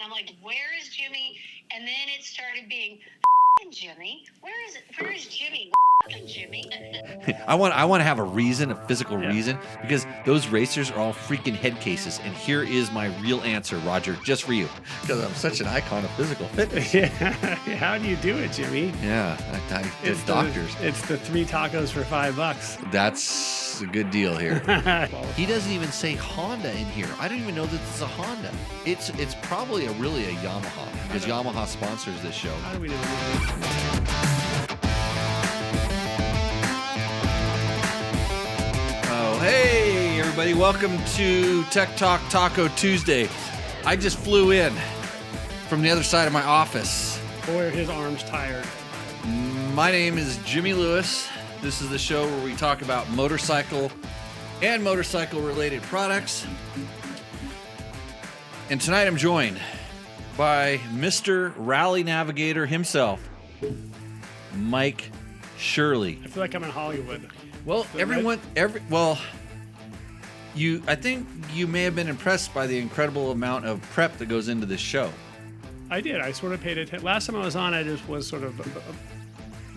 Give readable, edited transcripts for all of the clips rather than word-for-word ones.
And I'm like, where is Jimmy? And then it started being, Jimmy. Where is it? Where is Jimmy? Jimmy. I want to have a reason, a physical reason, because those racers are all freaking head cases. And here is my real answer, Roger, just for you, because I'm such an icon of physical fitness. Yeah. How do you do it, Jimmy? Yeah, it's doctors. It's the 3 tacos for $5. That's a good deal here. He doesn't even say Honda in here. I don't even know that it's a Honda. It's probably really a Yamaha, because Yamaha sponsors this show. How do we do that? Hey, everybody. Welcome to Tech Talk Taco Tuesday. I just flew in from the other side of my office. Boy, are his arms tired. My name is Jimmy Lewis. This is the show where we talk about motorcycle and motorcycle-related products. And tonight I'm joined by Mr. Rally Navigator himself, Mike Shirley. I feel like I'm in Hollywood. Well, I think you may have been impressed by the incredible amount of prep that goes into this show. I did. I sort of paid attention. Last time I was on, I just was sort of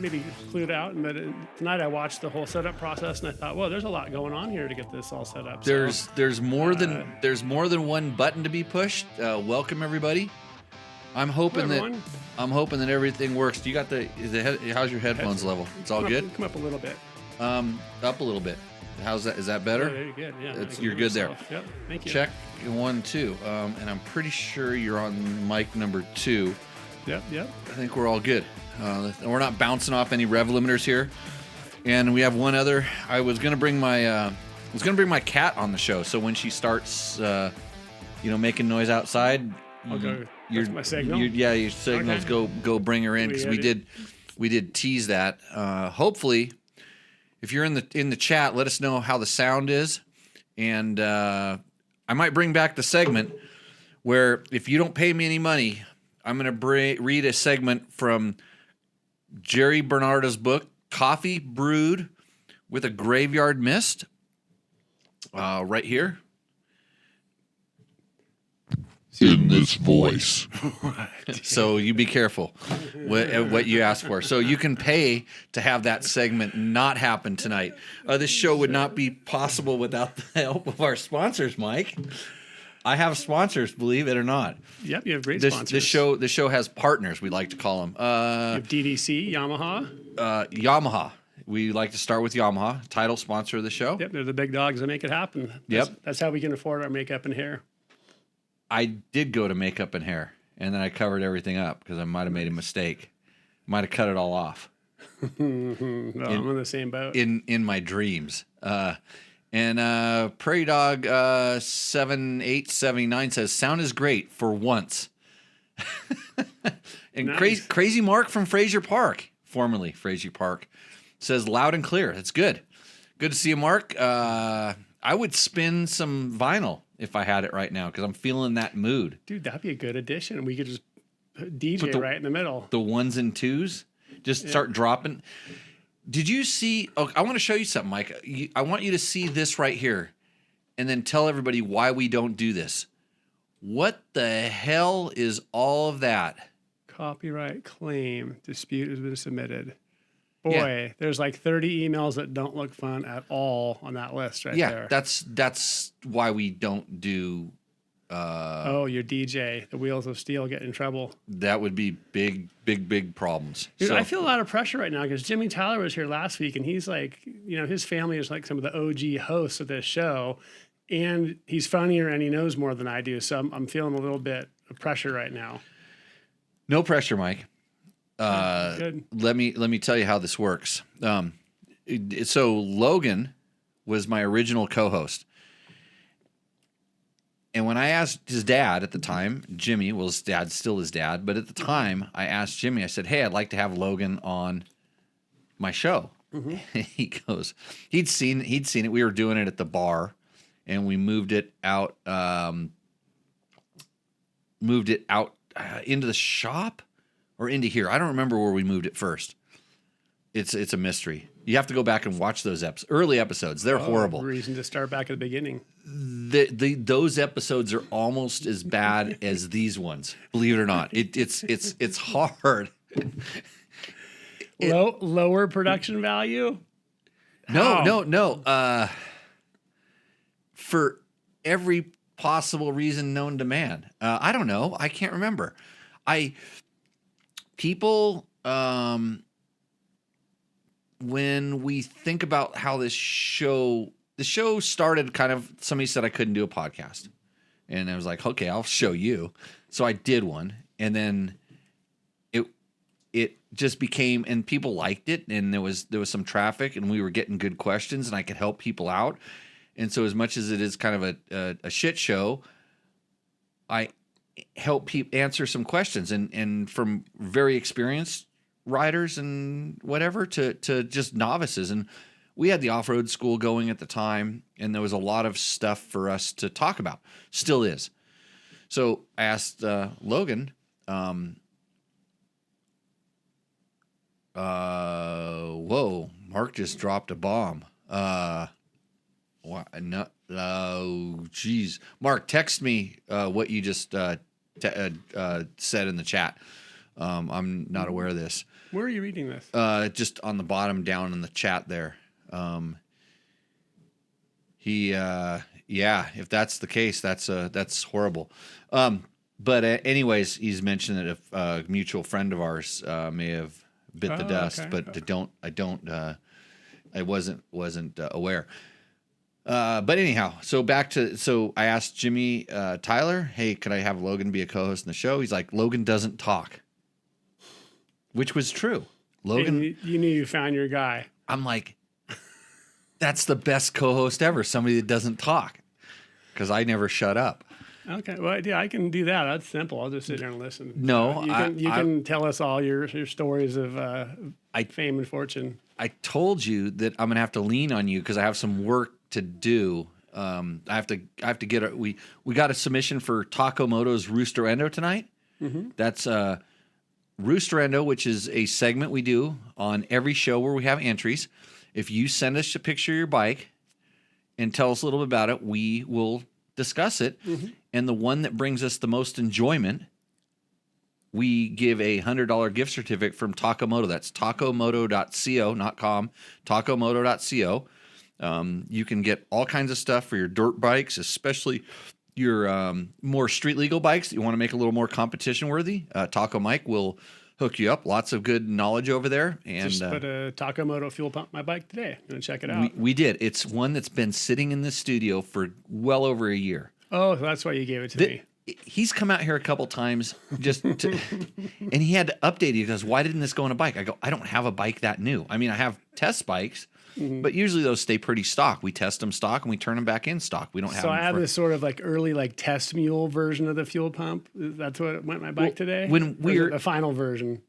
maybe clued out. And then tonight I watched the whole setup process, and I thought, well, there's a lot going on here to get this all set up. There's more than one button to be pushed. Welcome everybody. I'm hoping that everything works. Do you got how's your headphones level? It's all good. Come up a little bit. Up a little bit. How's that? Is that better? Very good. Yeah. You're good there. Yep. Thank you. Check 1, 2. And I'm pretty sure you're on mic number 2. Yep. I think we're all good. We're not bouncing off any rev limiters here. And we have one other. I was gonna bring my cat on the show. So when she starts, making noise outside, I'll go. That's my signal. Your signals. Okay. Go bring her in, because we did tease that. Hopefully, if you're in the chat, let us know how the sound is, and I might bring back the segment where, if you don't pay me any money, I'm going to read a segment from Jerry Bernardo's book, Coffee Brewed with a Graveyard Mist, right here. In this voice. So you be careful what you ask for. So you can pay to have that segment not happen tonight. This show would not be possible without the help of our sponsors, Mike. I have sponsors, believe it or not. Yep, you have great sponsors. This show has partners, we like to call them. You have DDC, Yamaha. Yamaha. We like to start with Yamaha, title sponsor of the show. Yep, they're the big dogs that make it happen. That's how we can afford our makeup and hair. I did go to makeup and hair, and then I covered everything up because I might have made a mistake. Might have cut it all off. I'm in the same boat. In my dreams. And Prairie Dog 7879 says, sound is great for once. And Nice. Crazy Mark from Fraser Park, formerly Fraser Park, says loud and clear. That's good. Good to see you, Mark. I would spin some vinyl if I had it right now, because I'm feeling that mood. Dude, that'd be a good addition. We could just put DJ right in the middle. The 1s and 2s. Just start dropping. Did you see? Oh, I want to show you something, Mike. I want you to see this right here, and then tell everybody why we don't do this. What the hell is all of that? Copyright claim dispute has been submitted. Boy, there's like 30 emails that don't look fun at all on that list there. Yeah, that's why we don't do. Your DJ, the Wheels of Steel, get in trouble. That would be big problems. Dude, So, I feel a lot of pressure right now because Jimmy Tyler was here last week, and he's like, his family is like some of the OG hosts of this show, and he's funnier and he knows more than I do. So I'm feeling a little bit of pressure right now. no pressure, Mike. Good. Let me tell you how this works. So Logan was my original co-host. And when I asked his dad at the time, Jimmy, well, his dad's still his dad, but at the time I asked Jimmy, I said, hey, I'd like to have Logan on my show. Mm-hmm. He goes, he'd seen it. We were doing it at the bar, and we moved it out into the shop or into here. I don't remember where we moved it first. It's a mystery. You have to go back and watch those early episodes. They're horrible. Reason to start back at the beginning. Those episodes are almost as bad as these ones. Believe it or not, it's hard. Lower production value? No. For every possible reason known to man. I don't know. I can't remember. People. When we think about how the show started, kind of somebody said I couldn't do a podcast, and I was like, okay, I'll show you. So I did one, and then it just became, and people liked it, and there was some traffic, and we were getting good questions, and I could help people out. And so as much as it is kind of a shit show, I help people answer some questions, and from very experienced riders and whatever to just novices. And we had the off-road school going at the time, and there was a lot of stuff for us to talk about. Still is. So I asked Logan, whoa, Mark just dropped a bomb. What? No, geez. Mark, text me what you just said in the chat. I'm not aware of this. Where are you reading this? Just on the bottom down in the chat there. If that's the case, that's horrible. But anyways, he's mentioned that a mutual friend of ours may have bit the dust, okay. but I wasn't aware. But anyhow, so I asked Jimmy Tyler, hey, could I have Logan be a co-host in the show? He's like, Logan doesn't talk, which was true. Logan, you knew you found your guy. I'm like, that's the best co-host ever. Somebody that doesn't talk, because I never shut up. Okay, well, yeah, I can do that. That's simple. I'll just sit there and listen. No, you can tell us all your stories of fame and fortune. I told you that I'm gonna have to lean on you because I have some work to do. I have to get we got a submission for Taco Moto's Roosterendo tonight. Mm-hmm. That's Roosterendo, which is a segment we do on every show where we have entries. If you send us a picture of your bike and tell us a little bit about it, we will discuss it. Mm-hmm. And the one that brings us the most enjoyment, we give a $100 gift certificate from Takomoto. That's takomoto.co, not com, takomoto.co. You can get all kinds of stuff for your dirt bikes, especially your more street legal bikes that you want to make a little more competition worthy. Taco Mike will hook you up. Lots of good knowledge over there. And just put a Takomoto fuel pump on my bike today. I'm going to check it out. We did. It's one that's been sitting in the studio for well over a year. Oh, that's why you gave it to me. He's come out here a couple times and he had to update it. He goes, why didn't this go on a bike? I go, I don't have a bike that new. I mean, I have test bikes, but usually those stay pretty stock. We test them stock and we turn them back in stock. We don't have So them I have this sort of like early like test mule version of the fuel pump. That's what went on my bike today? When we're the final version.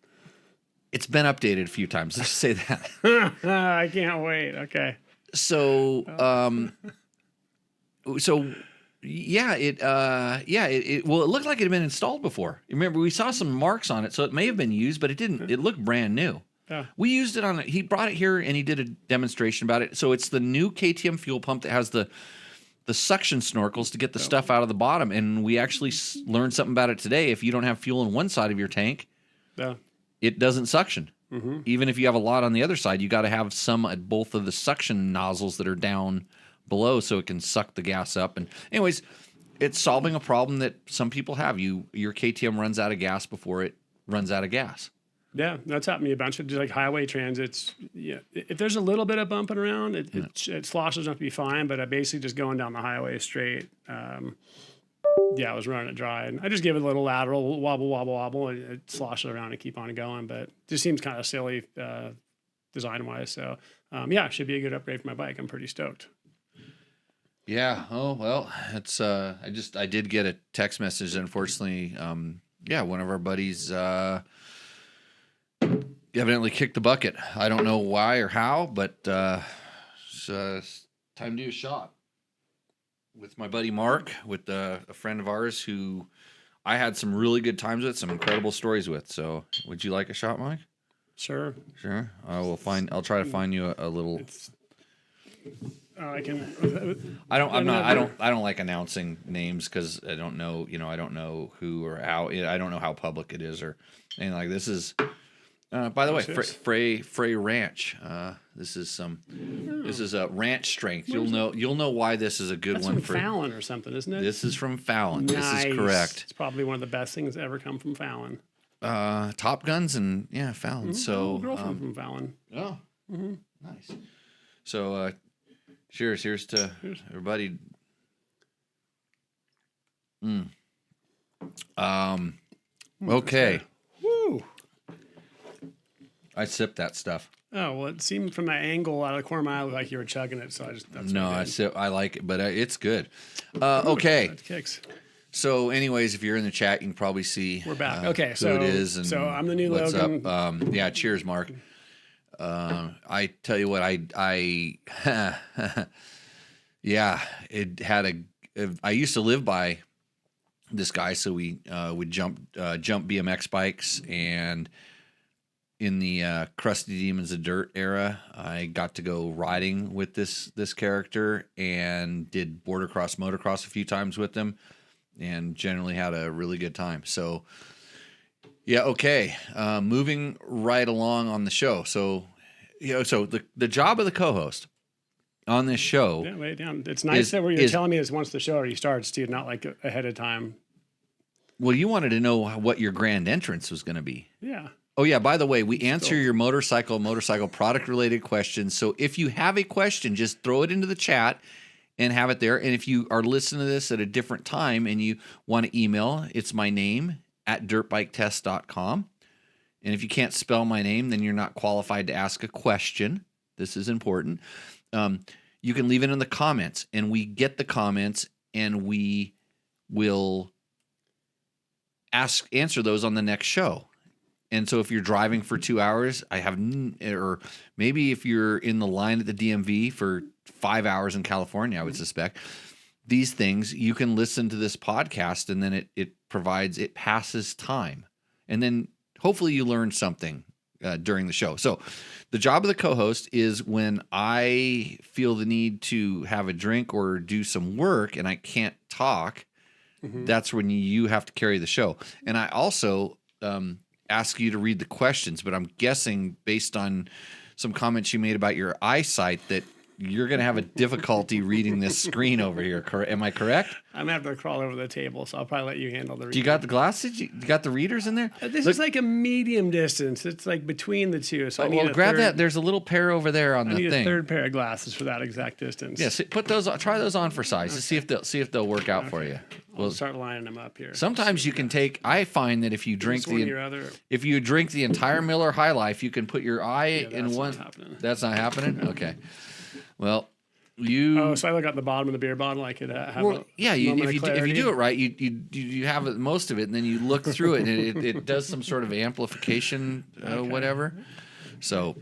It's been updated a few times. Let's say that. I can't wait. Okay. So, it looked like it had been installed before. Remember, we saw some marks on it, so it may have been used, but it didn't. It looked brand new. Yeah. We used it on. He brought it here and he did a demonstration about it. So it's the new KTM fuel pump that has the suction snorkels to get the stuff out of the bottom. And we actually learned something about it today. If you don't have fuel in one side of your tank, it doesn't suction. Mm-hmm. Even if you have a lot on the other side, you got to have some at both of the suction nozzles that are down below so it can suck the gas up. And anyways, it's solving a problem that some people have. Your KTM runs out of gas before it runs out of gas. Yeah, that's happened to me a bunch of just like highway transits. Yeah, if there's a little bit of bumping around, it sloshes enough to be fine. But I basically just going down the highway straight. I was running it dry, and I just give it a little lateral wobble, and it sloshes around and keep on going. But it just seems kind of silly design wise. So it should be a good upgrade for my bike. I'm pretty stoked. Yeah. Oh well, it's I did get a text message. Unfortunately, one of our buddies evidently kicked the bucket. I don't know why or how, but it's time to do a shot with my buddy Mark, with a friend of ours who I had some really good times with, some incredible stories with. So, would you like a shot, Mike? Sure. Sure. I'll try to find you a little. I can. I don't like announcing names because I don't know. I don't know who or how. I don't know how public it is or anything like this. Is by the way, Frey Ranch. This is ranch strength. You'll know why this is a good one from Fallon or something, isn't it? This is from Fallon. Nice. This is correct. It's probably one of the best things to ever come from Fallon. Top Guns and Fallon. So girlfriend from Fallon. Oh, nice. So cheers. Here's to everybody. Okay. Woo. I sipped that stuff. Oh, well, it seemed from that angle out of the corner of my eye like you were chugging it, so I like it, but it's good. Okay. That kicks. So, anyways, if you're in the chat, you can probably see we're back. Okay, who it is. And so I'm the new what's Logan. Up. Cheers, Mark. I tell you what, I I used to live by this guy, so we would jump BMX bikes, and in the Crusty Demons of Dirt era, I got to go riding with this character and did border cross, motocross a few times with them, and generally had a really good time. So, okay. Moving right along on the show. So, so the job of the co-host on this show. Yeah, lay it down. It's nice that you're telling me this once the show already starts, too, not like ahead of time. Well, you wanted to know what your grand entrance was going to be. Yeah. Oh, yeah. By the way, we answer your motorcycle product related questions. So if you have a question, just throw it into the chat and have it there. And if you are listening to this at a different time and you want to email, it's my name @dirtbiketest.com. And if you can't spell my name, then you're not qualified to ask a question. This is important. You can leave it in the comments, and we get the comments, and we will answer those on the next show. And so if you're driving for 2 hours, or maybe if you're in the line at the DMV for 5 hours in California, I would suspect, these things, you can listen to this podcast, and then it passes time. And then hopefully you learn something during the show. So the job of the co-host is when I feel the need to have a drink or do some work and I can't talk, that's when you have to carry the show. And I also ask you to read the questions, but I'm guessing based on some comments you made about your eyesight that you're going to have a difficulty reading this screen over here. Am I correct? I'm going to have to crawl over the table, so I'll probably let you handle the reading. Do you got the glasses? You got the readers in there? This is like a medium distance. It's like between the two. So I need grab that. There's a little pair over there on the thing. I need a third pair of glasses for that exact distance. Yes, put those. Try those on for size to see if they'll work out for you. We'll start lining them up here. Sometimes you can take. I find that if you drink the entire Miller High Life, you can put your eye in one. That's not happening. Okay. Well. So I look at the bottom of the beer bottle. I could have if you do it right, you have most of it, and then you look through it, and it does some sort of amplification, whatever. So,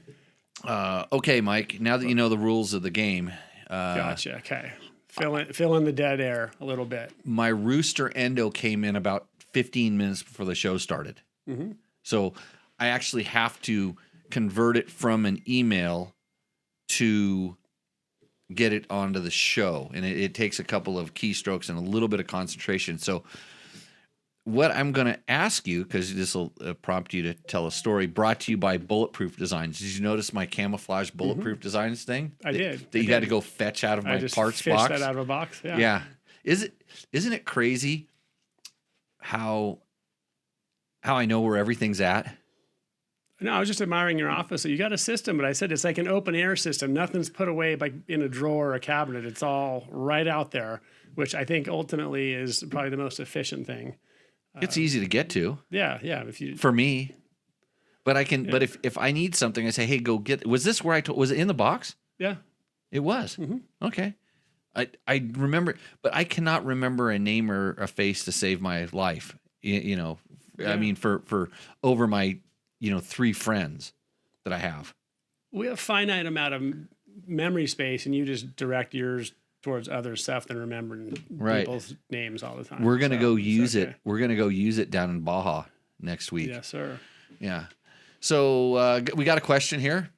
okay, Mike. Now that you know the rules of the game, gotcha. Okay, fill in the dead air a little bit. My rooster endo came in about 15 minutes before the show started, so I actually have to convert it from an email to get it onto the show, and it takes a couple of keystrokes and a little bit of concentration. So what I'm going to ask you, because this will prompt you to tell a story, brought to you by Bulletproof Designs. Did you notice my camouflage Bulletproof Designs thing? I did. That you had to go fetch out of my parts box? I just that out of a box, Yeah. Isn't it crazy how I know where everything's at? No, I was just admiring your office. So you got a system, but I said it's like an open air system. Nothing's put away in a drawer or a cabinet. It's all right out there, which I think ultimately is probably the most efficient thing. It's easy to get to. Yeah. For me, but I can. Yeah. But if I need something, I say, "Hey, go get." Was this where was it in the box? Yeah, it was. Okay, I remember, but I cannot remember a name or a face to save my life. Yeah. I mean, for over my 3 friends that I have. We have finite amount of memory space, and you just direct yours towards other stuff than remembering people's names all the time. We're gonna go use it. We're gonna go use it down in Baja next week. Yes, sir. Yeah. So we got a question here.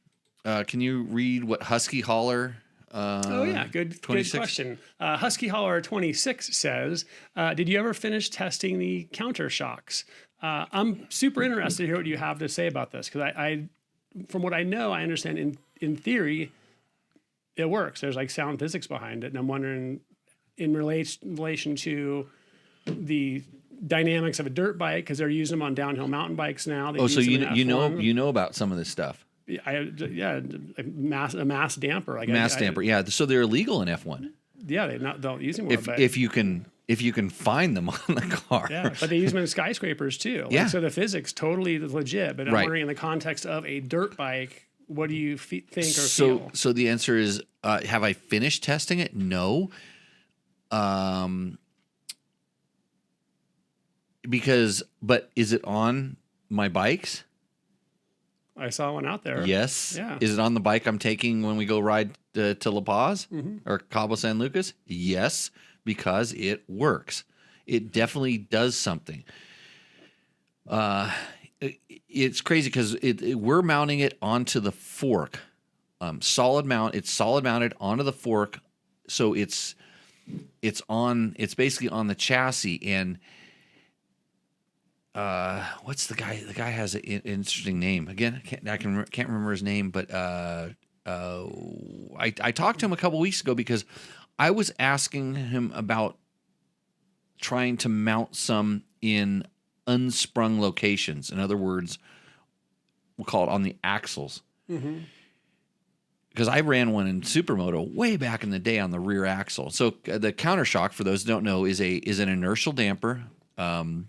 Can you read what Husky Holler? Oh yeah, good 26? good question. Husky Holler 26 says, "Did you ever finish testing the counter shocks?" I'm super interested to hear what you have to say about this because I, from what I know, I understand in theory, it works. There's like sound physics behind it, and I'm wondering in relation to the dynamics of a dirt bike because they're using them on downhill mountain bikes now. They Oh, so use them in F1. you know about some of this stuff. A mass damper. Like Damper, yeah. So they're illegal in F1 Yeah, they don't use them more. if you can find them on the car. Yeah, but they use them in skyscrapers too. Like, Yeah. so the physics totally legit. But I'm Right. wondering in the context of a dirt bike, what do you think or feel? So the answer is, have I finished testing it? No. But is it on my bikes? I saw one out there. Yes. Yeah. Is it on the bike I'm taking when we go ride to La Paz or Cabo San Lucas? Yes, because it works. It definitely does something. It's crazy because we're mounting it onto the fork. Solid mount. It's solid mounted onto the fork, so it's basically on the chassis. And what's the guy? The guy has an interesting name. Again, I can't remember his name, but I talked to him a couple weeks ago because I was asking him about trying to mount some in unsprung locations. In other words, we'll call it on the axles. Because I ran one in Supermoto way back in the day on the rear axle. So the counter shock, for those who don't know, is an inertial damper. And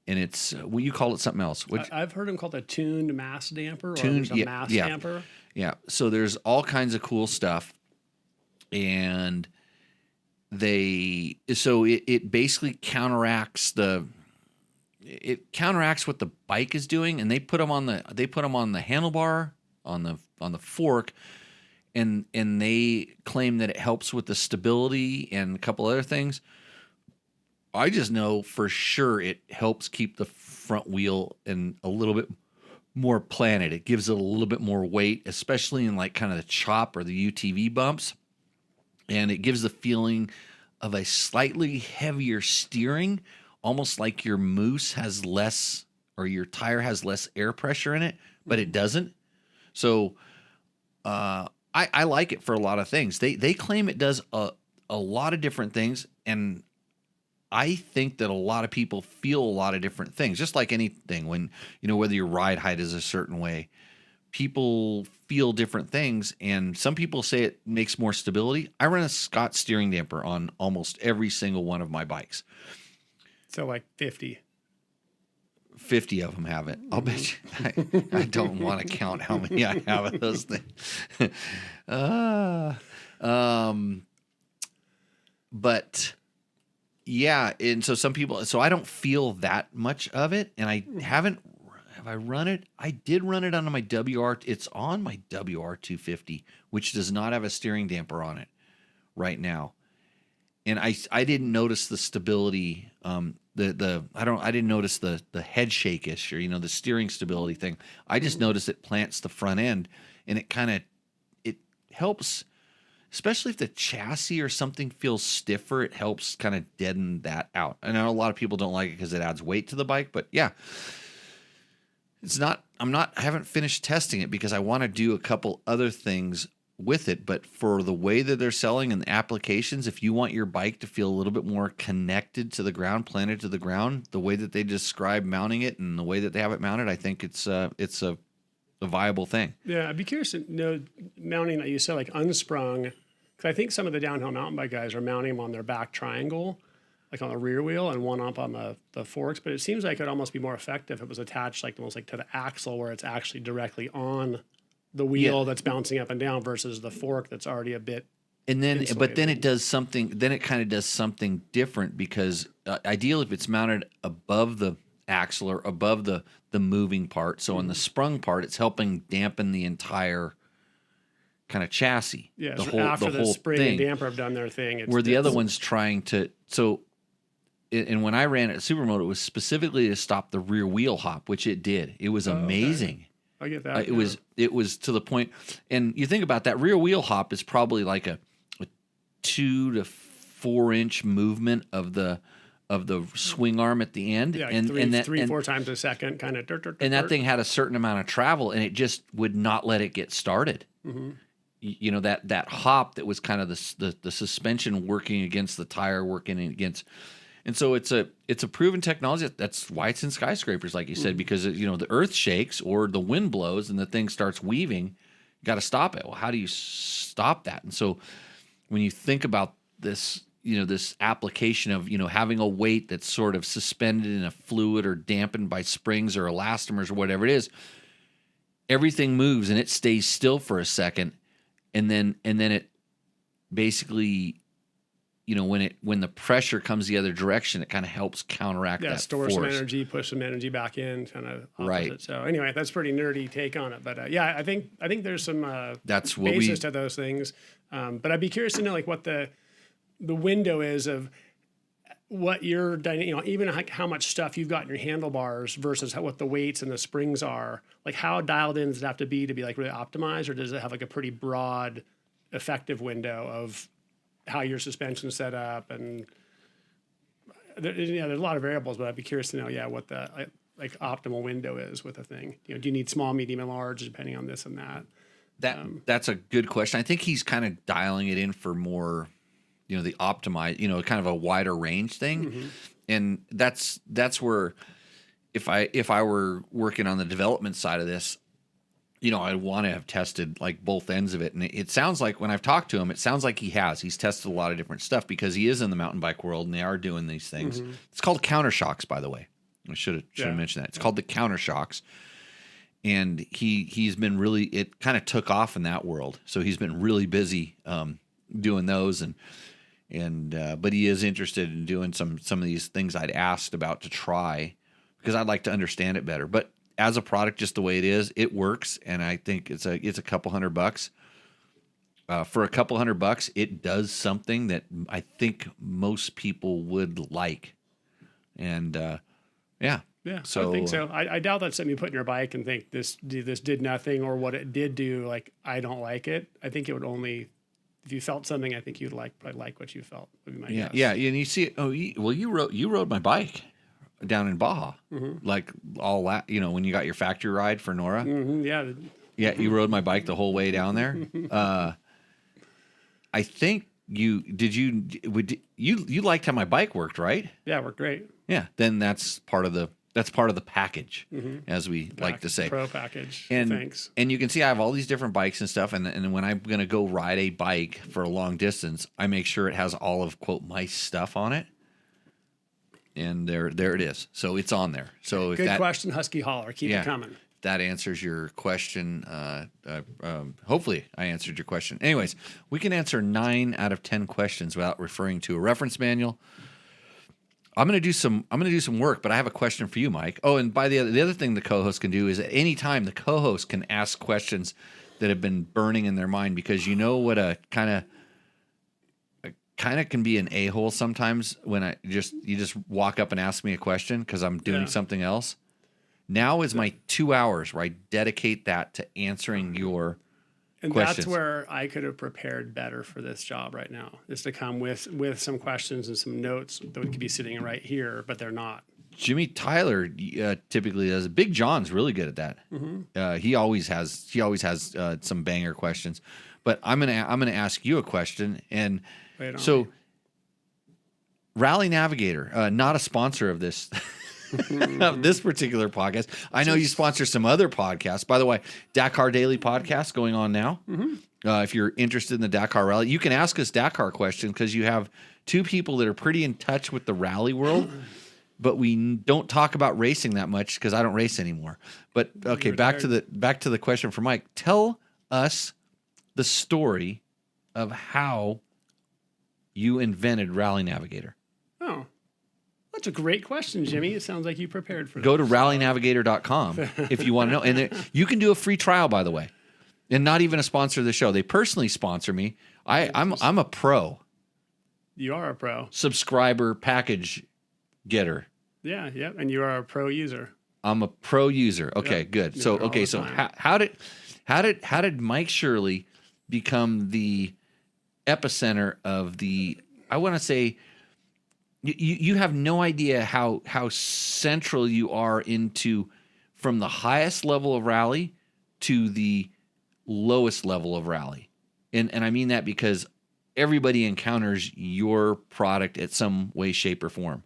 it's you call it something else. I've heard them called a tuned mass damper Tuned, or a mass damper. Yeah. So there's all kinds of cool stuff, and it basically counteracts what the bike is doing, and they put them on the handlebar on the fork, and they claim that it helps with the stability and a couple other things. I just know for sure it helps keep the front wheel and a little bit more planted. It gives it a little bit more weight, especially in like kind of the chop or the UTV bumps. And it gives the feeling of a slightly heavier steering, almost like your moose has less or your tire has less air pressure in it, but it doesn't. So I like it for a lot of things. They claim it does a lot of different things, and I think that a lot of people feel a lot of different things, just like anything. When, whether your ride height is a certain way, people feel different things. And some people say it makes more stability. I run a Scott steering damper on almost every single one of my bikes. So like 50 of them have it. I'll bet you. I don't want to count how many I have of those things. But yeah, and so some people, so I don't feel that much of it, and I have I run it? I did run it on my it's on my WR250, which does not have a steering damper on it right now. And I didn't notice the stability, I didn't notice the head shake issue, the steering stability thing. I just noticed it plants the front end, and it helps. Especially if the chassis or something feels stiffer, it helps kind of deaden that out. I know a lot of people don't like it because it adds weight to the bike, but yeah, I haven't finished testing it because I want to do a couple other things with it. But for the way that they're selling and the applications, if you want your bike to feel a little bit more connected to the ground, planted to the ground, the way that they describe mounting it and the way that they have it mounted, I think it's a viable thing. Yeah, I'd be curious to know mounting that you said like unsprung, because I think some of the downhill mountain bike guys are mounting them on their back triangle, like on the rear wheel, and one up on the forks. But it seems like it'd almost be more effective if it was attached like almost like to the axle, where it's actually directly on the wheel that's bouncing up and down versus the fork that's already a bit. And then, insulated. but then it does something. Then it kind of does something different because ideally, if it's mounted above the axle or above the moving part, so on the sprung part, it's helping dampen the entire kind of chassis. Yeah, the so whole after the whole spring thing. and damper have done their thing, Where the other one's trying to. So and when I ran at Supermoto, it was specifically to stop the rear wheel hop, which it did. It was amazing. I get that. It was to the point, and you think about that rear wheel hop is probably like a 2 to 4 inch movement of the swing arm at the end, Yeah, and three, 4 times a second, kind of. And that thing had a certain amount of travel, and it just would not let it get started. Mm-hmm. You know, that hop that was kind of the suspension working against the tire working against. And so it's a proven technology. That's why it's in skyscrapers, like you said, because the earth shakes or the wind blows and the thing starts weaving. You got to stop it. Well, how do you stop that? And so when you think about this, this application of having a weight that's sort of suspended in a fluid or dampened by springs or elastomers or whatever it is, everything moves and it stays still for a second, and then it basically. When the pressure comes the other direction, it kind of helps counteract that store force. some energy, push some energy back in, kind of opposite. Right. So anyway, that's pretty nerdy take on it, but yeah, I think there's some That's what basis to those things. But I'd be curious to know like what the window is of what you're even like how much stuff you've got in your handlebars versus what the weights and the springs are. Like how dialed in does it have to be like really optimized, or does it have like a pretty broad, effective window of how your suspension's set up? And there's a lot of variables, but I'd be curious to know, what the like optimal window is with a thing. Do you need small, medium, and large depending on this and that? That's a good question. I think he's kind of dialing it in for more, the optimized, kind of a wider range thing. Mm-hmm. And that's where if I were working on the development side of this, I'd want to have tested like both ends of it. And it sounds like when I've talked to him, it sounds like he's tested a lot of different stuff because he is in the mountain bike world and they are doing these things. Mm-hmm. It's called counter shocks, by the way. I should have mentioned that. It's called the counter shocks. And he's been it kind of took off in that world. So he's been really busy doing those but he is interested in doing some of these things I'd asked about to try because I'd like to understand it better. But as a product, just the way it is, it works, and I think it's a couple $100. For a couple $100, it does something that I think most people would like, and yeah. So I think so. I doubt that's something you put in your bike and think this did nothing, or what it did do. Like I don't like it. I think it would only if you felt something. I think you'd probably like what you felt. Would be my guess. Yeah. And you see, you rode my bike down in Baja, like all that, when you got your factory ride for Nora. Mm-hmm, yeah, you rode my bike the whole way down there. I think you liked how my bike worked, right? Yeah, it worked great. Yeah, then that's part of the package, as we like to say. Pro package. And thanks. And you can see I have all these different bikes and stuff, and when I'm gonna go ride a bike for a long distance, I make sure it has all of quote my stuff on it. And there it is. So it's on there. So good question, Husky Holler. Keep it coming. That answers your question. Hopefully, I answered your question. Anyways, we can answer 9 out of 10 questions without referring to a reference manual. I'm gonna do some work, but I have a question for you, Mike. Oh, and the other thing the co-host can do is at any time the co-host can ask questions that have been burning in their mind, because what a kind of can be an a-hole sometimes when you just walk up and ask me a question because I'm doing something else. Now is my 2 hours where I dedicate that to answering your questions. That's where I could have prepared better for this job right now, is to come with some questions and some notes that could be sitting right here, but they're not. Jimmy Tyler typically does. Big John's really good at that. Mm-hmm. He always has some banger questions. But I'm gonna ask you a question, and so Rally Navigator, not a sponsor of this of this particular podcast. I know you sponsor some other podcasts. By the way, Dakar Daily Podcast going on now. Mm-hmm. If you're interested in the Dakar Rally, you can ask us Dakar questions because you have two people that are pretty in touch with the rally world. But we don't talk about racing that much because I don't race anymore. But okay, back to the question for Mike. Tell us the story of how you invented Rally Navigator. Oh, that's a great question, Jimmy. It sounds like you prepared for that. Go to rallynavigator.com if you want to know. And you can do a free trial, by the way, and not even a sponsor of the show. They personally sponsor me. I'm a pro. You are a pro. Subscriber package getter. Yeah, yeah. And you are a pro user. I'm a pro user. Okay, Yep. good. You So do it all okay, the so time. how did Mike Shirley become the epicenter of the? I want to say you have no idea how central you are into from the highest level of rally to the lowest level of rally, and I mean that because everybody encounters your product at some way, shape, or form.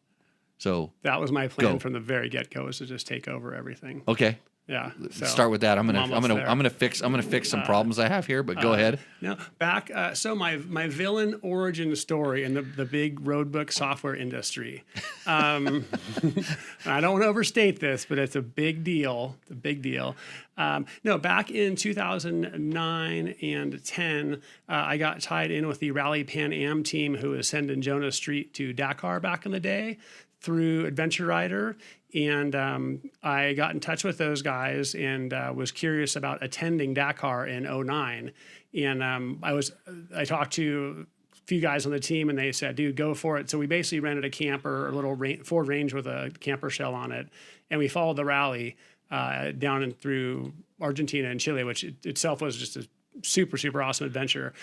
So That was my plan Go. from the very get-go, was to just take over everything. okay. Yeah. So Start with that. I'm almost there. gonna fix some problems I have here, but go ahead. No, back. So my villain origin story in the big road book software industry. I don't want to overstate this, but it's a big deal. It's a big deal. No, back in 2009 and 10, I got tied in with the Rally Pan Am team who was sending Jonah Street to Dakar back in the day through Adventure Rider. And I got in touch with those guys and was curious about attending Dakar in 09. And I talked to a few guys on the team and they said, dude, go for it. So we basically rented a camper, a little Ford Range with a camper shell on it. And we followed the rally down and through Argentina and Chile, which itself was just a super, super awesome adventure.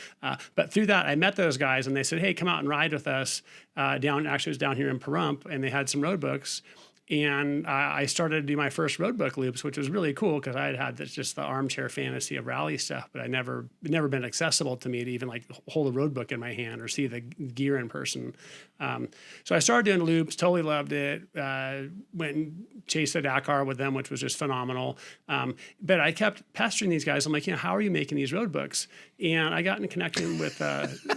But through that, I met those guys and they said, hey, come out and ride with us actually it was down here in Pahrump, and they had some road books. And I started to do my first road book loops, which was really cool because I had just the armchair fantasy of rally stuff, but it never been accessible to me to even like hold a road book in my hand or see the gear in person. So I started doing loops, totally loved it. Went and chased the Dakar with them, which was just phenomenal. But I kept pestering these guys. I'm like, how are you making these road books? And I got in connection with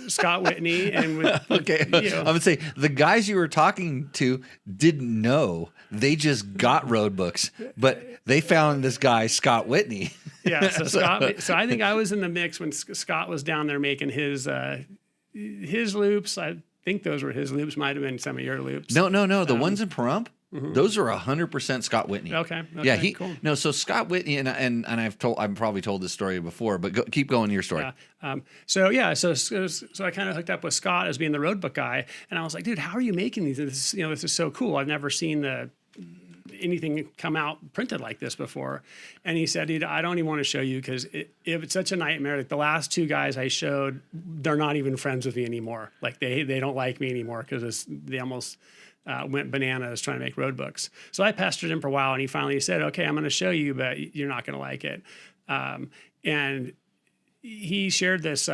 Scott Whitney and with Okay, I would say the guys you were talking to didn't know. They just got road books, but they found this guy, Scott Whitney. Yeah, so Scott. So I think I was in the mix when Scott was down there making his loops. I think those were his loops. Might have been some of your loops. No. The ones in Pahrump, those are 100% Scott Whitney. Okay. Yeah, cool. No, so Scott Whitney and I've probably told this story before, but keep going your story. Yeah. So I kind of hooked up with Scott as being the road book guy, and I was like, dude, how are you making these? This is so cool. I've never seen anything come out printed like this before. And he said, dude, I don't even want to show you because it's such a nightmare. Like the last two guys I showed, they're not even friends with me anymore. Like they don't like me anymore because they almost went bananas trying to make road books. So I pestered him for a while and he finally said, okay, I'm going to show you, but you're not going to like it. And he shared this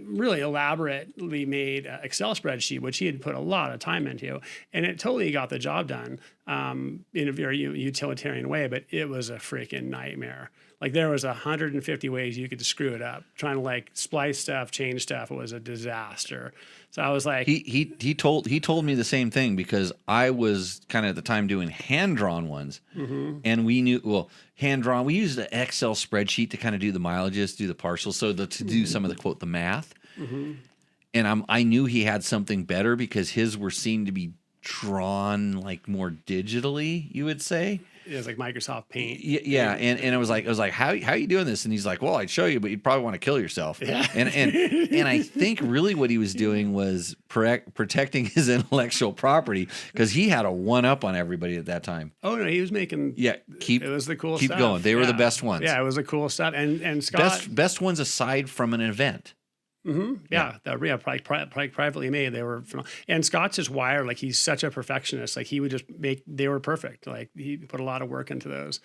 really elaborately made Excel spreadsheet, which he had put a lot of time into, and it totally got the job done in a very utilitarian way, but it was a freaking nightmare. Like there was 150 ways you could screw it up. Trying to like splice stuff, change stuff, it was a disaster. So I was like, he told me the same thing because I was kind of at the time doing hand drawn ones, and we knew hand drawn. We used an Excel spreadsheet to kind of do the mileages, do the partials, so to do some of the quote the math. And I knew he had something better because his were seen to be drawn like more digitally, you would say. it was like Microsoft Paint. Yeah, and it was like how are you doing this? And he's like, well, I'd show you, but you'd probably want to kill yourself. Yeah. And I think really what he was doing was protecting his intellectual property because he had a one up on everybody at that time. Oh no, he was making. Yeah, it was the cool keep stuff. going. They were the best ones. Yeah, it was the cool stuff. And Scott, best ones aside from an event. Privately made. They were, and Scott's just wired like he's such a perfectionist. Like he would just they were perfect. Like he put a lot of work into those.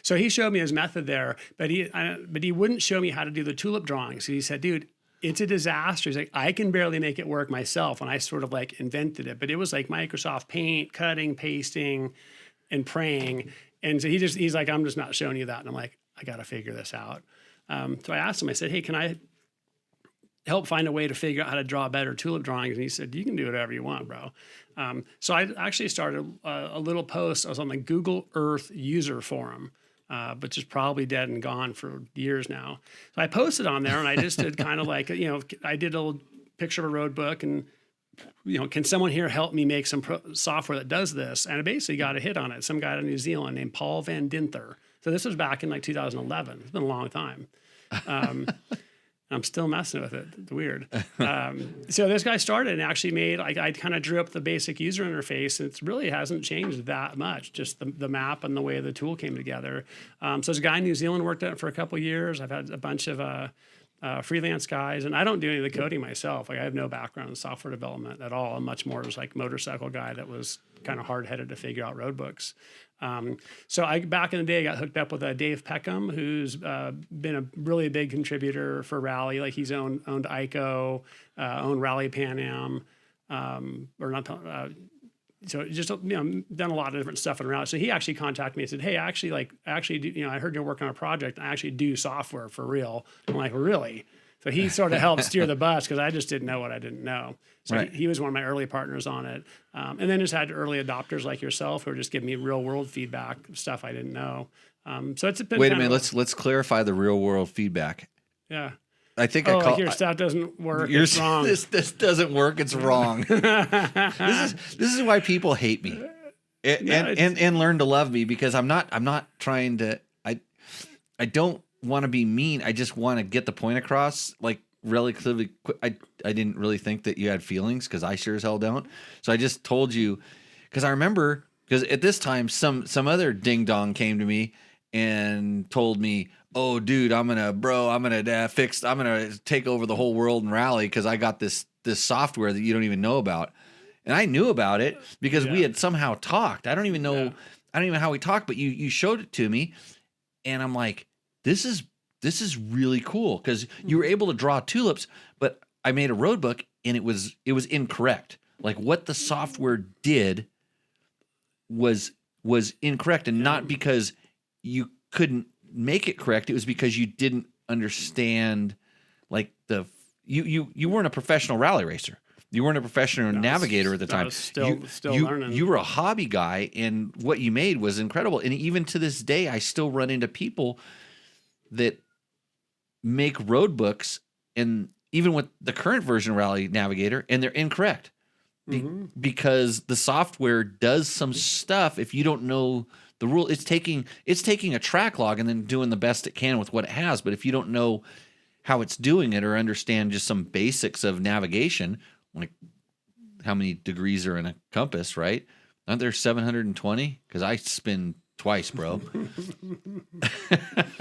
So he showed me his method there, but he wouldn't show me how to do the tulip drawings. He said, "Dude, it's a disaster." He's like, "I can barely make it work myself," and I sort of like invented it. But it was like Microsoft Paint, cutting, pasting, and praying. And so he's like, "I'm just not showing you that." And I'm like, "I got to figure this out." So I asked him. I said, "Hey, can I help find a way to figure out how to draw better tulip drawings?" And he said, "You can do whatever you want, bro." So I actually started a little post. I was on the Google Earth user forum, which is probably dead and gone for years now. So I posted on there and I just did kind of like, I did a little picture of a road book and, can someone here help me make some software that does this? And I basically got a hit on it. Some guy out of New Zealand named Paul Van Dinther. So this was back in like 2011. It's been a long time. I'm still messing with it. It's weird. So this guy started and actually made, like, I kind of drew up the basic user interface, and it really hasn't changed that much, just the map and the way the tool came together. So there's a guy in New Zealand worked on it for a couple of years. I've had a bunch of freelance guys, and I don't do any of the coding myself. Like, I have no background in software development at all. I'm much more just like motorcycle guy that was kind of hard-headed to figure out road books. So I, back in the day, got hooked up with Dave Peckham, who's been a really big contributor for Rally. Like, he's owned ICO, owned Rally Pan Am, or not. So just, done a lot of different stuff in Rally. So he actually contacted me and said, "Hey, I actually do, I heard you're working on a project. I actually do software for real." I'm like, "Really?" So he sort of helped steer the bus because I just didn't know what I didn't know. So Right. he was one of my early partners on it. And then just had early adopters like yourself who were just giving me real world feedback, stuff I didn't know. So it's been Wait a minute. Let's clarify the real world feedback. Yeah. I think Like your stuff doesn't work. It's wrong. This doesn't work. It's wrong. This is why people hate me, and learn to love me, because I'm not trying to. I don't want to be mean. I just want to get the point across, like, relatively quick. I didn't really think that you had feelings, because I sure as hell don't. So I just told you, because I remember, because at this time some other ding dong came to me and told me, "Oh, dude, I'm gonna take over the whole world in Rally because I got this software that you don't even know about." And I knew about it because we had somehow talked. I don't even know how we talked, but you showed it to me, and I'm like, this is really cool, because you were able to draw tulips, but I made a road book and it was incorrect. Like, what the software did was incorrect, and not because you couldn't make it correct. It was because you didn't understand, like, you weren't a professional rally racer. You weren't a professional navigator at the time. Still learning. You were a hobby guy, and what you made was incredible. And even to this day, I still run into people that make road books, and even with the current version of Rally Navigator, and they're incorrect because the software does some stuff. If you don't know the rule, it's taking a track log and then doing the best it can with what it has. But if you don't know how it's doing it, or understand just some basics of navigation, like how many degrees are in a compass, right? Aren't there 720? Because I spin twice, bro.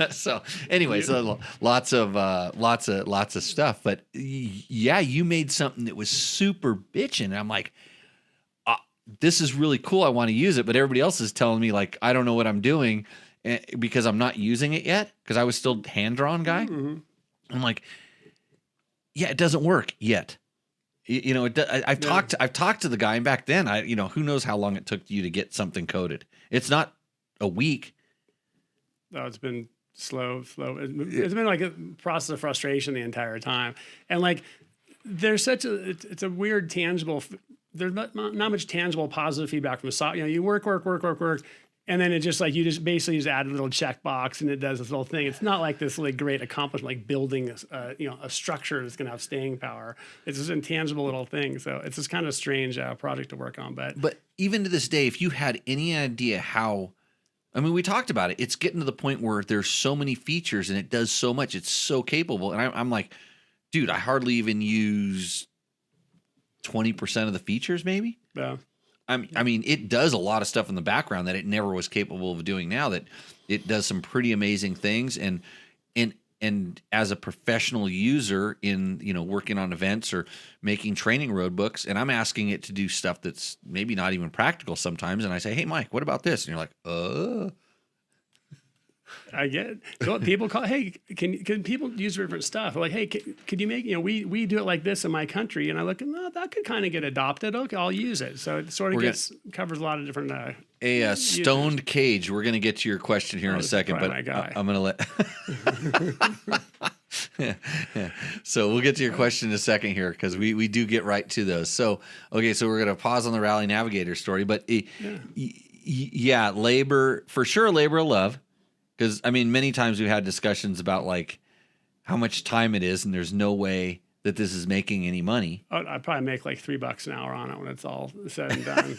So anyway, so lots of stuff. But yeah, you made something that was super bitchin'. And I'm like, this is really cool. I want to use it, but everybody else is telling me, like, I don't know what I'm doing, because I'm not using it yet, because I was still hand-drawn guy. I'm like, yeah, it doesn't work yet. I've talked to the guy, and back then, who knows how long it took you to get something coded. It's not a week. No, it's been slow. It's been like a process of frustration the entire time. And like, there's it's a weird tangible, there's not much tangible positive feedback from the software. You work. And then it just, like, you just basically just add a little checkbox and it does this little thing. It's not like this really great accomplishment, like building a structure that's going to have staying power. It's this intangible little thing. So it's this kind of strange project to work on. But even to this day, if you had any idea how, I mean, we talked about it. It's getting to the point where there's so many features and it does so much. It's so capable. And I'm like, dude, I hardly even use 20% of the features, maybe. Yeah. I mean, it does a lot of stuff in the background that it never was capable of doing now. That it does some pretty amazing things, and as a professional user in working on events or making training road books, and I'm asking it to do stuff that's maybe not even practical sometimes, and I say, "Hey, Mike, what about this?" And you're like, I get it. So people call, hey, can people use different stuff? Like, hey, could you make, we do it like this in my country. And I look, no, that could kind of get adopted. Okay, I'll use it. So it sort of covers a lot of different. Stoned Cage. We're going to get to your question here in a second, but I'm going to let. yeah. So we'll get to your question in a second here, because we do get right to those. So, okay, so we're going to pause on the Rally Navigator story, but labor, for sure, labor of love. Because, I mean, many times we've had discussions about, like, how much time it is, and there's no way that this is making any money. I'd probably make like $3 an hour on it when it's all said and done.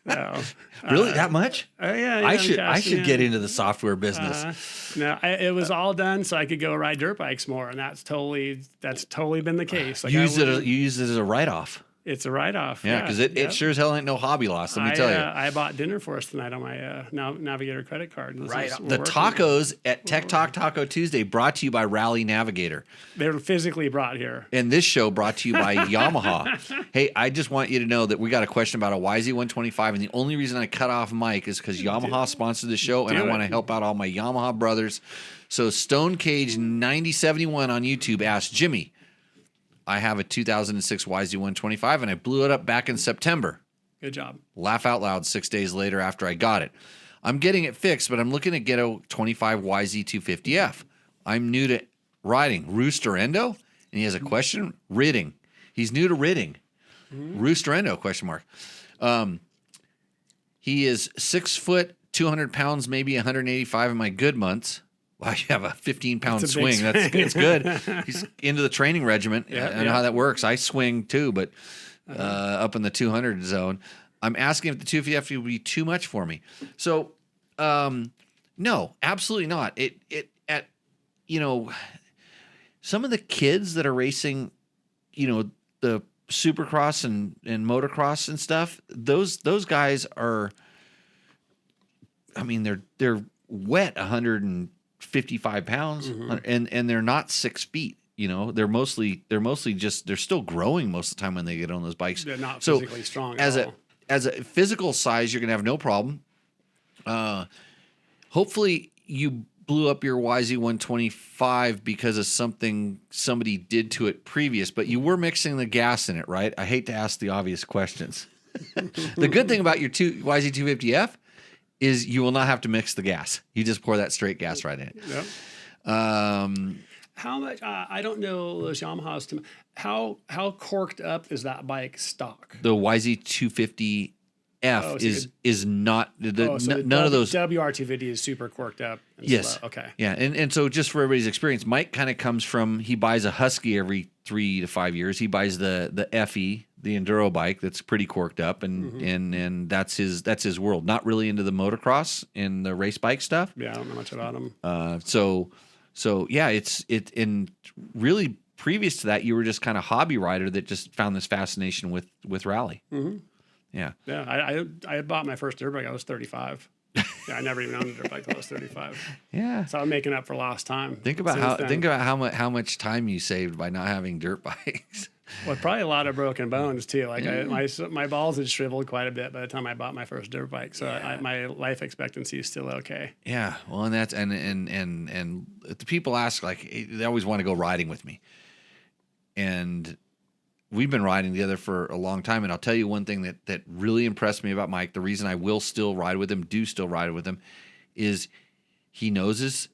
So, Really, that much? yeah, I I'm should get into the software business. No, it was all done so I could go ride dirt bikes more, and that's totally been the case. Like You use it as a write-off. It's a write-off. Yeah, because it sure as hell ain't no hobby loss. Let me tell you. I bought dinner for us tonight on my Navigator credit card. Right. The tacos at Tech Talk Taco Tuesday brought to you by Rally Navigator. They're physically brought here. And this show brought to you by Yamaha. Hey, I just want you to know that we got a question about a YZ125, and the only reason I cut off Mike is because Yamaha sponsored the show, and I want to help out all my Yamaha brothers. So Stone Cage 9071 on YouTube asked, Jimmy, I have a 2006 YZ125, and I blew it up back in September. Good job. Laugh out loud 6 days later after I got it. I'm getting it fixed, but I'm looking to get a 25 YZ250F. I'm new to riding. Rooster Endo? And he has a question. Ridding. He's new to ridding. Rooster Endo, question mark. He is 6 foot, 200 pounds, maybe 185 in my good months. Wow, you have a 15-pound swing. That's good. He's into the training regiment. I know how that works. I swing too, but up in the 200 zone. I'm asking if the 250 would be too much for me. So, no, absolutely not. Some of the kids that are racing, the Supercross and motocross and stuff. Those guys are. I mean, they're wet 155 pounds, and they're not 6 feet. They're mostly just they're still growing most of the time when they get on those bikes. They're not physically strong as at all. As a physical size, you're gonna have no problem. Hopefully, you blew up your YZ125 because of something somebody did to it previous, but you were mixing the gas in it, right? I hate to ask the obvious questions. The good thing about your YZ250F is you will not have to mix the gas. You just pour that straight gas right in it. Yep. How much? I don't know those Yamahas. How corked up is that bike stock? The YZ250F is not none of those. WR250 is super corked up. And yes. slow. Okay. Yeah, and so just for everybody's experience, Mike kind of comes from. He buys a Husky every 3 to 5 years. He buys the FE, the enduro bike that's pretty corked up, and that's his world. Not really into the motocross and the race bike stuff. Yeah, I don't know much about him. So yeah, it's in really previous to that, you were just kind of hobby rider that just found this fascination with rally. Mm-hmm. Yeah. Yeah, I bought my first dirt bike. I was 35. Yeah, I never even owned a dirt bike until I was 35. Yeah. So I'm making up for lost time. Think about how much time you saved by not having dirt bikes. Well, probably a lot of broken bones too. Like my balls had shriveled quite a bit by the time I bought my first dirt bike. So my life expectancy is still okay. Yeah. Well, and that's and the people ask, like, they always want to go riding with me, and we've been riding together for a long time. And I'll tell you one thing that really impressed me about Mike. The reason I will still ride with him, is he knows his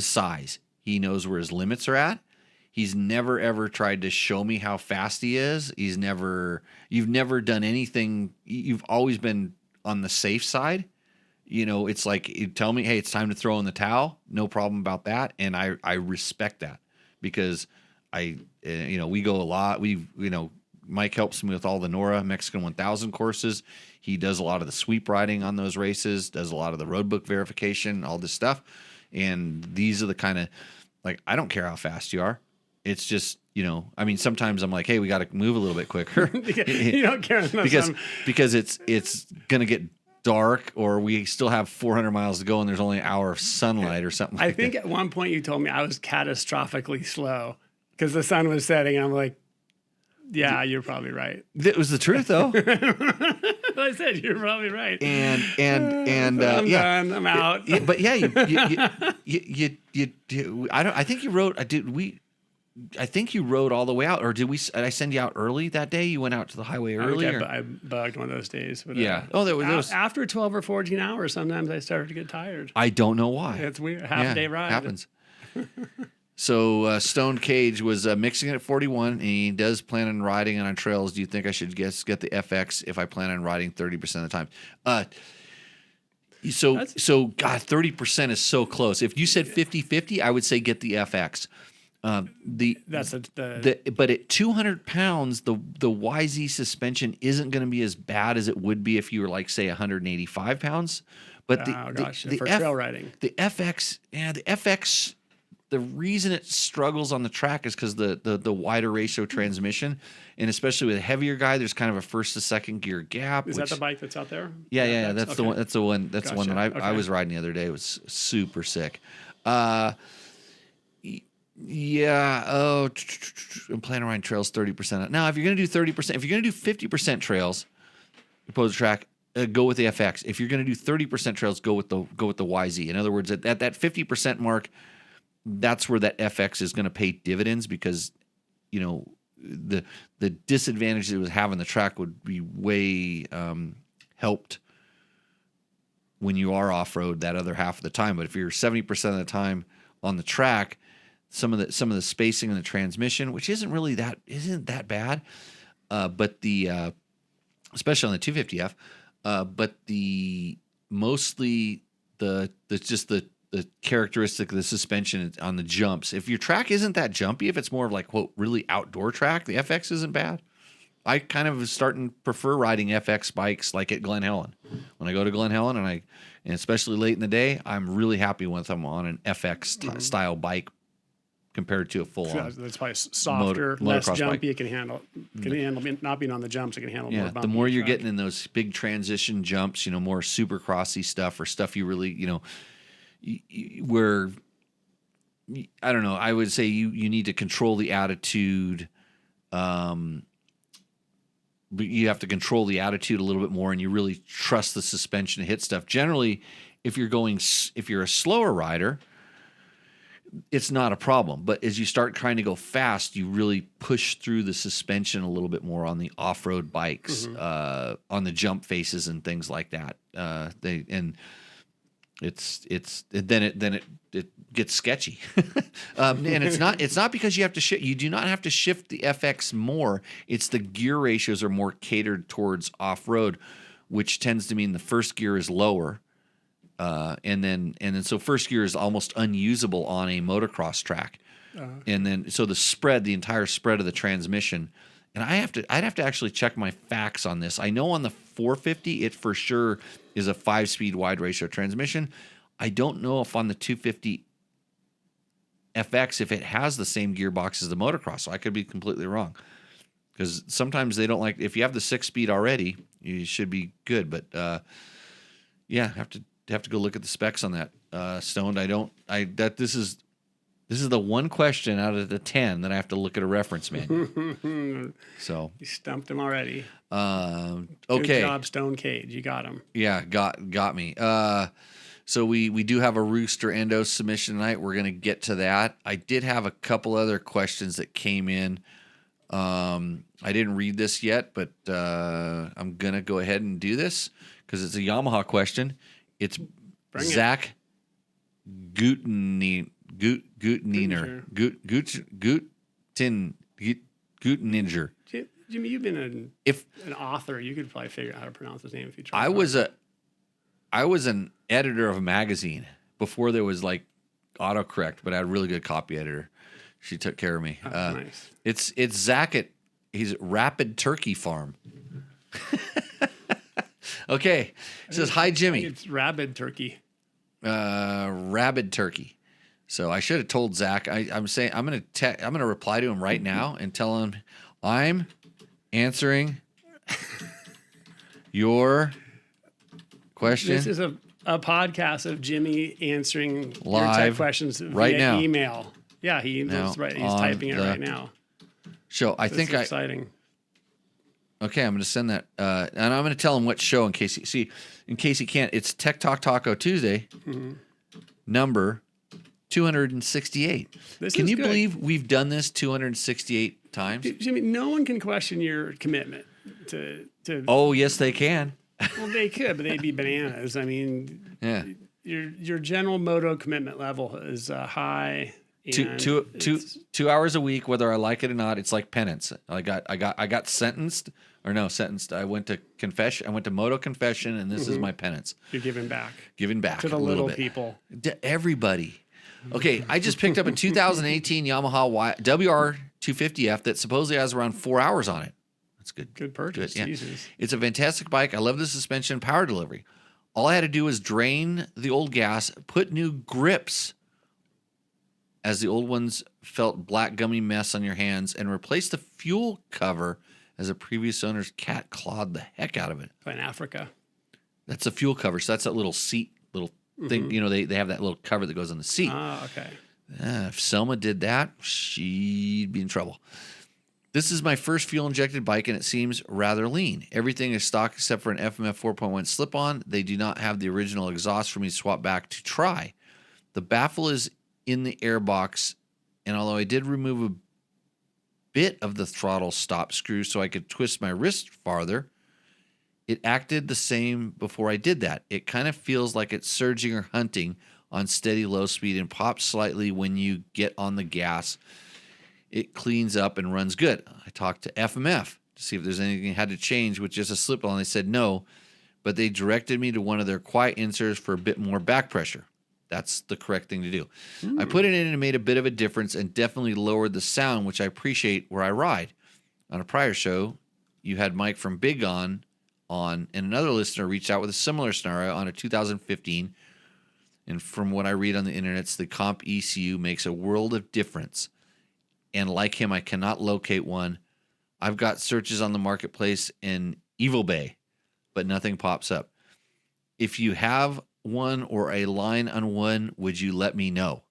size. He knows where his limits are at. He's never ever tried to show me how fast he is. You've never done anything. You've always been on the safe side. It's like, you tell me, hey, it's time to throw in the towel. No problem about that. And I respect that, because we go a lot. Mike helps me with all the NORA Mexican 1000 courses. He does a lot of the sweep riding on those races, does a lot of the road book verification, all this stuff. And these are the kind of, like, I don't care how fast you are. It's just, sometimes I'm like, hey, we got to move a little bit quicker. You don't care enough. Because it's going to get dark, or we still have 400 miles to go and there's only an hour of sunlight or something like that. I think at one point you told me I was catastrophically slow because the sun was setting. And I'm like, yeah, you're probably right. It was the truth, though. I said you're probably right. And I'm done. I'm out. But yeah, I think you rode. I think you rode all the way out, or did I send you out early that day? You went out to the highway early. I bugged one of those days. But, yeah. After 12 or 14 hours, sometimes I started to get tired. I don't know why. It's weird. Half a day ride. Happens. So Stone Cage was mixing it at 41, and he does plan on riding on trails. Do you think I should get the FX if I plan on riding 30% of the time? God, 30% is so close. If you said 50-50, I would say get the FX. That's the But at 200 pounds, the YZ suspension isn't going to be as bad as it would be if you were like say 185 pounds. But for trail riding, the FX, the FX. The reason it struggles on the track is because the wider ratio transmission, and especially with a heavier guy, there's kind of a first to second gear gap. Is that the bike that's out there? Yeah. That's the one. That's the one. That's the one that I Okay. was riding the other day. It was super sick. Yeah. Oh, I'm planning to ride trails 30%. Now, if you're going to do 30%, if you're going to do 50% trails, opposed track, go with the FX. If you're going to do 30% trails, go with the YZ. In other words, at that 50% mark, that's where that FX is going to pay dividends because, the disadvantage it was having the track would be way helped when you are off road that other half of the time. But if you're 70% of the time on the track, some of the spacing in the transmission, which isn't that bad, but the especially on the 250F, but mostly the characteristic of the suspension on the jumps. If your track isn't that jumpy, if it's more of like, quote, really outdoor track, the FX isn't bad. I kind of starting to prefer riding FX bikes like at Glen Helen. When I go to Glen Helen and especially late in the day, I'm really happy with them on an FX style bike compared to a full on. That's probably softer, less motocross jumpy. bike. It can handle not being on the jumps. It can handle more bumpy. The more you're track. getting in those big transition jumps, more supercrossy stuff or stuff you really, where I don't know, I would say you need to control the attitude. But you have to control the attitude a little bit more, and you really trust the suspension to hit stuff. Generally, if you're a slower rider, it's not a problem. But as you start trying to go fast, you really push through the suspension a little bit more on the off-road bikes, on the jump faces and things like that. It gets sketchy, and it's not because you have to shift. You do not have to shift the FX more. It's the gear ratios are more catered towards off road, which tends to mean the first gear is lower, and then so first gear is almost unusable on a motocross track, and then so the entire spread of the transmission. And I'd have to actually check my facts on this. I know on the 450, it for sure is a 5-speed wide ratio transmission. I don't know if on the 250 FX, if it has the same gearbox as the motocross. So I could be completely wrong. Because sometimes they don't like, if you have the 6-speed already, you should be good. But have to go look at the specs on that. Stoned, this is the one question out of the 10 that I have to look at a reference manual. So You stumped him already. Okay. Good job, Stone Cage. You got him. Yeah, got me. So we do have a Rooster Endo submission tonight. We're gonna get to that. I did have a couple other questions that came in. I didn't read this yet, but I'm gonna go ahead and do this because it's a Yamaha question. It's Zach Guteninger. Jimmy, you've been an author. You could probably figure out how to pronounce his name if you tried. I was an editor of a magazine before there was like autocorrect, but I had a really good copy editor. She took care of me. Nice. It's Zach he's at Rapid Turkey Farm. Okay. It says, "Hi Jimmy." It's rabid turkey. Rabid turkey. So I should have told Zach. I'm saying I'm gonna reply to him right now and tell him I'm answering your question. This is a podcast of Jimmy answering your Live tech questions right via now. email. Yeah, he's typing it right now. So I This think is exciting. Okay, I'm going to send that, and I'm going to tell him what show in case he can't. It's Tech Talk Taco Tuesday, number 268. Can you believe we've done this 268 times? Jimmy, no one can question your commitment to. Oh, yes, they can. Well, they could, but they'd be bananas. I mean, Yeah. Your general moto commitment level is high. Two hours a week, whether I like it or not. It's like penance. I got sentenced. I went to confession. I went to moto confession, and this is my penance. You're giving back Giving back to the a little bit. people. To everybody. Okay, I just picked up a 2018 Yamaha WR250F that supposedly has around 4 hours on it. That's good. Good purchase. Good, yeah. Jesus. It's a fantastic bike. I love the suspension and power delivery. All I had to do was drain the old gas, put new grips as the old ones felt black gummy mess on your hands, and replace the fuel cover as a previous owner's cat clawed the heck out of it. In Africa. That's a fuel cover. So that's that little seat, little thing. You know, they have that little cover that goes on the seat. Ah, okay. If Selma did that, she'd be in trouble. This is my first fuel-injected bike, and it seems rather lean. Everything is stock except for an FMF 4.1 slip-on. They do not have the original exhaust for me to swap back to try. The baffle is in the airbox, and although I did remove a bit of the throttle stop screw so I could twist my wrist farther, it acted the same before I did that. It kind of feels like it's surging or hunting on steady low speed and pops slightly when you get on the gas. It cleans up and runs good. I talked to FMF to see if there's anything I had to change with just a slip-on. They said no, but they directed me to one of their quiet inserts for a bit more back pressure. That's the correct thing to do. I put it in and it made a bit of a difference and definitely lowered the sound, which I appreciate where I ride. On a prior show, you had Mike from Big On, and another listener reached out with a similar scenario on a 2015. And from what I read on the internet, the comp ECU makes a world of difference. And like him, I cannot locate one. I've got searches on the marketplace in Evil Bay, but nothing pops up. If you have one or a line on one, would you let me know?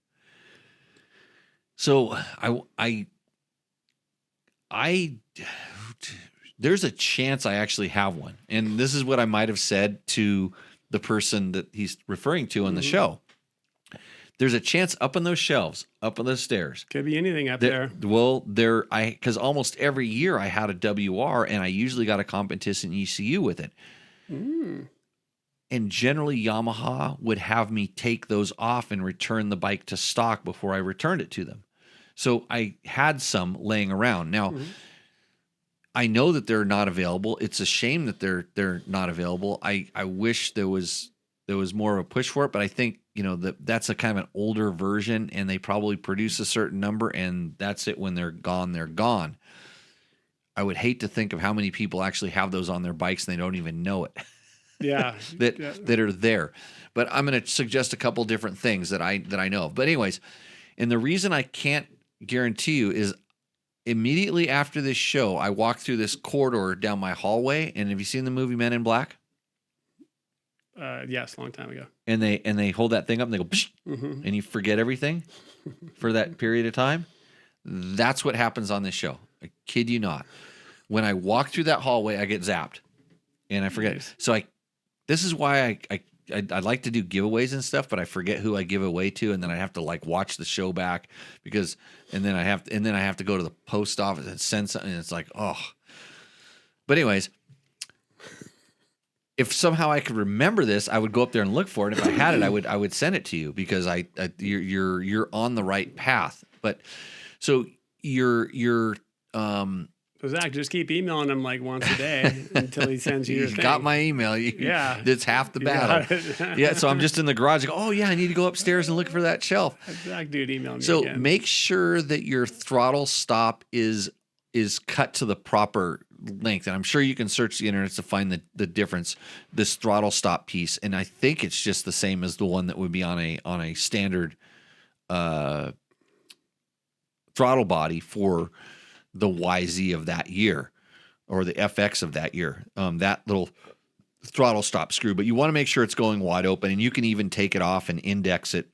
So I there's a chance I actually have one. And this is what I might have said to the person that he's referring to on the show. There's a chance up on those shelves, up on those stairs. Could be anything up there. Well, because almost every year I had a WR and I usually got a competition ECU with it. And generally Yamaha would have me take those off and return the bike to stock before I returned it to them. So I had some laying around. Now, I know that they're not available. It's a shame that they're not available. I wish there was more of a push for it, but I think, you know, that's a kind of an older version and they probably produce a certain number and that's it. When they're gone, they're gone. I would hate to think of how many people actually have those on their bikes and they don't even know it. Yeah. that are there. But I'm going to suggest a couple different things that I know of. But anyways, and the reason I can't guarantee you is immediately after this show, I walked through this corridor down my hallway. And have you seen the movie Men in Black? Yes, a long time ago. And they hold that thing up and they go, psh, and you forget everything for that period of time. That's what happens on this show. I kid you not. When I walk through that hallway, I get zapped and I forget. Nice. So this is why I like to do giveaways and stuff, but I forget who I give away to, and then I have to like watch the show back and then I have to go to the post office and send something. And it's like, oh. But anyways, if somehow I could remember this, I would go up there and look for it. If I had it, I would send it to you because you're on the right path. But so you're So Zach, just keep emailing him like once a day until he sends you your thing. Got my email. Yeah. That's half the battle. Yeah, so I'm just in the garage. Like, oh, yeah, I need to go upstairs and look for that shelf. Zach, dude, email me So again. make sure that your throttle stop is cut to the proper length. And I'm sure you can search the internet to find the difference, this throttle stop piece. And I think it's just the same as the one that would be on a standard throttle body for the YZ of that year or the FX of that year, that little throttle stop screw. But you want to make sure it's going wide open, and you can even take it off and index it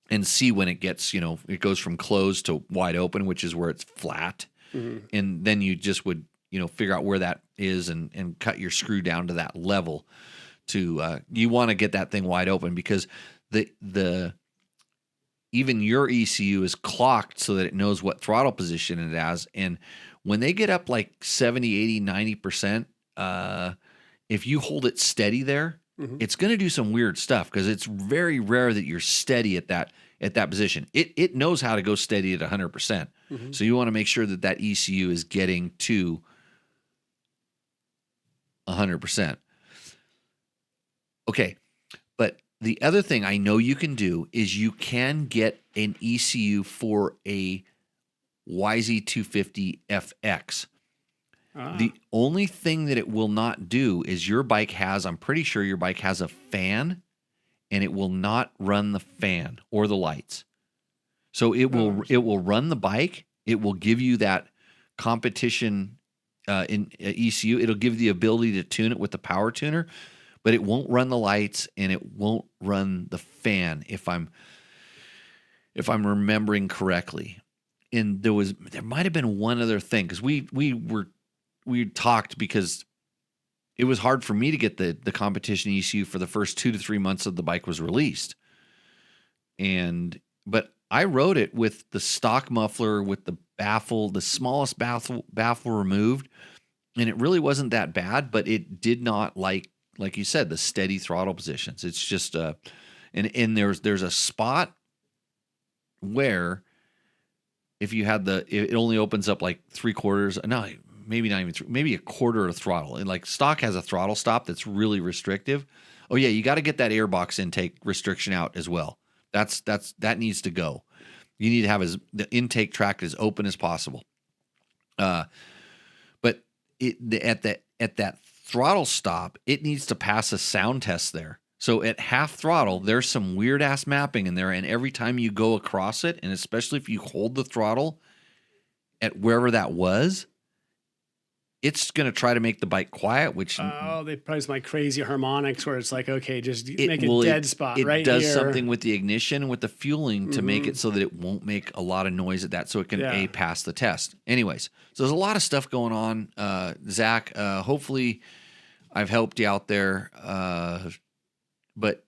and see when it gets, it goes from closed to wide open, which is where it's flat. And then you just would, figure out where that is and cut your screw down to that level to, you want to get that thing wide open because even your ECU is clocked so that it knows what throttle position it has. And when they get up like 70, 80, 90%, if you hold it steady there, it's going to do some weird stuff because it's very rare that you're steady at that position. It knows how to go steady at 100%. So you want to make sure that ECU is getting to 100%. Okay. But the other thing I know you can do is you can get an ECU for a YZ250 FX. The only thing that it will not do is I'm pretty sure your bike has a fan, and it will not run the fan or the lights. So it will run the bike. It will give you that competition in ECU. It'll give you the ability to tune it with the power tuner, but it won't run the lights and it won't run the fan if I'm remembering correctly. And there might have been one other thing, because we talked, because it was hard for me to get the competition ECU for the first 2 to 3 months of the bike was released. But I rode it with the stock muffler, with the smallest baffle removed, and it really wasn't that bad, but it did not like you said, the steady throttle positions. It's just and there's a spot where if you had it only opens up like 3/4, no, maybe not even maybe a quarter of throttle. And like stock has a throttle stop that's really restrictive. Oh yeah, you got to get that airbox intake restriction out as well. That needs to go. You need to have the intake tract as open as possible. But at that throttle stop, it needs to pass a sound test there. So at half throttle, there's some weird ass mapping in there, and every time you go across it, and especially if you hold the throttle at wherever that was, it's going to try to make the bike quiet, which... they probably like crazy harmonics where it's like, okay, just make a dead spot right here. It does something with the ignition and with the fueling to make it so that it won't make a lot of noise at that, so it can pass the test. Anyways, so there's a lot of stuff going on. Zach, hopefully I've helped you out there. But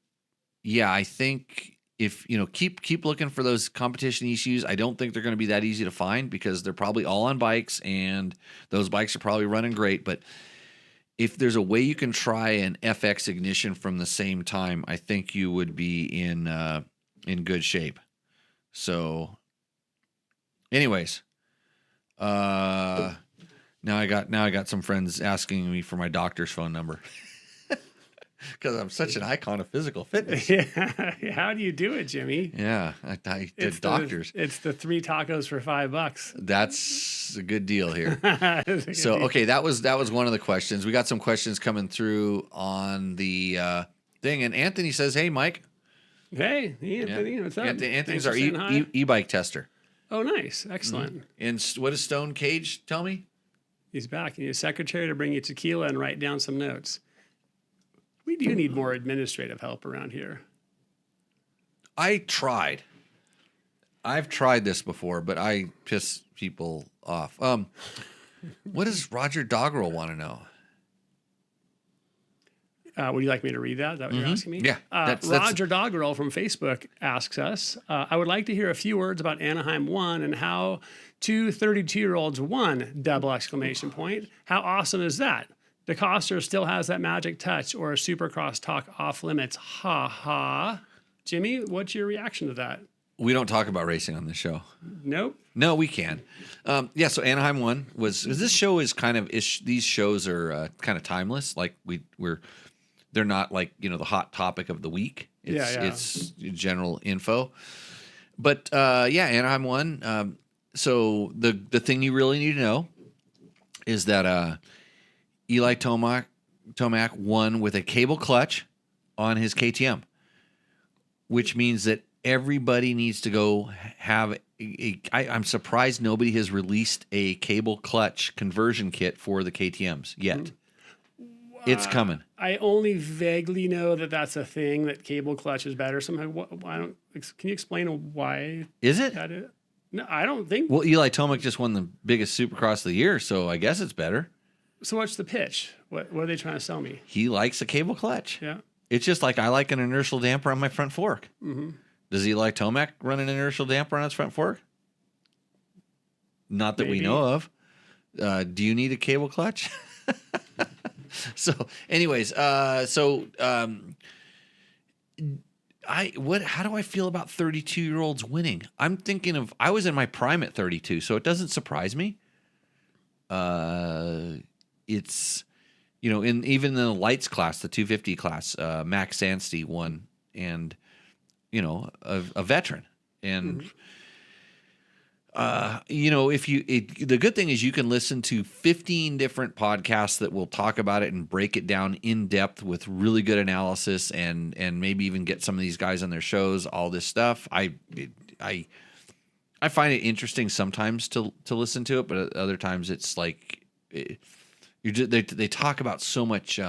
yeah, I think if, keep looking for those competition ECUs. I don't think they're going to be that easy to find, because they're probably all on bikes, and those bikes are probably running great. But if there's a way you can try an FX ignition from the same time, I think you would be in good shape. So anyways, now I got some friends asking me for my doctor's phone number. Because I'm such an icon of physical fitness. Yeah. How do you do it, Jimmy? Yeah, I did doctors. It's the 3 tacos for $5. That's a good deal here. So, okay, that was one of the questions. We got some questions coming through on the thing. And Anthony says, hey, Mike. Hey, Anthony, what's up? Anthony's our e-bike tester. Oh, nice. Excellent. Mm-hmm. And what does Stone Cage tell me? He's back. He needs a secretary to bring you tequila and write down some notes. We do need more administrative help around here. I've tried this before, but I piss people off. What does Roger Doggerel want to know? Would you like me to read that? Is that what you're asking me? Yeah. Roger Doggerel from Facebook asks us, I would like to hear a few words about Anaheim 1 and how 2 32-year-olds won, ! How awesome is that? DeCoster still has that magic touch, or a Supercross talk off limits. Ha ha. Jimmy, what's your reaction to that? We don't talk about racing on this show. Nope. No, we can. Yeah, so Anaheim 1 this show is kind of these shows are kind of timeless. Like they're not like, the hot topic of the week. It's general info. But Anaheim 1. So the thing you really need to know is that Eli Tomac won with a cable clutch on his KTM, which means that everybody needs to go have I'm surprised nobody has released a cable clutch conversion kit for the KTMs yet. It's coming. I only vaguely know that that's a thing, that cable clutch is better somehow. Can you explain why? Is it? No, I don't think. Well, Eli Tomac just won the biggest Supercross of the year, so I guess it's better. So what's the pitch? What are they trying to sell me? He likes a cable clutch. Yeah. It's just like I like an inertial damper on my front fork. Mm-hmm. Does Eli Tomac run an inertial damper on his front fork? Not that we know of. Do you need a cable clutch? So, anyways, how do I feel about 32-year-olds winning? I'm thinking I was in my prime at 32, so it doesn't surprise me. It's, even in the lights class, the 250 class, Max Sandsty won a veteran. And the good thing is you can listen to 15 different podcasts that will talk about it and break it down in depth with really good analysis, and maybe even get some of these guys on their shows, all this stuff. I find it interesting sometimes to listen to it, but at other times it's like they talk about so much.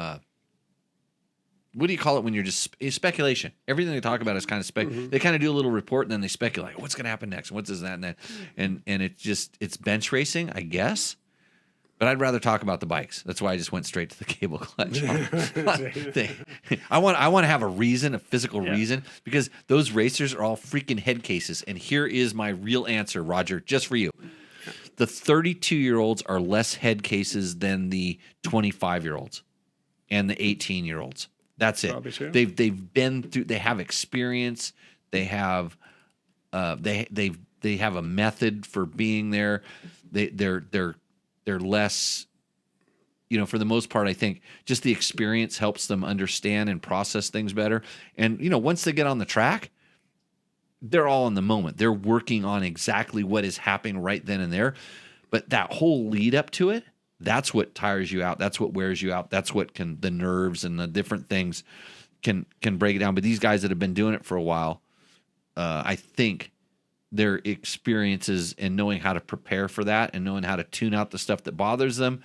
What do you call it when you're just speculation? Everything they talk about is kind of They kind of do a little report and then they speculate. What's going to happen next? What's this, that, and that? And it's bench racing, I guess. But I'd rather talk about the bikes. That's why I just went straight to the cable clutch. I want to have a reason, a physical reason, because those racers are all freaking head cases. And here is my real answer, Roger, just for you. The 32-year-olds are less head cases than the 25-year-olds and the 18-year-olds. That's it. They've been through. They have experience. They have they have a method for being there. They're less. For the most part, I think just the experience helps them understand and process things better. And once they get on the track, they're all in the moment. They're working on exactly what is happening right then and there. But that whole lead up to it. That's what tires you out. That's what wears you out. That's what the nerves and the different things can break it down. But these guys that have been doing it for a while, I think their experiences and knowing how to prepare for that and knowing how to tune out the stuff that bothers them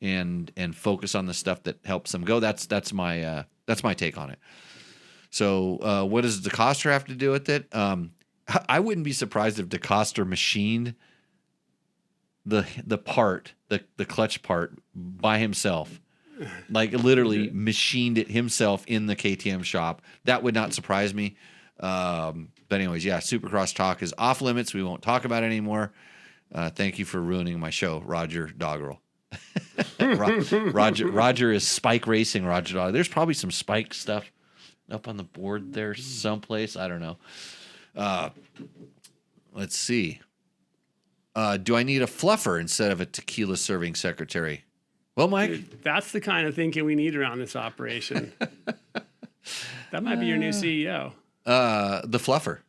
and focus on the stuff that helps them go. That's my take on it. So what does DeCoster have to do with it? I wouldn't be surprised if DeCoster machined the part, the clutch part by himself, like literally machined it himself in the KTM shop. That would not surprise me. But anyways, Supercross talk is off limits. We won't talk about it anymore. Thank you for ruining my show, Roger Doggerel. Roger is Spike Racing. Roger Doggerel. There's probably some Spike stuff up on the board there someplace. I don't know. Let's see. Do I need a fluffer instead of a tequila serving secretary? Well, Mike, dude, that's the kind of thinking we need around this operation. That might be your new CEO. The fluffer,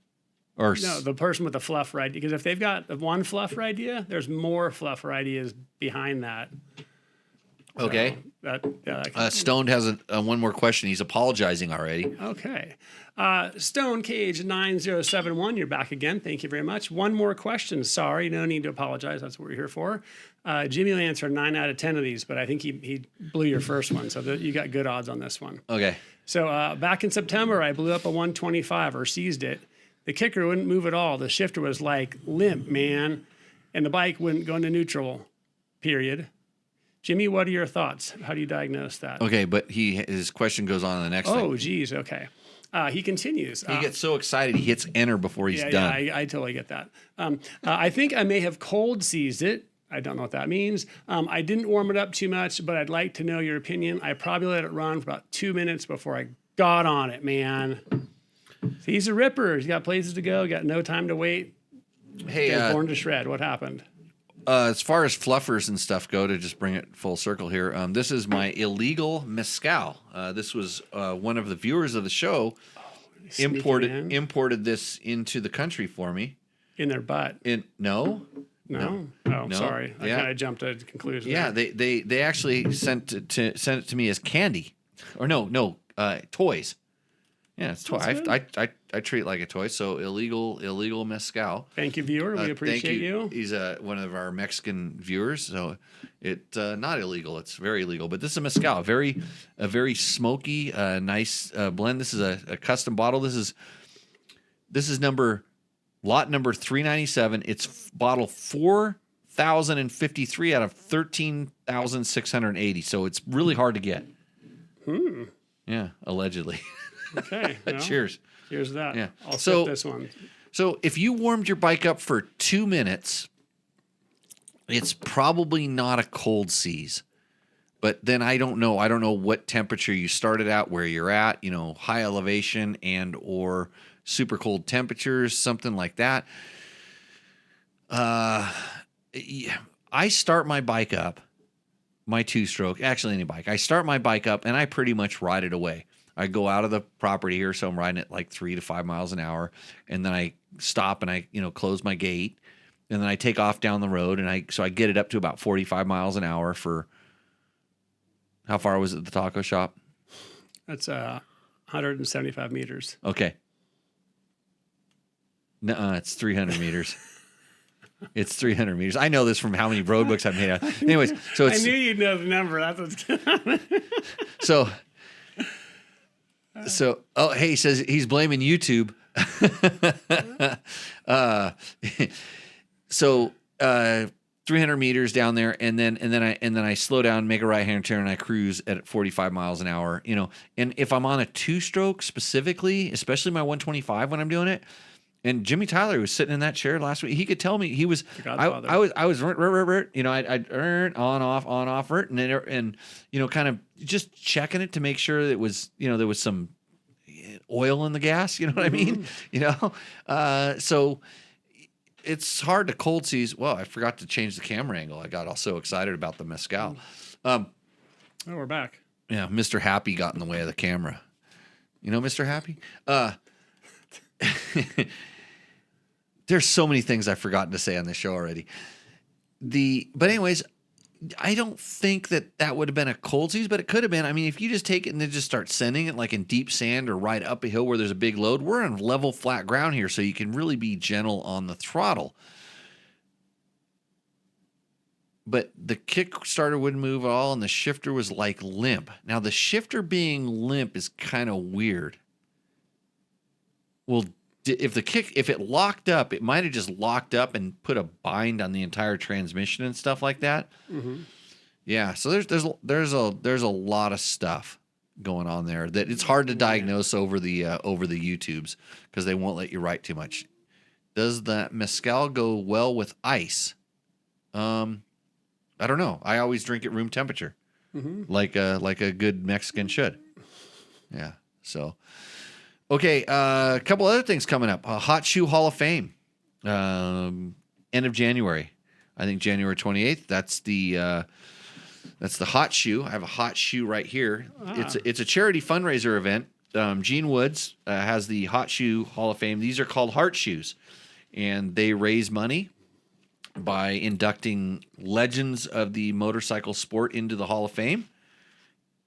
or no, the person with the fluffer idea. Because if they've got one fluffer idea, there's more fluffer ideas behind that. Okay. So Stoned has one more question. He's apologizing already. Okay. Stone Cage 9071, you're back again. Thank you very much. One more question. Sorry, no need to apologize. That's what we're here for. Jimmy will answer 9 out of 10 of these, but I think he blew your first one, so you got good odds on this one. Okay. So back in September, I blew up a 125 or seized it. The kicker wouldn't move at all. The shifter was like limp, man, and the bike wouldn't go into neutral, period. Jimmy, what are your thoughts? How do you diagnose that? Okay, but his question goes on to the next thing. Oh, geez, okay. He continues. He gets so excited he hits enter before he's done. Yeah, I totally get that. I think I may have cold seized it. I don't know what that means. I didn't warm it up too much, but I'd like to know your opinion. I probably let it run for about 2 minutes before I got on it, man. He's a ripper. He's got places to go. Got no time to wait. Hey, born to shred. What happened? As far as fluffers and stuff go, to just bring it full circle here, this is my illegal mezcal. This was one of the viewers of the show imported this into the country for me. In their butt. No. Oh, No. Sorry. I kind of jumped to a conclusion. Yeah, there. they actually sent it to me as candy, or toys. Yeah, it's toy. I treat it like a toy. So illegal mezcal. Thank you, viewer. We appreciate you. He's one of our Mexican viewers. So it's not illegal. It's very legal. But this is a mezcal, a very smoky, nice blend. This is a custom bottle. This is lot number 397. It's bottle 4,053 out of 13,680. So it's really hard to get. Yeah, allegedly. Okay. Well, Cheers. Here's that. Yeah. I'll sip this one. So if you warmed your bike up for 2 minutes, it's probably not a cold seize. But then I don't know. I don't know what temperature you started at, where you're at, high elevation and or super cold temperatures, something like that. I start my bike up, my two-stroke, actually any bike. I start my bike up and I pretty much ride it away. I go out of the property here, so I'm riding at like 3 to 5 miles an hour, and then I stop and I close my gate, and then I take off down the road, and I get it up to about 45 miles an hour for how far was it the taco shop? That's 175 meters. Okay. No, it's 300 meters. It's 300 meters. I know this from how many road books I've made out. Anyways, so I it's knew you'd know the number. That's what's so. Oh, hey, he says he's blaming YouTube. 300 meters down there, and then I slow down, make a right hand turn, and I cruise at 45 miles an hour. And if I'm on a 2-stroke specifically, especially my 125 when I'm doing it. And Jimmy Tyler was sitting in that chair last week. He could tell me he was. I was. I'd on off, and then kind of just checking it to make sure that it was, there was some oil in the gas. You know what I mean? So it's hard to cold seize. Well, I forgot to change the camera angle. I got all so excited about the mezcal. Oh, we're back. Yeah, Mr. Happy got in the way of the camera. Mr. Happy. There's so many things I've forgotten to say on this show already. But anyways, I don't think that would have been a cold seize, but it could have been. I mean, if you just take it and then just start sending it like in deep sand or right up a hill where there's a big load, we're on level flat ground here, so you can really be gentle on the throttle. But the Kickstarter wouldn't move at all, and the shifter was like limp. Now, the shifter being limp is kind of weird. Well, if it locked up, it might have just locked up and put a bind on the entire transmission and stuff like that. Mm-hmm. Yeah, so there's a lot of stuff going on there that it's hard to diagnose over the YouTubes because they won't let you write too much. Does the mezcal go well with ice? I don't know. I always drink at room temperature, like a good Mexican should. Yeah. So. Okay, a couple other things coming up. Hot Shoe Hall of Fame, end of January. I think January 28th. That's the Hot Shoe. I have a Hot Shoe right here. It's a charity fundraiser event. Gene Woods has the Hot Shoe Hall of Fame. These are called Heart Shoes, and they raise money by inducting legends of the motorcycle sport into the Hall of Fame.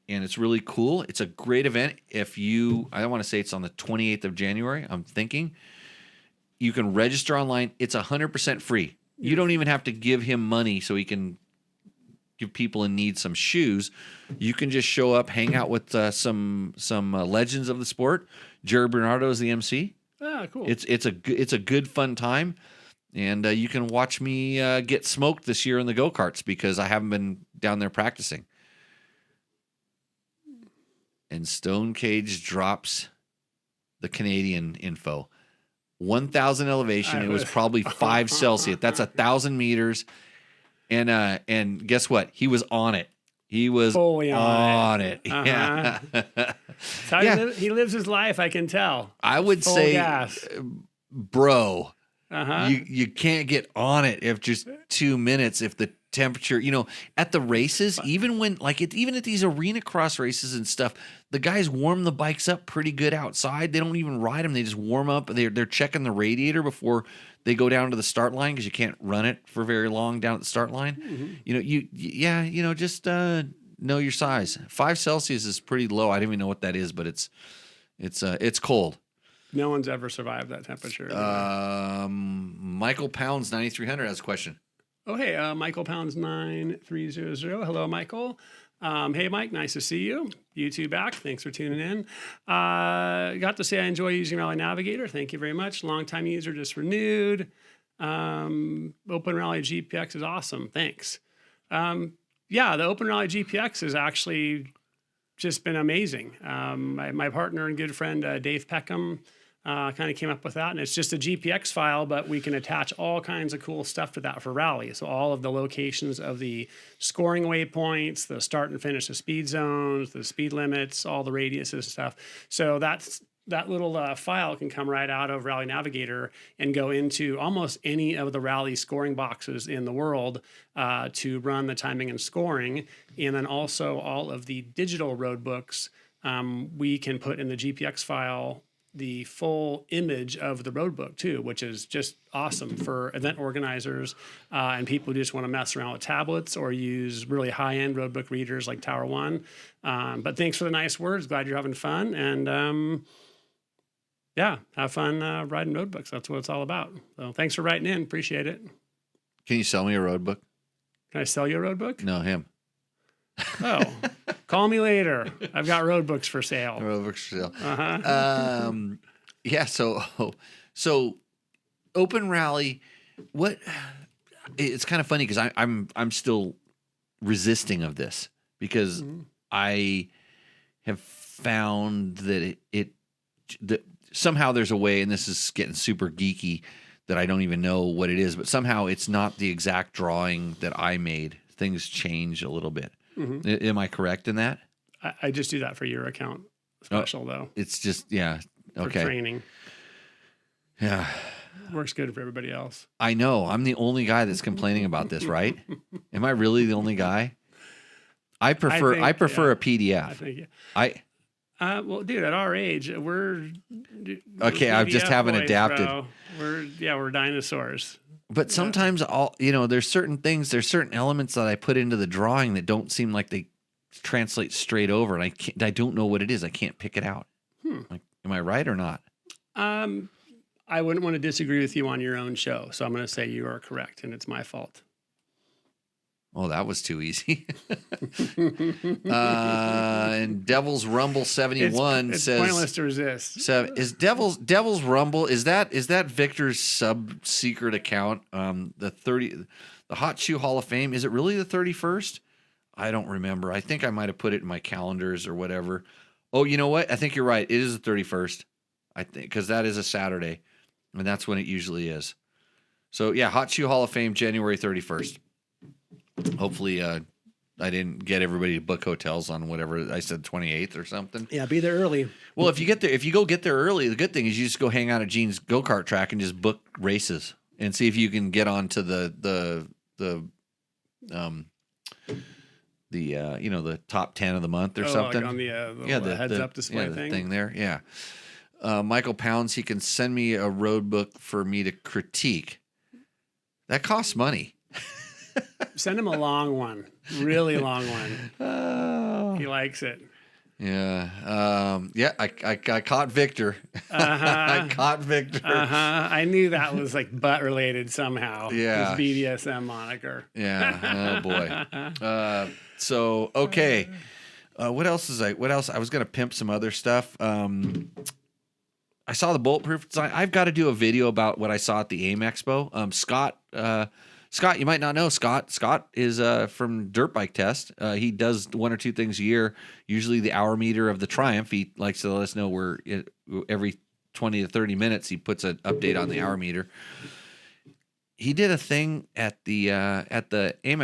And it's really cool. It's a great event. I don't want to say it's on the 28th of January, I'm thinking. You can register online. It's 100% free. You don't even have to give him money so he can give people in need some shoes. You can just show up, hang out with some legends of the sport. Jerry Bernardo is the MC. Ah, cool. It's a good, fun time. And you can watch me get smoked this year in the go-karts because I haven't been down there practicing. And Stone Cage drops the Canadian info. 1,000 elevation. It was probably 5 Celsius. That's 1,000 meters. And guess what? He was on it. He was fully on it. Uh-huh. Yeah. He lives his life, I can tell. I would Full say, gas. Bro, Uh-huh. you can't get on it if just 2 minutes if the temperature, at the races, even at these arena cross races and stuff, the guys warm the bikes up pretty good outside. They don't even ride them. They just warm up. They're checking the radiator before they go down to the start line because you can't run it for very long down at the start line. Mm-hmm. Just know your size. 5 Celsius is pretty low. I don't even know what that is, but it's cold. No one's ever survived that temperature. Michael Pounds 9300 has a question. Oh, hey, Michael Pounds 9300. Hello, Michael. Hey, Mike, nice to see you. You two back. Thanks for tuning in. Got to say I enjoy using Rally Navigator. Thank you very much. Longtime user, just renewed. Open Rally GPX is awesome. Thanks. The Open Rally GPX has actually just been amazing. My partner and good friend, Dave Peckham, kind of came up with that, and it's just a GPX file, but we can attach all kinds of cool stuff to that for Rally. So all of the locations of the scoring waypoints, the start and finish of speed zones, the speed limits, all the radiuses and stuff. So that little file can come right out of Rally Navigator and go into almost any of the Rally scoring boxes in the world to run the timing and scoring. And then also all of the digital road books we can put in the GPX file the full image of the road book too, which is just awesome for event organizers and people who just want to mess around with tablets or use really high-end road book readers like Tower One. But thanks for the nice words. Glad you're having fun. And yeah, have fun riding road books. That's what it's all about. So thanks for writing in. Appreciate it. Can you sell me a road book? Can I sell you a road book? No, him. Oh, call me later. I've got road books for sale. Road books for sale. Uh-huh. Yeah. So open rally. What? It's kind of funny because I'm still resisting of this because I have found that that somehow there's a way, and this is getting super geeky, that I don't even know what it is, but somehow it's not the exact drawing that I made. Things change a little bit. Am I correct in that? I just do that for your account special though. It's just, yeah. For Okay. training. Yeah. Works good for everybody else. I know. I'm the only guy that's complaining about this, right? Am I really the only guy? I prefer think, a PDF. I think, yeah. Well, dude, at our age, we're Okay, I just PDF haven't boys, adapted. bro. We're dinosaurs. But sometimes there's certain things, there's certain elements that I put into the drawing that don't seem like they translate straight over, and I don't know what it is. I can't pick it out. Like, am I right or not? I wouldn't want to disagree with you on your own show, so I'm going to say you are correct, and it's my fault. Oh, that was too easy. And Devil's Rumble 71 it's says pointless to resist. So is Devil's Rumble, is that Victor's sub secret account? The Hot Shoe Hall of Fame, is it really the 31st? I don't remember. I think I might have put it in my calendars or whatever. Oh, you know what? I think you're right. It is the 31st. I think because that is a Saturday, and that's when it usually is. So yeah, Hot Shoe Hall of Fame, January 31st. Hopefully, I didn't get everybody to book hotels on whatever I said, 28th or something. Yeah, be there early. Well, if you go get there early, the good thing is you just go hang out at Gene's go-kart track and just book races and see if you can get onto the top 10 of the month or something. Like on the heads up display the thing. thing there. Yeah. Michael Pounds, he can send me a road book for me to critique. That costs money. Send him a long one, really long one. He likes it. Yeah. I caught Victor. I caught Victor. I knew that was like butt related somehow. Yeah. His BDSM moniker. Yeah. Oh boy. So okay. What else? I was gonna pimp some other stuff. I saw the bulletproof design. I've got to do a video about what I saw at the AIM Expo. Scott, you might not know Scott. Scott is from Dirt Bike Test. He does one or two things a year, usually the hour meter of the Triumph. He likes to let us know where every 20 to 30 minutes he puts an update on the hour meter. He did a thing at the AIM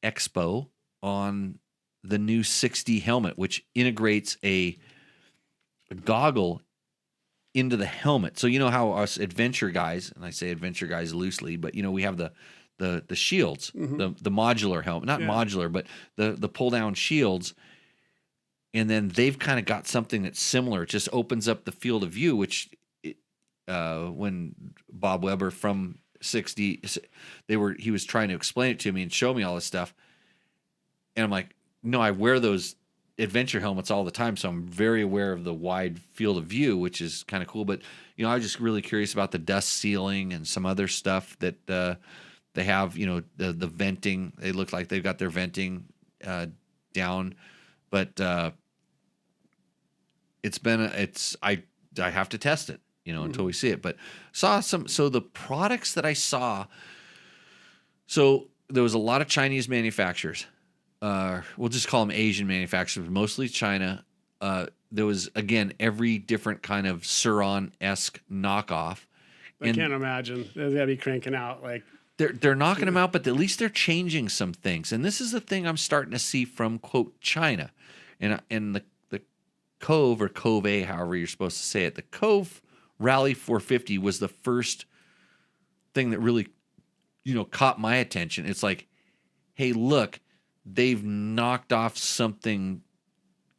Expo on the new 60 helmet, which integrates a goggle into the helmet. So you know how us adventure guys, and I say adventure guys loosely, but you know, we have the shields, the modular helmet, not modular, but the pull down shields. And then they've kind of got something that's similar. It just opens up the field of view, which when Bob Weber from 60, he was trying to explain it to me and show me all this stuff. And I'm like, no, I wear those adventure helmets all the time, so I'm very aware of the wide field of view, which is kind of cool. But you know, I was just really curious about the dust sealing and some other stuff that they have. You know, the venting. They look like they've got their venting down, but I have to test it, you know, until we see it. But so the products that I saw. So there was a lot of Chinese manufacturers. We'll just call them Asian manufacturers, mostly China. There was, again, every different kind of Suron-esque knockoff. I can't imagine. They've got to be cranking out like... They're knocking them out, but at least they're changing some things. And this is the thing I'm starting to see from, quote, China. And the Cove, or Cove A, however you're supposed to say it, the Cove Rally 450 was the first thing that really, you know, caught my attention. It's like, hey, look, they've knocked off something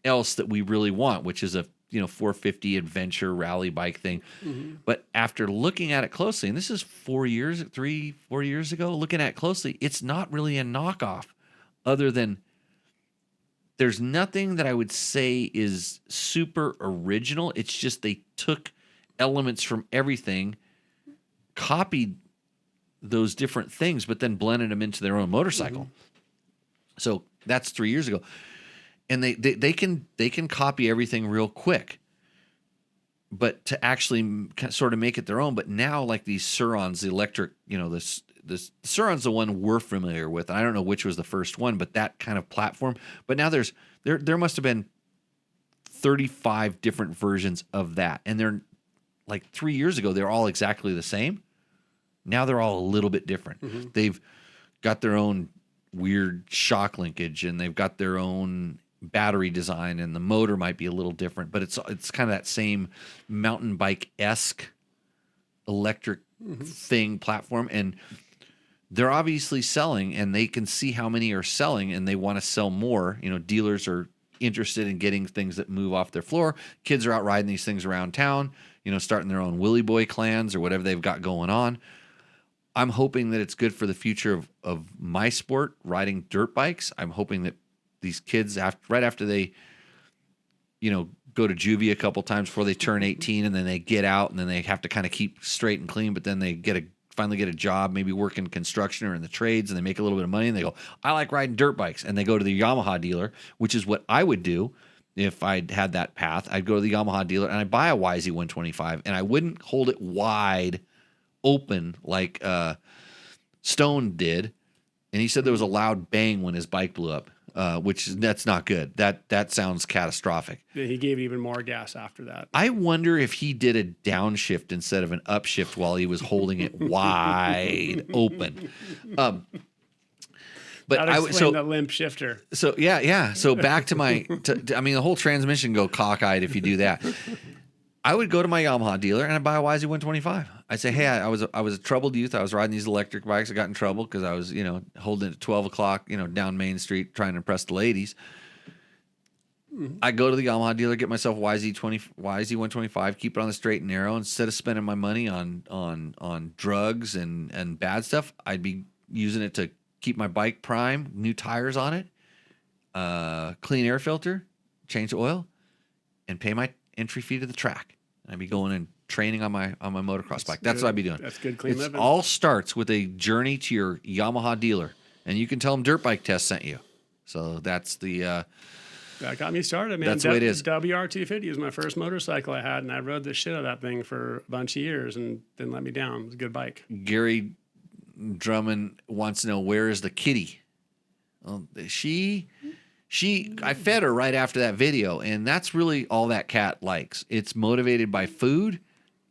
else that we really want, which is a 450 adventure rally bike thing. But after looking at it closely, and this is 4 years ago, looking at it closely, it's not really a knockoff, other than there's nothing that I would say is super original. It's just they took elements from everything, copied those different things, but then blended them into their own motorcycle. So that's 3 years ago. And they can copy everything real quick, but to actually sort of make it their own. But now, like these Surons, the electric, this Suron's the one we're familiar with. I don't know which was the first one, but that kind of platform. But now there must have been 35 different versions of that, and they're like 3 years ago they're all exactly the same. Now they're all a little bit different. They've got their own weird shock linkage, and they've got their own battery design, and the motor might be a little different, but it's kind of that same mountain bike-esque electric thing platform. And they're obviously selling, and they can see how many are selling, and they want to sell more. Dealers are interested in getting things that move off their floor. Kids are out riding these things around town, starting their own Willy Boy clans or whatever they've got going on. I'm hoping that it's good for the future of my sport, riding dirt bikes. I'm hoping that these kids, right after they, go to juvie a couple times before they turn 18, and then they get out, and then they have to kind of keep straight and clean, but then they finally get a job, maybe work in construction or in the trades, and they make a little bit of money, and they go, I like riding dirt bikes. And they go to the Yamaha dealer, which is what I would do if I'd had that path. I'd go to the Yamaha dealer, and I'd buy a YZ125, and I wouldn't hold it wide open like Stone did. And he said there was a loud bang when his bike blew up. That's not good. That sounds catastrophic. He gave even more gas after that. I wonder if he did a downshift instead of an upshift while he was holding it wide open. But That explained the limp shifter. So yeah. So back to the whole transmission go cockeyed if you do that. I would go to my Yamaha dealer and I'd buy a YZ125. I'd say, hey, I was a troubled youth. I was riding these electric bikes. I got in trouble because I was, holding it at 12 o'clock, down Main Street trying to impress the ladies. I go to the Yamaha dealer, get myself a YZ125, keep it on the straight and narrow. Instead of spending my money on drugs and bad stuff, I'd be using it to keep my bike prime, new tires on it, clean air filter, change the oil, and pay my entry fee to the track. I'd be going and training on my motocross bike. That's what I'd be doing. That's good clean living. It all starts with a journey to your Yamaha dealer, and you can tell them Dirt Bike Test sent you. So that's the that got me started, man. That's the way it is. WR250 was my first motorcycle I had, and I rode the shit out of that thing for a bunch of years and didn't let me down. It was a good bike. Gary Drummond wants to know, where is the kitty? Well, I fed her right after that video, and that's really all that cat likes. It's motivated by food,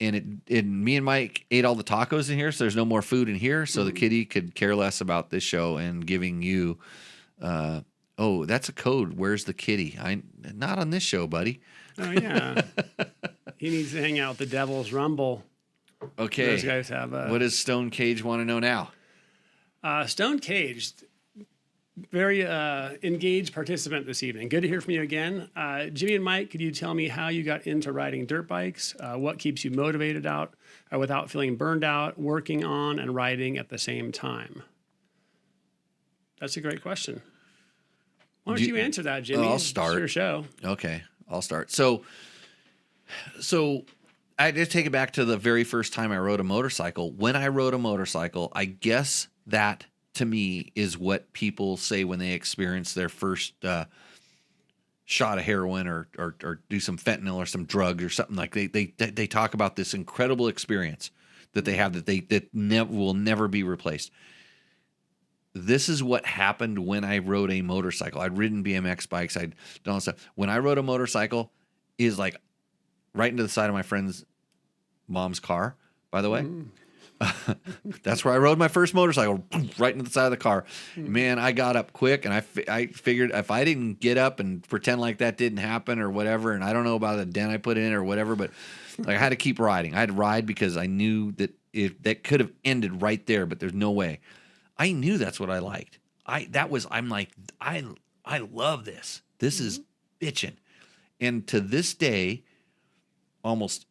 and me and Mike ate all the tacos in here, so there's no more food in here, so the kitty could care less about this show and giving you, oh, that's a code. Where's the kitty? Not on this show, buddy. Oh, yeah. He needs to hang out with the Devil's Rumble. Okay. Those guys have what does Stone Cage want to know now? Stone Cage, very engaged participant this evening. Good to hear from you again. Jimmy and Mike, could you tell me how you got into riding dirt bikes? What keeps you motivated out without feeling burned out, working on and riding at the same time? That's a great question. Why don't you answer that, Jimmy? I'll start. It's your show. Okay, I'll start. So I just take it back to the very first time I rode a motorcycle. When I rode a motorcycle, I guess that to me is what people say when they experience their first shot of heroin or do some fentanyl or some drugs or something. Like they talk about this incredible experience that they have that will never be replaced. This is what happened when I rode a motorcycle. I'd ridden BMX bikes. I'd done all this stuff. When I rode a motorcycle, is like right into the side of my friend's mom's car, by the way. That's where I rode my first motorcycle, right into the side of the car. Man, I got up quick, and I figured if I didn't get up and pretend like that didn't happen or whatever, and I don't know about the dent I put in or whatever, but like I had to keep riding. I had to ride because I knew that that could have ended right there, but there's no way. I knew that's what I liked. I'm like, I love this. This is bitching. And to this day, almost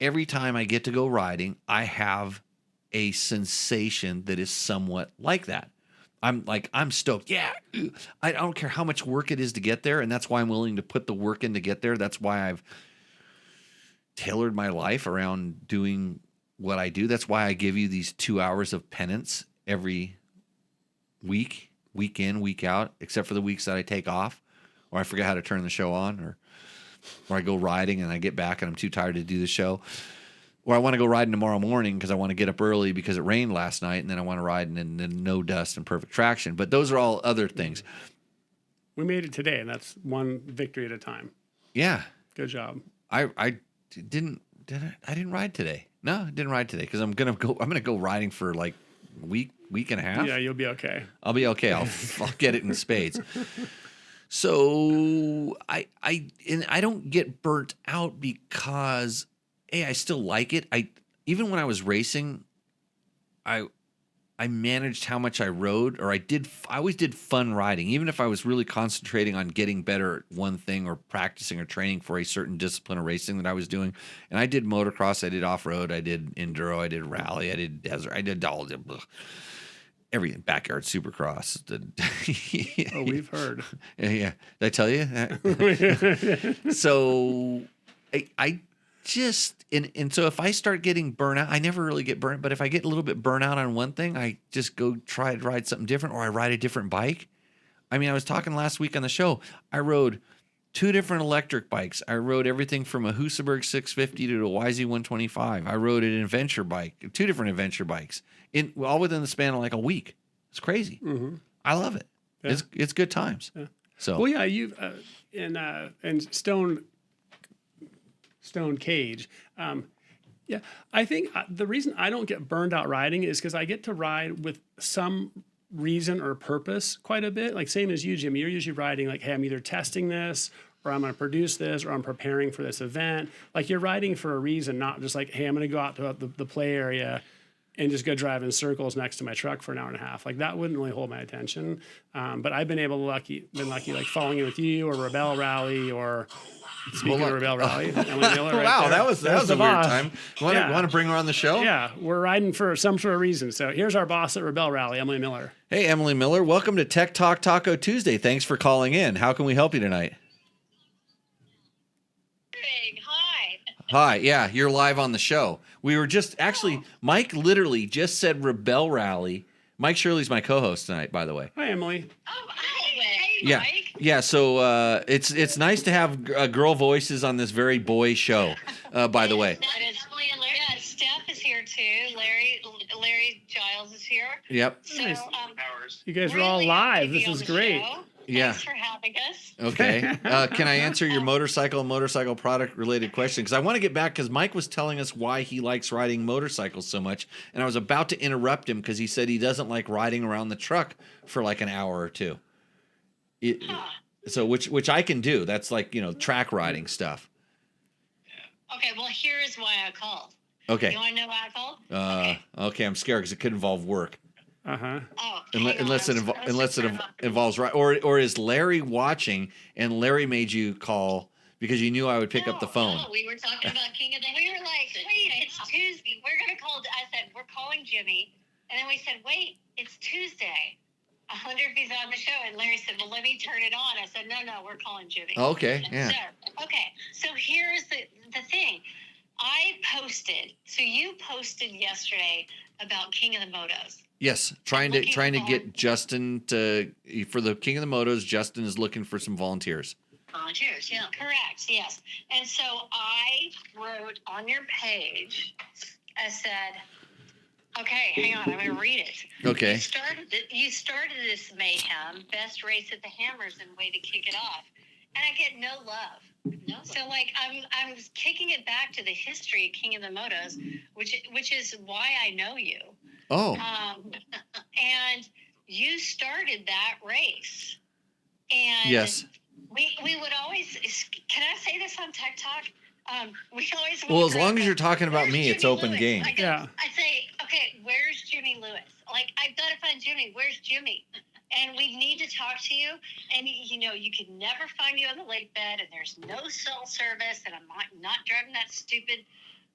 every time I get to go riding, I have a sensation that is somewhat like that. I'm stoked. Yeah. I don't care how much work it is to get there. And that's why I'm willing to put the work in to get there. That's why I've tailored my life around doing what I do. That's why I give you these 2 hours of penance every week in, week out, except for the weeks that I take off or I forget how to turn the show on or I go riding and I get back and I'm too tired to do the show. Or I want to go riding tomorrow morning because I want to get up early because it rained last night, and then I want to ride in no dust and perfect traction. But those are all other things. We made it today, and that's one victory at a time. Yeah. Good job. I didn't ride today. No, I didn't ride today because I'm gonna go riding for like a week and a half. Yeah, you'll be okay. I'll be okay. I'll get it in spades. So I don't get burnt out because I still like it. Even when I was racing, I managed how much I rode, or I always did fun riding, even if I was really concentrating on getting better at one thing or practicing or training for a certain discipline of racing that I was doing. And I did motocross, I did off-road, I did enduro, I did rally, I did desert, I did all everything, backyard supercross. Oh, we've heard. Yeah. Did I tell you? So I just, and so if I start getting burnt out, I never really get burnt, but if I get a little bit burnt out on one thing, I just go try to ride something different, or I ride a different bike. I mean, I was talking last week on the show, I rode 2 different electric bikes. I rode everything from a Husaberg 650 to a YZ125. I rode an adventure bike, 2 different adventure bikes, all within the span of like a week. It's crazy. Mm-hmm. I love it. Yeah. It's good times. Yeah. So well, yeah, you've in Stone Cage. Yeah, I think the reason I don't get burned out riding is because I get to ride with some reason or purpose quite a bit. Like same as you, Jimmy. You're usually riding like, hey, I'm either testing this, or I'm going to produce this, or I'm preparing for this event. Like you're riding for a reason, not just like, hey, I'm going to go out to the play area and just go drive in circles next to my truck for an hour and a half. Like that wouldn't really hold my attention. But I've been lucky, like following in with you or Rebel Rally or speaking of Rebel Rally. Emily Miller right wow, there. that was There's a the weird boss. time. Want to bring her on the show? Yeah, we're riding for some sort of reason. So here's our boss at Rebel Rally, Emily Miller. Hey, Emily Miller. Welcome to Tech Talk Taco Tuesday. Thanks for calling in. How can we help you tonight? Hi. Hi. Yeah, you're live on the show. We were just actually, Mike literally just said Rebel Rally. Mike Shirley's my co-host tonight, by the way. Hi, Emily. Oh, hey, Yeah. Mike. Yeah, so it's nice to have girl voices on this very boy show, by the way. Yeah, Steph is here too. Larry Giles is here. Yep. So, Nice. You guys are all really live. happy to This be on is the great. show. Yeah. Thanks for having us. Okay. Can I answer your motorcycle product related question? Because I want to get back because Mike was telling us why he likes riding motorcycles so much, and I was about to interrupt him because he said he doesn't like riding around the truck for like an hour or two. So which I can do. That's like, track riding stuff. Okay, well, here's why I called. Okay. You want to know why I called? Okay, I'm scared because it could involve work. Uh-huh. Oh, Unless it involves right, or is Larry watching and Larry made you call because you knew I would pick up the phone? No, we were talking about King of the. We were like, wait, it's Tuesday. We're gonna call. I said we're calling Jimmy, and then we said, wait, it's Tuesday. I wonder if he's on the show. And Larry said, well, let me turn it on. I said, no, we're calling Jimmy. Okay, yeah. So here's the thing. So you posted yesterday about King of the Motos. Yes, trying to get Justin for the King of the Motos. Justin is looking for some volunteers. Volunteers, yeah. Correct, yes. And so I wrote on your page, I said, okay, hang on, I'm going to read it. Okay. You started this mayhem, best race at the Hammers, and way to kick it off. And I get no love. No. So I'm kicking it back to the history of King of the Motos, which is why I know you. Oh. And you started that race. And yes. We would always, can I say this on Tech Talk? We always. Well, as long as you're talking about me, it's open game. I say, okay, where's Jimmy Lewis? Like, I've got to find Jimmy. Where's Jimmy? and we need to talk to you. And you can never find you on the lake bed, and there's no cell service, and I'm not driving that stupid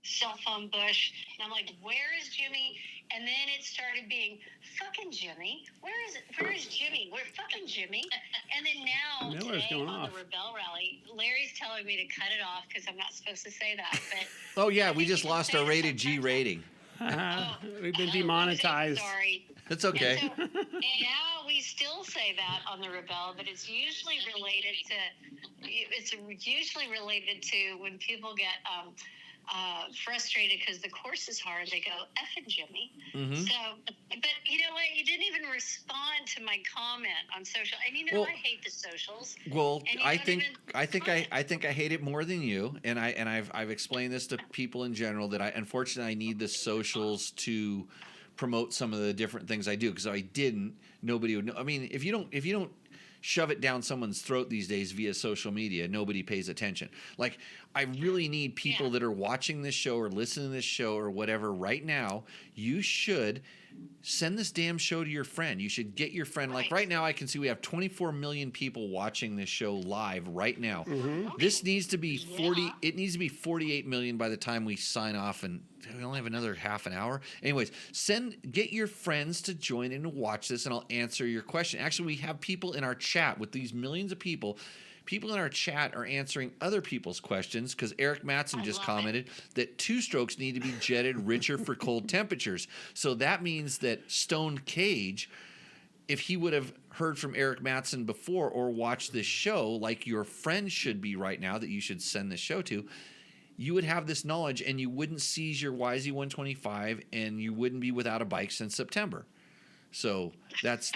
cell phone bush. And I'm like, where is Jimmy? And then it started being fucking Jimmy. Where is Jimmy? Where fucking Jimmy? And then now Miller's today going on off. the Rebel Rally, Larry's telling me to cut it off because I'm not supposed to say that. But Oh yeah, we I just think lost you our can say rated this G sometimes. rating. We've been Oh, demonetized. Sorry. It's okay. And so now we still say that on the Rebel, but it's usually related to when people get frustrated because the course is hard. They go effing Jimmy. Mm-hmm. So, but you know what? You didn't even respond to my comment on social. And Well- I hate the socials. Well, And you I don't think even I think I hate it more than you, and I've explained this to people in general that unfortunately I need the socials to promote some of the different things I do, because if I didn't, nobody would know. I mean, if you don't shove it down someone's throat these days via social media, nobody pays attention. Like, I really need people that are watching this show or listening to this show or whatever right now. You should send this damn show to your friend. You should get your friend. Like right now, I can see we have 24 million people watching this show live right now. This needs to be 40. Yeah. It needs to be 48 million by the time we sign off, and we only have another half an hour. Anyways, get your friends to join in and watch this, and I'll answer your question. Actually, we have people in our chat with these millions of people. People in our chat are answering other people's questions, because Eric Matson just love commented that two-strokes need to be jetted richer for cold temperatures. So that means that Stone Cage, if he would have heard from Eric Matson before or watched this show, like your friend should be right now that you should send this show to, you would have this knowledge, and you wouldn't seize your YZ125, and you wouldn't be without a bike since September. So that's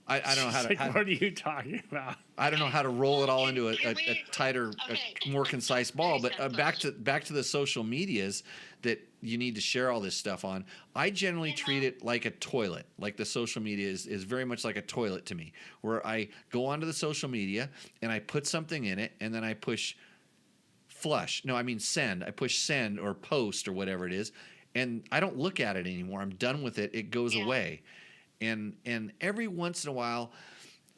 I don't know how to. Like, what are you talking about? I don't know how to roll it all into a Can we- tighter, Okay. a more concise ball. But Very back to the social medias that you need to share all this stuff on. I generally treat it like a toilet. Like the social media is very much like a toilet to me, where I go onto the social media and I put something in it, and then I push flush. No, I mean send. I push send or post or whatever it is, and I don't look at it anymore. I'm done with it. It goes away. And every once in a while,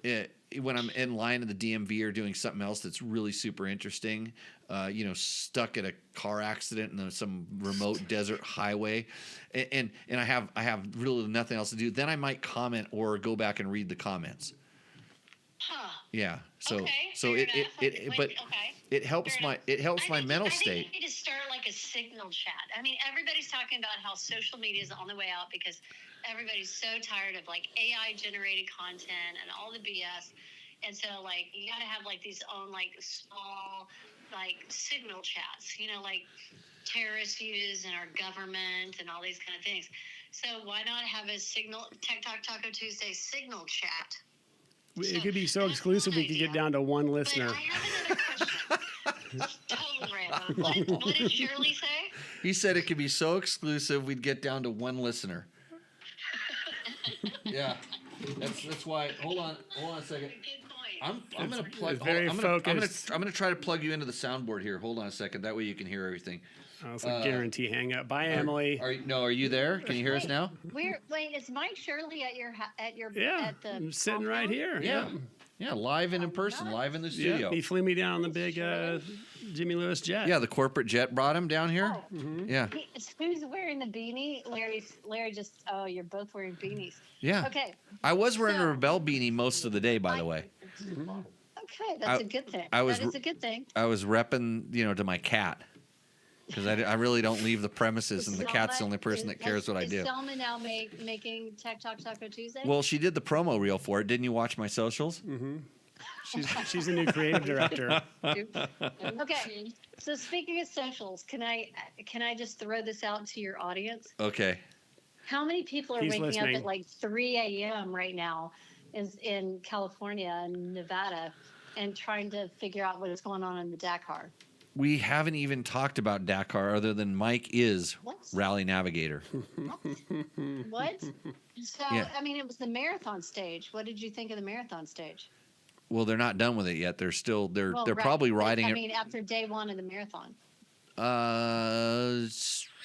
when I'm in line in the DMV or doing something else that's really super interesting, stuck at a car accident in some remote desert highway, and I have really nothing else to do, then I might comment or go back and read the comments. Huh. Yeah. So Okay, so fair it enough. but Okay. it helps Fair my enough. mental I think state. we need to start like a signal chat. I mean, everybody's talking about how social media is on the way out because everybody's so tired of like AI generated content and all the BS. And so like you got to have like these own like small like signal chats, like terrorists use in our government and all these kind of things. So why not have a signal Tech Talk Taco Tuesday signal chat? It could be so exclusive we could get down to one But listener. I have another question. Totally random. What did Shirley say? He said it could be so exclusive we'd get down to one listener. Yeah, that's why. Hold on a second. Good point. I'm gonna plug. it's very focused. I'm gonna try to plug you into the soundboard here. Hold on a second. That way you can hear everything. Oh, it's a guarantee hang up. Bye, Emily. Are you there? Can you hear us now? Wait, is Mike Shirley at your Yeah, at the I'm sitting right compound? here. Yeah. Yeah, live and in person, live in the Yeah, studio. he flew me down on the big Jimmy Lewis jet. Yeah, the corporate jet brought him down here. Oh. Yeah, Who's wearing the beanie? Larry just. Oh, you're both wearing beanies. yeah. Okay. I was wearing a So- Rebel beanie most of the day, by the way. Okay, that's a good thing. I was- that is a good thing. I was repping, to my cat, because I really don't leave the premises, and the cat's the only person that cares what I do. Is Selma now making Tech Talk Taco Tuesday? Well, she did the promo reel for it. Didn't you watch my socials? She's the new creative director. Okay. So speaking of socials, can I just throw this out to your audience? Okay. How many people are He's waking listening. up at like 3 a.m. right now in California and Nevada and trying to figure out what is going on in the Dakar? We haven't even talked about Dakar other than Mike is What? Rally Navigator. What? So, Yeah. I mean, it was the marathon stage. What did you think of the marathon stage? Well, they're not done with it yet. They're still they're Well, they're right, probably but, riding I it. mean, after day one of the marathon.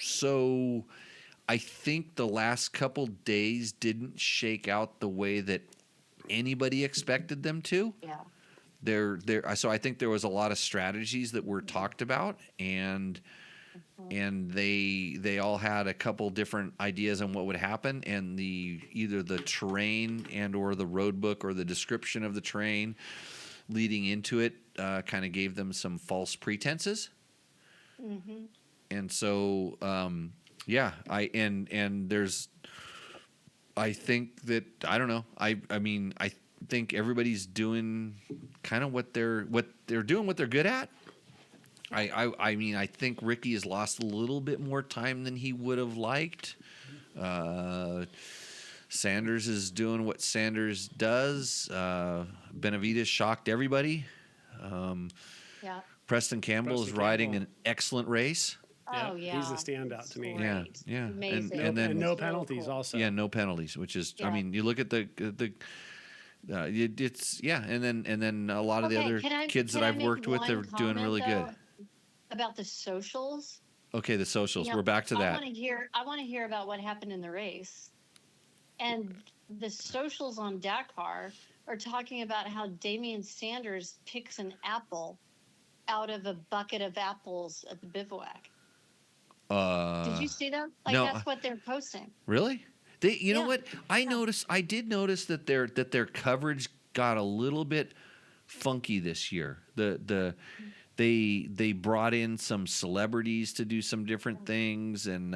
So I think the last couple days didn't shake out the way that anybody expected them to. Yeah. So I think there was a lot of strategies that were talked about, and they all had a couple different ideas on what would happen, and either the terrain and or the road book or the description of the terrain leading into it kind of gave them some false pretenses. And so I think that I don't know. I mean I think everybody's doing kind of what they're doing, what they're good at. I mean, I think Ricky has lost a little bit more time than he would have liked. Sanders is doing what Sanders does. Benavides shocked everybody. Yeah. Preston Campbell is riding an excellent race. Oh, yeah. He's the standout to me. Yeah, yeah. Amazing. And then no So penalties cool. also. yeah, no penalties, which is I Yeah. mean, you look at it's and then a lot of the other kids that I've worked with are doing really good. About the socials. Okay, the socials. You know, We're back to that. I want to hear about what happened in the race. And the socials on Dakar are talking about how Damian Sanders picks an apple out of a bucket of apples at the bivouac. Did you see that? Like no, that's what they're posting. Really? You know Yeah. what? I did notice that their coverage got a little bit funky this year. They brought in some celebrities to do some different things, and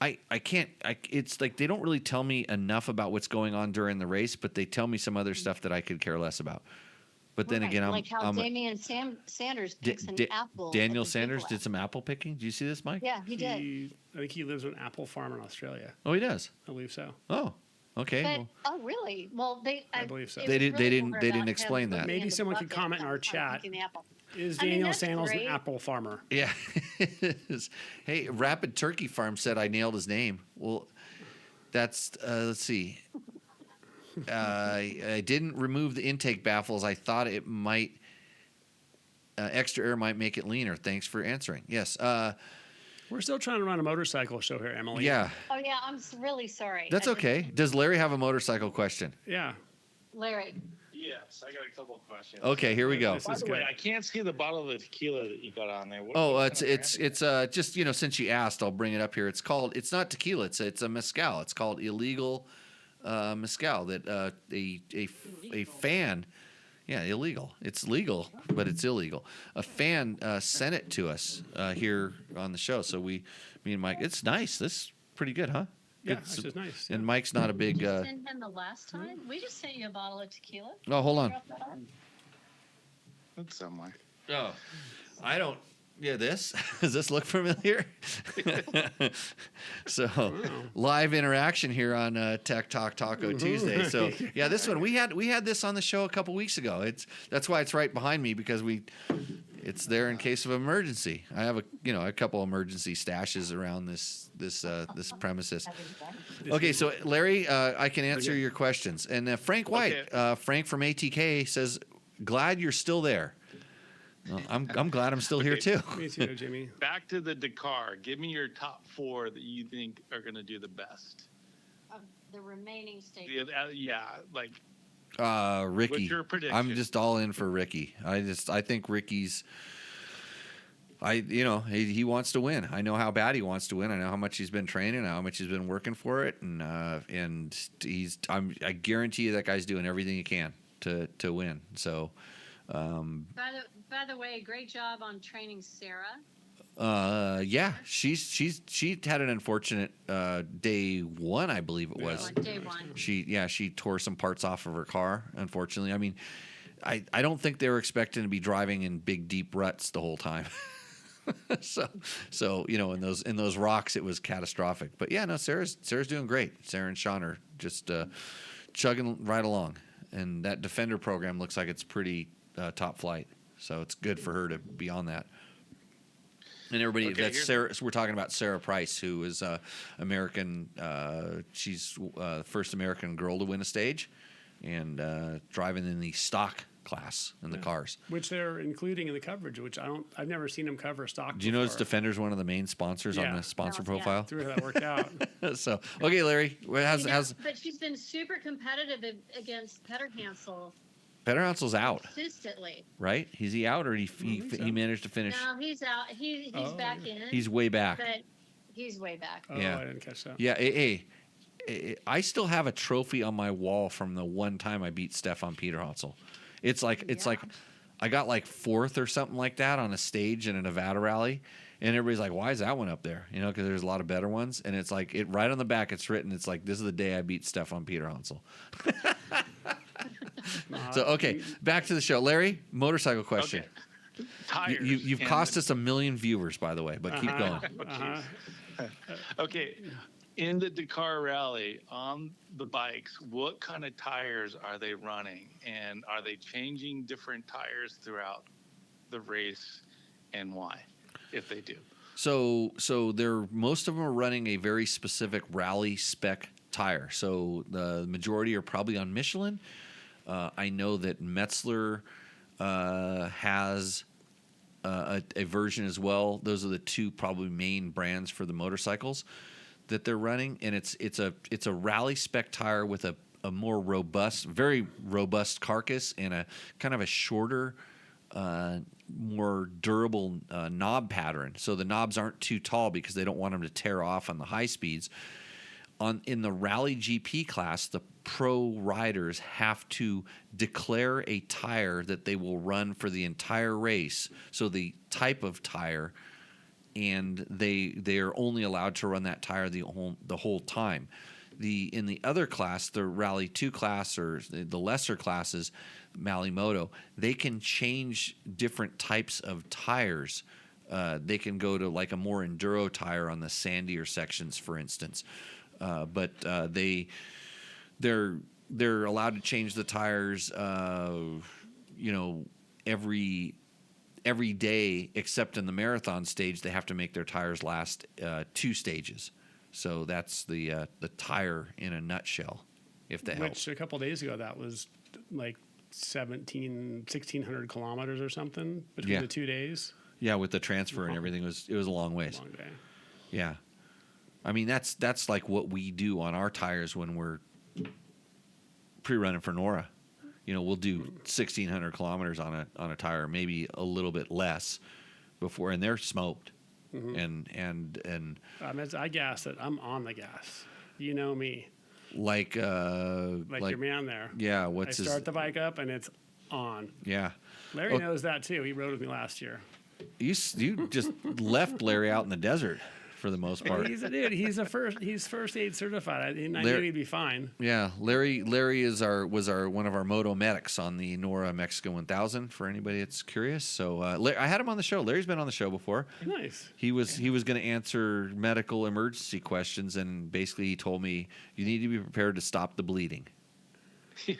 it's like they don't really tell me enough about what's going on during the race, but they tell me some other stuff that I could care less about. But then Right, again, like how Damian Sanders picks an apple. Daniel at the Sanders bivouac. did some apple picking. Did you see this, Mike? Yeah, he did. I think he lives on an apple farm in Australia. Oh, he does. I believe so. Oh, okay. But, well, oh, really? Well, I believe so. it They was didn't- really they more didn't about explain him that. looking Maybe in the someone could bucket comment in our and chat. picking the apple. Is I mean, Daniel that's Sanders an great. apple farmer? yeah. Hey, Rapid Turkey Farm said I nailed his name. Well, that's let's see. I didn't remove the intake baffles. I thought it might. Extra air might make it leaner. Thanks for answering. Yes. We're still trying to run a motorcycle show here, Emily. Yeah. Oh, yeah, I'm really sorry. That's I just- okay. Does Larry have a motorcycle question? Yeah. Larry. Yes, I got a couple of questions. Okay, here we go. This By is the way, good. I can't see the bottle of the tequila that you got on there. What Oh, kind of it's brand is just since you asked, I'll bring it up here. It's not tequila. It's a mezcal. It's called illegal mezcal that a fan. Yeah, illegal. It's legal, but it's illegal. A fan sent it to us here on the show. So me and Mike, it's nice. This is pretty good, huh? Yeah, It's- this is nice. And Mike's not a big. Did you send him the last time? We just sent you a bottle of tequila. Oh, hold on. Drop that off. That's somewhere. Oh, I don't. Yeah, this does this look familiar? So live interaction here on Tech Talk Taco Tuesday. So yeah, this one we had this on the show a couple weeks ago. That's why it's right behind me because it's there in case of emergency. I have a couple emergency stashes around this premises. Okay, so Larry, I can answer your questions. And Frank White, Frank from ATK says, "Glad you're still there." Well, I'm glad I'm still here too. Me too, Jimmy. Back to the Dakar. Give me your top 4 that you think are going to do the best. Of the remaining stages. Yeah, like Ricky. What's your prediction? I'm just all in for Ricky. I think Ricky's. He wants to win. I know how bad he wants to win. I know how much he's been training, how much he's been working for it, and I guarantee you that guy's doing everything he can to win. So. By the way, great job on training Sarah. Yeah, she had an unfortunate day 1, I believe it was. Day one. She tore some parts off of her car. Unfortunately, I mean, I don't think they were expecting to be driving in big deep ruts the whole time. so in those rocks it was catastrophic. But yeah, no, Sarah's doing great. Sarah and Sean are just chugging right along, and that Defender program looks like it's pretty top flight. So it's good for her to be on that. And everybody, Okay, that's Sarah. So we're talking about Sarah Price, who is American. She's the first American girl to win a stage, and driving in the stock class in the cars. Which they're including in the coverage, which I've never seen them cover stock. Do you notice before. Defender's one of the main sponsors on the sponsor Yeah. profile? Through how that worked out. So, okay, Larry, how's But she's been super competitive against Petterhansel Petterhansel's out, consistently. right? Is he out, or he think so. he managed to finish? No, he's out. He's back in. He's way back. But he's way back. Oh, Yeah. I didn't catch that. Yeah, I still have a trophy on my wall from the one time I beat Stefan Peterhansel. It's like I got like 4th or something like that on a stage in a Nevada rally, and everybody's like, "Why is that one up there?" You know, because there's a lot of better ones, and it's like right on the back. It's written. It's like, "This is the day I beat Stefan Peterhansel." So okay, back to the show, Larry. Motorcycle question. Okay. Tires. You've and cost us 1 million viewers, by the way, but keep going. Okay. In the Dakar Rally, on the bikes, what kind of tires are they running? And are they changing different tires throughout the race, and why, if they do? So most of them are running a very specific rally spec tire. So the majority are probably on Michelin. I know that Metzler has a version as well. Those are the two probably main brands for the motorcycles that they're running, and it's a rally spec tire with a more robust, very robust carcass and a kind of a shorter, more durable knob pattern. So the knobs aren't too tall because they don't want them to tear off on the high speeds. In the Rally GP class, the pro riders have to declare a tire that they will run for the entire race. So the type of tire, and they are only allowed to run that tire the whole time. In the other class, the Rally 2 class or the lesser classes, Malimoto, they can change different types of tires. They can go to like a more enduro tire on the sandier sections, for instance. But they're allowed to change the tires, every day, except in the marathon stage, they have to make their tires last 2 stages. So that's the tire in a nutshell, if that helps. Which a couple days ago, that was like 1,600 kilometers or something between the 2 days. Yeah, with the transfer and everything, it was a long ways. Long day. Yeah. I mean, that's like what we do on our tires when we're pre-running for Nora. You know, we'll do 1,600 kilometers on a tire, maybe a little bit less before, and they're smoked. And I gas it. I'm on the gas. You know me. like Your man there. Yeah, I start the bike up and it's on. Yeah. Larry knows that too. He rode with me last year. You just left Larry out in the desert for the most part. He's a dude. He's first aid certified. I knew he'd be fine. Yeah, Larry was one of our moto medics on the Nora Mexico 1000. For anybody that's curious, so I had him on the show. Larry's been on the show before. Nice. He was going to answer medical emergency questions, and basically he told me you need to be prepared to stop the bleeding. Yeah.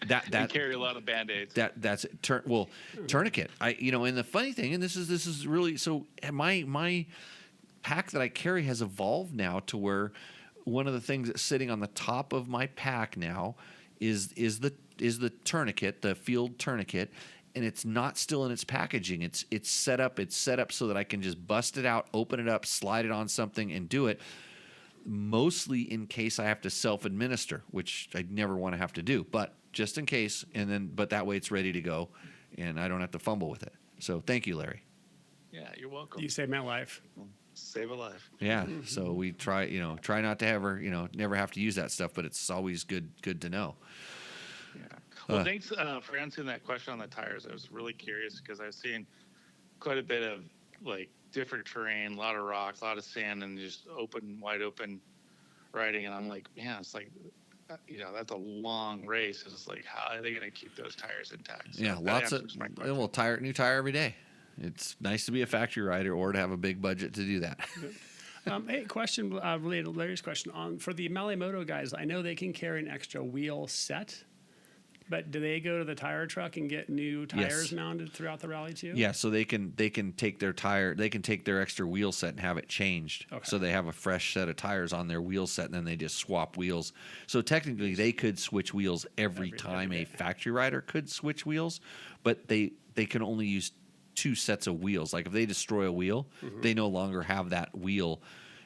That carry a lot of Band-Aids. That's tourniquet. And the funny thing, and this is really so my pack that I carry has evolved now to where one of the things that's sitting on the top of my pack now is the tourniquet, the field tourniquet, and it's not still in its packaging. It's set up so that I can just bust it out, open it up, slide it on something, and do it. Mostly in case I have to self-administer, which I never want to have to do, but just in case, but that way it's ready to go, and I don't have to fumble with it. So thank you, Larry. Yeah, you're welcome. You saved my life. Save a life. Yeah. So we try not to ever, never have to use that stuff, but it's always good to know. Yeah. Well, thanks for answering that question on the tires. I was really curious because I've seen quite a bit of like different terrain, a lot of rocks, a lot of sand, and just wide open riding. And I'm like, man, it's like, that's a long race. It's like, how are they going to keep those tires intact? So yeah, lots of new tire every day. It's nice to be a factory rider or to have a big budget to do that. Hey, question related to Larry's question for the Malimoto guys. I know they can carry an extra wheel set. But do they go to the tire truck and get new tires Yes. mounted throughout the rally too? Yeah, so they can take their extra wheel set and have it changed. Okay. So they have a fresh set of tires on their wheel set, and then they just swap wheels. So technically, they could switch wheels every time day. a factory rider could switch wheels, but they can only use 2 sets of wheels. Like if they destroy a wheel, they no longer have that wheel,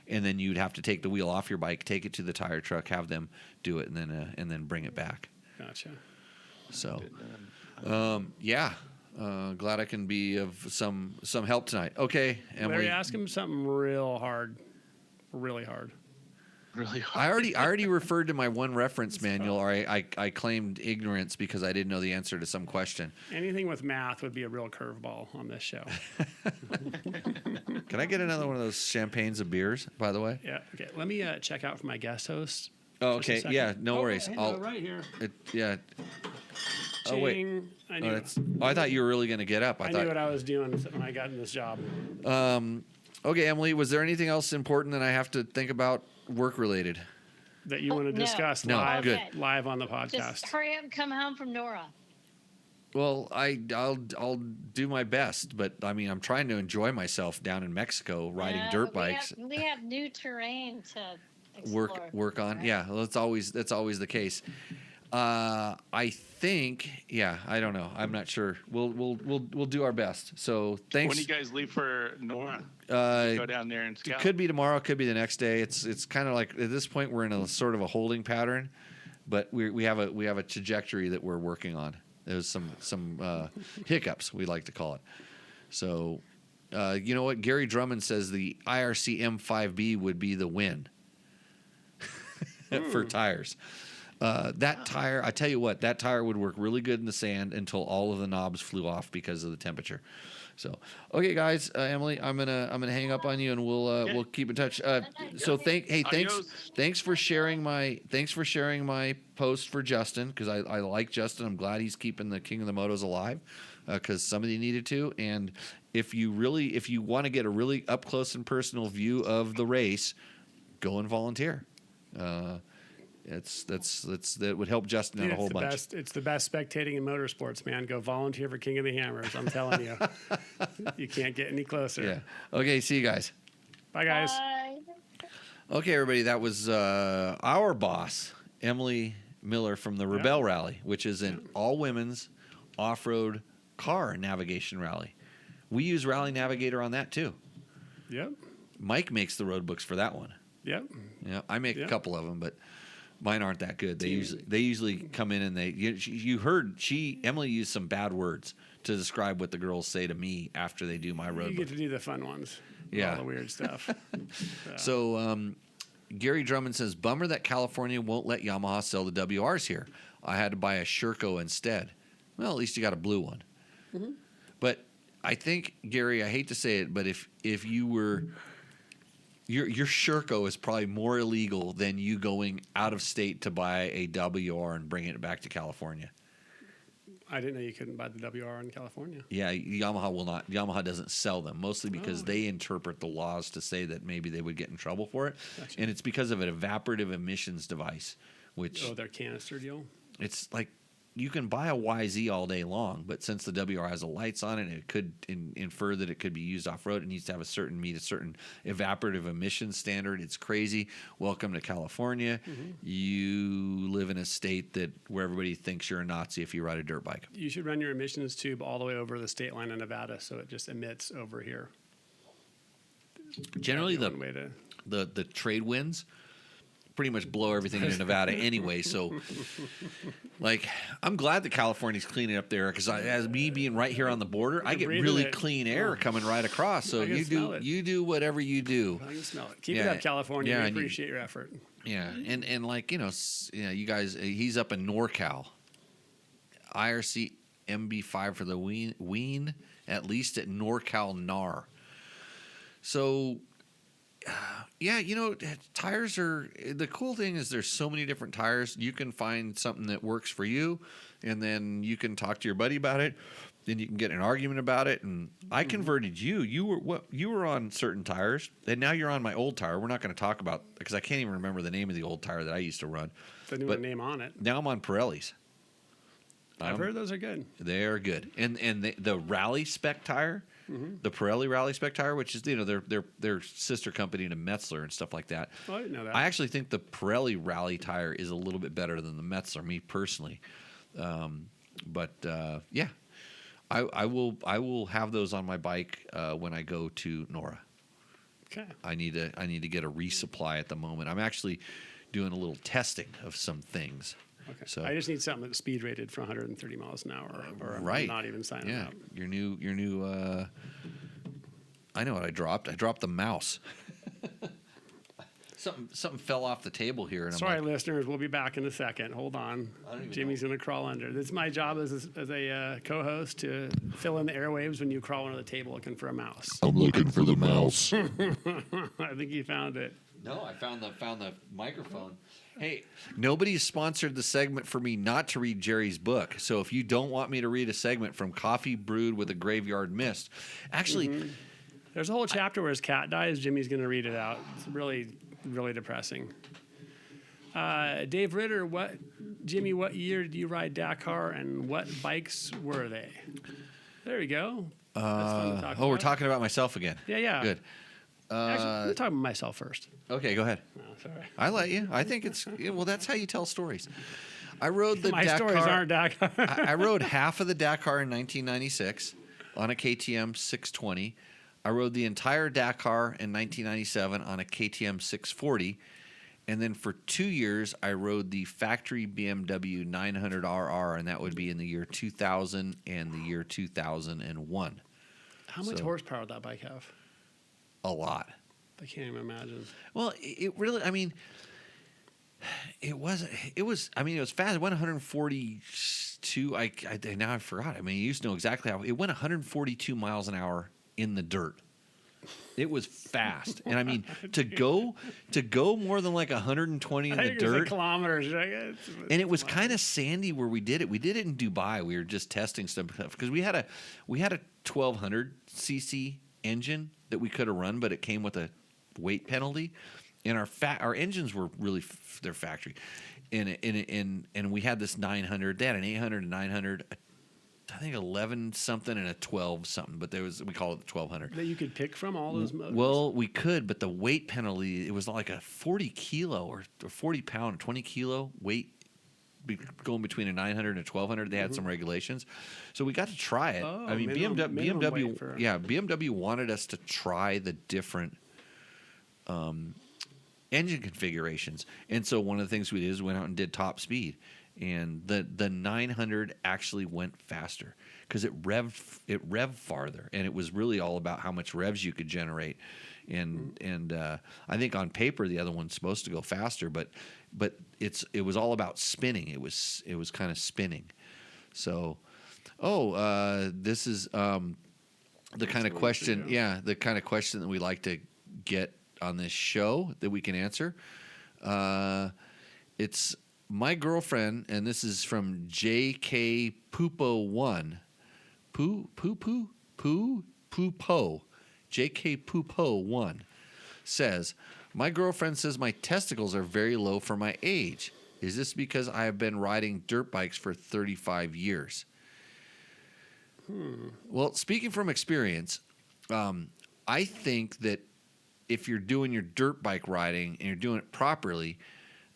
and then you'd have to take the wheel off your bike, take it to the tire truck, have them do it, and then bring it back. Gotcha. So, yeah, glad I can be of some help tonight. Okay, Emily. Larry, ask him something real hard, really hard. Really hard. I already referred to my one reference manual, or I claimed ignorance because I didn't know the answer to some question. Anything with math would be a real curveball on this show. Can I get another one of those champagnes of beers, by the way? Yeah. Okay. Let me check out for my guest host. Oh, Just a okay. second. Yeah, no worries. Hey, I'll, right here. yeah. Oh, wait. Ching. I knew, I thought you were really going to get up. I knew what I was doing when I got in this job. Okay, Emily, was there anything else important that I have to think about work-relaed? That you want to no. discuss No, live, good. live on the podcast. Just hurry up and come home from Nora. Well, I'll do my best, but I mean, I'm trying to enjoy myself down in Mexico riding Yeah, dirt but bikes. We have new terrain to explore. Work on. right? Yeah, well, that's always the case. I think. Yeah, I don't know. I'm not sure. We'll do our best. So thanks. When do you guys leave for Nora? Uh, Go down there and It scout. could be tomorrow. Could be the next day. It's kind of like at this point we're in a sort of a holding pattern, but we have a trajectory that we're working on. There's some hiccups, we like to call it. So, you know what? Gary Drummond says the IRC M5B would be the win for tires. That tire, I tell you what, that tire would work really good in the sand until all of the knobs flew off because of the temperature. So, okay, guys, Emily, I'm gonna hang up on you, and we'll keep in touch. So thanks for sharing my post for Justin, because I like Justin. I'm glad he's keeping the King of the Motos alive, because somebody needed to. And if you want to get a really up close and personal view of the race, go and volunteer. That would help Justin out a whole bunch. It's the best spectating in motorsports, man. Go volunteer for King of the Hammers. I'm telling you, you can't get any closer. Yeah. Okay. See you guys. Bye, guys. Bye. Okay, everybody. That was our boss, Emily Miller from the Rebel Rally, which is an all-women's off-road car navigation rally. We use Rally Navigator on that too. Yep. Mike makes the road books for that one. Yep. Yeah, I make a Yep. couple of them, but mine aren't that good. They usually come in and you heard Emily used some bad words to describe what the girls say to me after they do my road You book. get to do the fun ones. Yeah. All the weird stuff. So Gary Drummond says, bummer that California won't let Yamaha sell the WRs here. I had to buy a Sherco instead. Well, at least you got a blue one. Mm-hmm. But I think, Gary, I hate to say it, but if you were your Sherco is probably more illegal than you going out of state to buy a WR and bringing it back to California. I didn't know you couldn't buy the WR in California. Yeah, Yamaha will not. Yamaha doesn't sell them, mostly because they interpret the laws to say that maybe they would get in trouble for it. Gotcha. And it's because of an evaporative emissions device, which Their canister deal. it's like you can buy a YZ all day long, but since the WR has the lights on it, it could infer that it could be used off-road. It needs to have meet a certain evaporative emissions standard. It's crazy. Welcome to California. Mm-hmm. You live in a state where everybody thinks you're a Nazi if you ride a dirt bike. You should run your emissions tube all the way over the state line of Nevada, so it just emits over here. Generally, That'd be one way to. the trade winds pretty much blow everything into Nevada anyway. So, like, I'm glad that California's cleaning up there because as me being right here on the border, I get breathing really it. clean air coming right across. So I can smell it. you do whatever you do. I can smell it. Keep it Yeah. up, California. Yeah, We and you- appreciate your effort. Yeah, and like you guys, he's up in NorCal. IRC MB5 for the Ween, at least at NorCal NAR. So. Yeah, tires are the cool thing is there's so many different tires. You can find something that works for you, and then you can talk to your buddy about it. Then you can get in an argument about it. And I converted you. You were on certain tires, and now you're on my old tire. We're not going to talk about because I can't even remember the name of the old tire that I used to run. The new But- name on it. Now I'm on Pirellis. I've heard those are good. They're good. And the Rally Spec tire, the Pirelli Rally Spec tire, which is their sister company to Metzler and stuff like that. Oh, I didn't know that. I actually think the Pirelli Rally tire is a little bit better than the Metzler, me personally. But yeah, I will have those on my bike when I go to Nora. Okay. I need to get a resupply at the moment. I'm actually doing a little testing of some things. Okay. So I just need something that's speed rated for 130 miles an hour, or right. I'm not even signing up. Your new. I know what I dropped. I dropped the mouse. Something fell off the table here. And Sorry, I'm like, listeners. We'll be back in a second. Hold on. Jimmy's going to crawl under. This is my job as a co-host to fill in the airwaves when you crawl under the table looking for a mouse. I'm looking for the mouse. I think you found it. No, I found the microphone. Hey, nobody's sponsored the segment for me not to read Jerry's book. So if you don't want me to read a segment from Coffee Brewed with a Graveyard Mist, actually, there's a whole chapter where his cat dies. Jimmy's going to read it out. It's really, really depressing. Dave Ritter, Jimmy, what year did you ride Dakar, and what bikes were they? There you go. That's fun to talk about. we're talking about myself again. Yeah. Good. Actually, I'm talking about myself first. Okay, go ahead. Oh, sorry. I let you. I think it's well. That's how you tell stories. I rode the My Dakar. stories aren't Dakar. I rode half of the Dakar in 1996 on a KTM 620. I rode the entire Dakar in 1997 on a KTM 640. And then for 2 years, I rode the factory BMW 900RR, and that would be in the year 2000 and the year 2001. How much So- horsepower did that bike have? A lot. I can't even imagine. Well, it really, I mean, it was fast. It went 142. Now I forgot. I mean, you used to know exactly how it went 142 miles an hour in the dirt. It was fast. And I mean, to go more than like 120 in I the think it was dirt. like kilometers. And it was kind of sandy where we did it. We did it in Dubai. We were just testing stuff because we had a 1200 cc engine that we could have run, but it came with a weight penalty, and our engines were really their factory, and we had this 900. They had an 800, a 900, I think 11 something, and a 12 something. But we call it the 1200. That you could pick from all those motors. Well, we could, but the weight penalty, it was like a 40 kilo or 40 pound, or 20 kilo weight going between a 900 and a 1200. They had some regulations, so we got to try it. Oh, I mean, minimum weight for- BMW wanted us to try the different engine configurations, and so one of the things we did is went out and did top speed, and the 900 actually went faster because it revved farther, and it was really all about how much revs you could generate. And I think on paper the other one's supposed to go faster, but it was all about spinning. It was kind of spinning. So, this is the kind of question. Yeah, the kind of question that we like to get on this show that we can answer. It's my girlfriend, and this is from JK Poopo1. Poopo. JK Poopo1 says, my girlfriend says my testicles are very low for my age. Is this because I have been riding dirt bikes for 35 years? Well, speaking from experience, I think that if you're doing your dirt bike riding and you're doing it properly,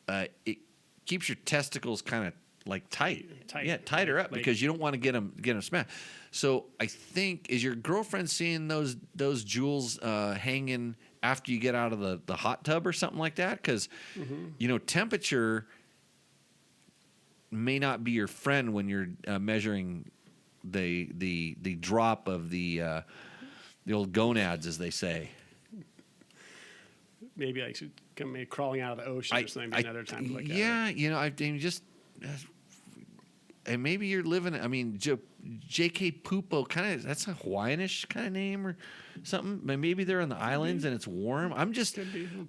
it keeps your testicles kind of like tight. Yeah, tighter up, because you don't want to get them smashed. So I think, is your girlfriend seeing those jewels hanging after you get out of the hot tub or something like that? Because temperature may not be your friend when you're measuring the drop of the old gonads, as they say. Maybe I should come crawling out of the ocean or something. Another time to look at it. Yeah, I just. And maybe you're living. I mean, JK Poopo, kind of, that's a Hawaiianish kind of name or something. But maybe they're on the islands and it's warm.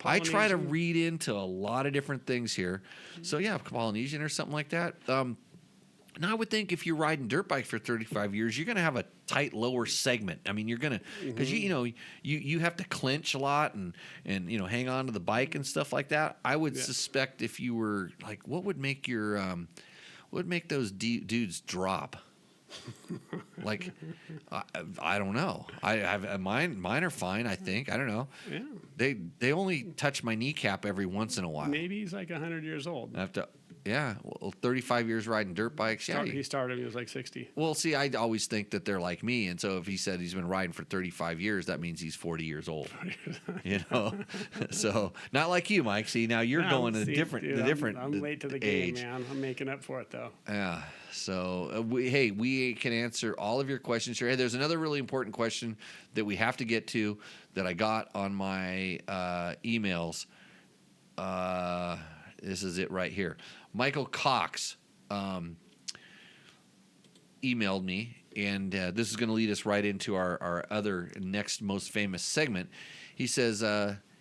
I try to read into a lot of different things here. So yeah, Polynesian or something like that. Now I would think if you're riding dirt bikes for 35 years, you're going to have a tight lower segment. I mean, you're going to, because you have to clinch a lot and hang on to the bike and stuff like that. I would suspect if you were like, what would make your What would make those dudes drop? Like, I don't know. I have mine are fine. I think. I don't know. Yeah. They only touch my kneecap every once in a while. Maybe he's like 100 years old. I have to. Yeah, well, 35 years riding dirt bikes. Yeah, He started when he was like 60. well, see, I always think that they're like me, and so if he said he's been riding for 35 years, that means he's 40 years old. You know, so not like you, Mike. See, now you're going to the different. I'm late to the game, man. I'm making up for it though. Yeah. So we can answer all of your questions here. Hey, there's another really important question that we have to get to that I got on my emails. This is it right here. Michael Cox emailed me, and this is going to lead us right into our other next most famous segment. He says,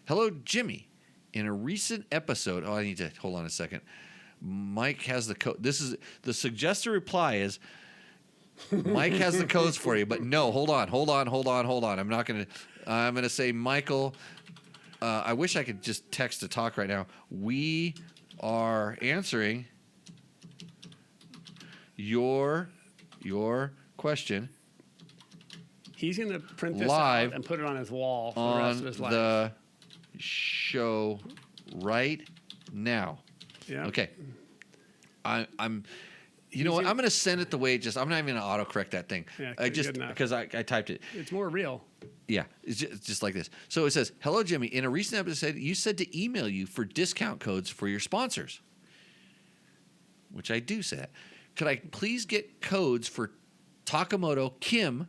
hello, Jimmy. In a recent episode, I need to hold on a second. Mike has the code. This is the suggested reply is Mike has the codes for you, but no, hold on. I'm going to say, Michael, I wish I could just text to talk right now. We are answering your question. He's going to print this live out and put it on his wall for the on rest of his life. the show right now. Yeah. Okay. I'm. You know what? I'm going to send it the way it just. I'm not even going to autocorrect that thing. Yeah, I good just enough. because I typed it. It's more real. Yeah, it's just like this. So it says, "Hello, Jimmy. In a recent episode, you said to email you for discount codes for your sponsors." Which I do say. Could I please get codes for Takamoto, Kim,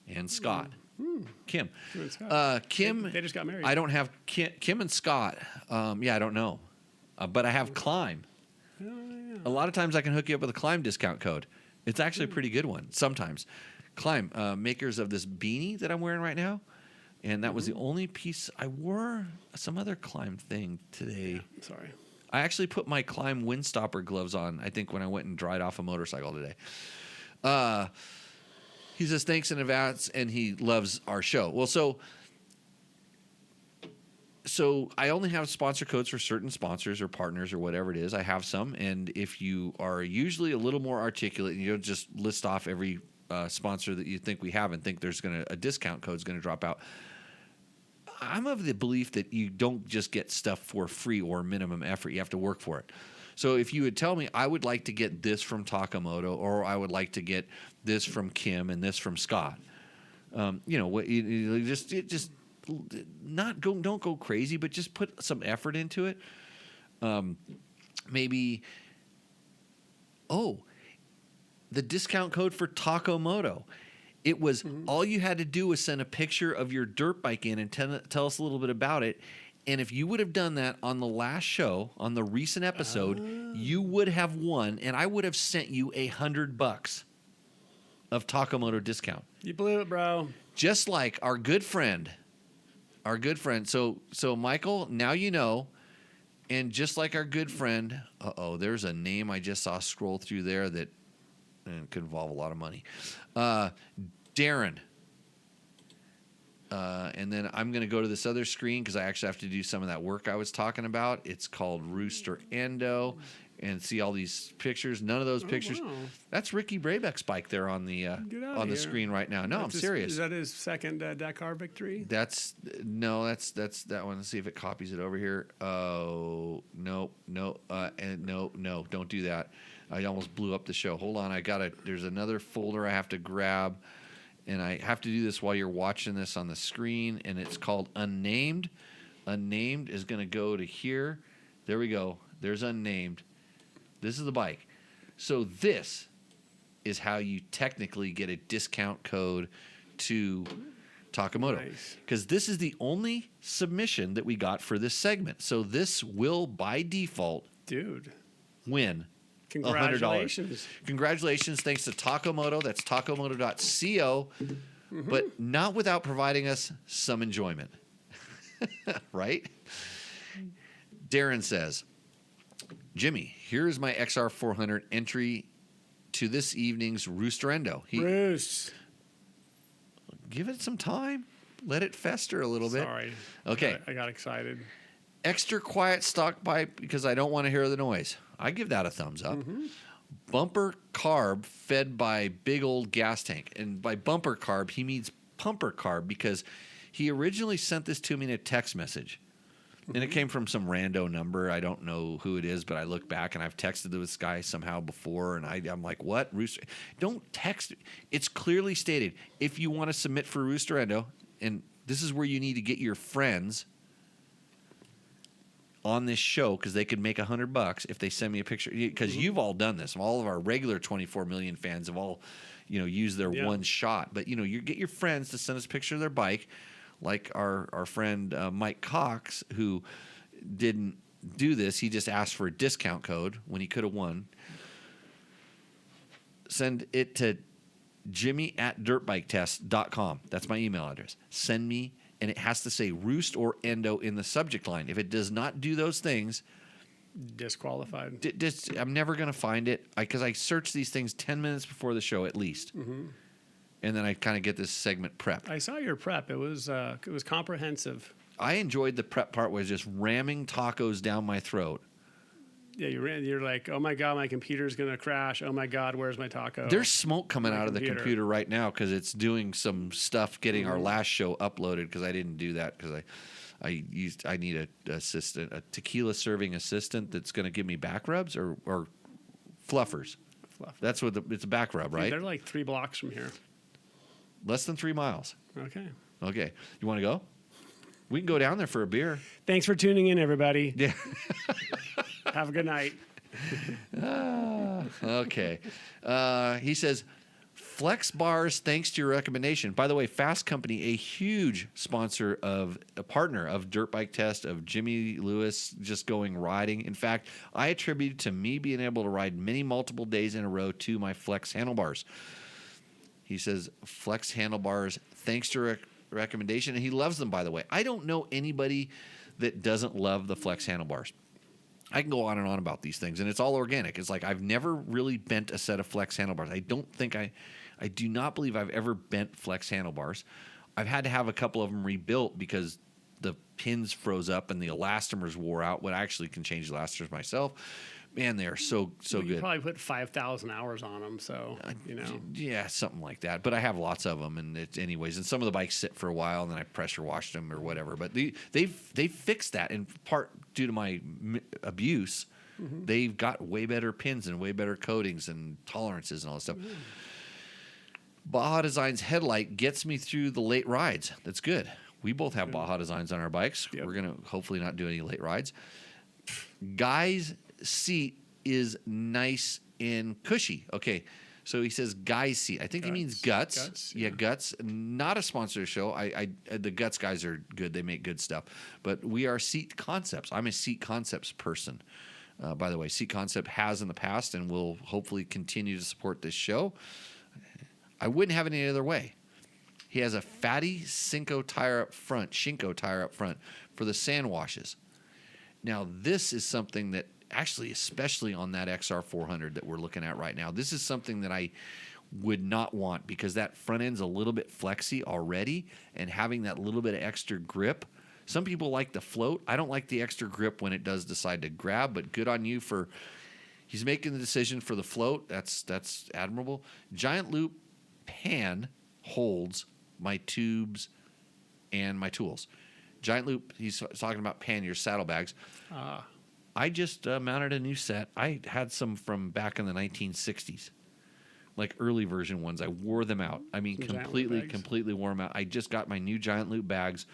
and Scott? Kim. Kim. They just got married. I don't have Kim and Scott. Yeah, I don't know. But I have Climb. Oh, yeah. A lot of times I can hook you up with a Climb discount code. It's actually a pretty good one sometimes. Climb, makers of this beanie that I'm wearing right now. And that was the only piece. I wore some other Climb thing today. Sorry. I actually put my Climb windstopper gloves on, I think, when I went and dried off a motorcycle today. He says, thanks in advance, and he loves our show. Well, so I only have sponsor codes for certain sponsors or partners or whatever it is. I have some, and if you are usually a little more articulate and you don't just list off every sponsor that you think we have and think there's a discount code is going to drop out, I'm of the belief that you don't just get stuff for free or minimum effort. You have to work for it. So if you would tell me, I would like to get this from Takamoto, or I would like to get this from Kim and this from Scott, just don't go crazy, but just put some effort into it. Maybe, the discount code for Takamoto. It was all you had to do was send a picture of your dirt bike in and tell us a little bit about it. And if you would have done that on the last show, on the recent episode, you would have won, and I would have sent you $100 of Takamoto discount. You blew it, bro. Just like our good friend. So Michael, now you know. And just like our good friend, there's a name I just saw scroll through there that could involve a lot of money. Darren. And then I'm going to go to this other screen because I actually have to do some of that work I was talking about. It's called Rooster Endo. And see all these pictures. None of those pictures. Wow. That's Ricky Brabeck's bike there on the screen right now. No, I'm serious. Is that his second Dakar victory? That's that one. Let's see if it copies it over here. Oh, no, don't do that. I almost blew up the show. Hold on, there's another folder I have to grab, and I have to do this while you're watching this on the screen, and it's called Unnamed. Unnamed is going to go to here. There we go. There's Unnamed. This is the bike. So this is how you technically get a discount code to Takamoto. Because this is the only submission that we got for this segment. So this will, by default, win Congratulations. $100. Congratulations. Thanks to Takamoto. That's takamoto.co. But not without providing us some enjoyment. Right? Darren says, Jimmy, here is my XR400 entry to this evening's Roosterendo. Roost. Give it some time. Let it fester a little bit. Sorry. Okay. I got excited. Extra quiet stock bike because I don't want to hear the noise. I give that a thumbs up. bumper carb fed by big old gas tank. And by bumper carb, he means pumper carb because he originally sent this to me in a text message. And it came from some rando number. I don't know who it is, but I look back and I've texted this guy somehow before, and I'm like, what? Rooster? Don't text. It's clearly stated, if you want to submit for Roosterendo, and this is where you need to get your friends on this show because they could make $100 if they send me a picture. Because you've all done this. All of our regular 24 million fans have all, used their one shot. But, you get your friends to send us a picture of their bike. Like our friend Mike Cox, who didn't do this. He just asked for a discount code when he could have won. Send it to jimmy@dirtbiketest.com. That's my email address. Send me, and it has to say Roost or Endo in the subject line. If it does not do those things, disqualified. I'm never going to find it because I search these things 10 minutes before the show at least. Mm-hmm. And then I kind of get this segment prepped. I saw your prep. It was comprehensive. I enjoyed the prep part where it's just ramming tacos down my throat. Yeah, you're like, oh my God, my computer's going to crash. Oh my God, where's my taco? There's smoke coming out of the computer right now because it's doing some stuff getting our last show uploaded because I didn't do that because I need a tequila serving assistant that's going to give me back rubs or fluffers. That's what it's a back rub, right? They're like 3 blocks from here. Less than 3 miles. Okay. You want to go? We can go down there for a beer. Thanks for tuning in, everybody. Yeah. Have a good night. Okay. He says, Flex Bars, thanks to your recommendation. By the way, Fast Company, a huge sponsor a partner of Dirt Bike Test, of Jimmy Lewis just going riding. In fact, I attribute to me being able to ride multiple days in a row to my Flex handlebars. He says, Flex handlebars, thanks to your recommendation. And he loves them, by the way. I don't know anybody that doesn't love the Flex handlebars. I can go on and on about these things, and it's all organic. It's like I've never really bent a set of Flex handlebars. I do not believe I've ever bent Flex handlebars. I've had to have a couple of them rebuilt because the pins froze up and the elastomers wore out. But I actually can change the elastomers myself. Man, they are so good. You probably put 5,000 hours on them, so Yeah, something like that. But I have lots of them, and anyways. And some of the bikes sit for a while, and then I pressure washed them or whatever. But they fixed that in part due to my abuse. Mm-hmm. They've got way better pins and way better coatings and tolerances and all that stuff. Mm-hmm. Baja Design's headlight gets me through the late rides. That's good. We both have Baja Designs on our bikes. Yep. We're gonna hopefully not do any late rides. Guys. Seat is nice and cushy. Okay, so he says guy's seat. I think he means guts. Yeah, guts. Not a sponsor of the show. The guts guys are good. They make good stuff. But we are Seat Concepts. I'm a Seat Concepts person. By the way, Seat Concept has in the past and will hopefully continue to support this show. I wouldn't have it any other way. He has a fatty Shinko tire up front for the sand washes. Now, this is something that actually, especially on that XR400 that we're looking at right now, this is something that I would not want because that front end's a little bit flexy already, and having that little bit of extra grip. Some people like the float. I don't like the extra grip when it does decide to grab, but good on you for he's making the decision for the float. That's admirable. Giant Loop pan holds my tubes and my tools. Giant Loop, he's talking about pan your saddlebags. I just mounted a new set. I had some from back in the 1960s, like early version ones. I wore them out. I mean, completely wore them out. I just got my new Giant Loop bags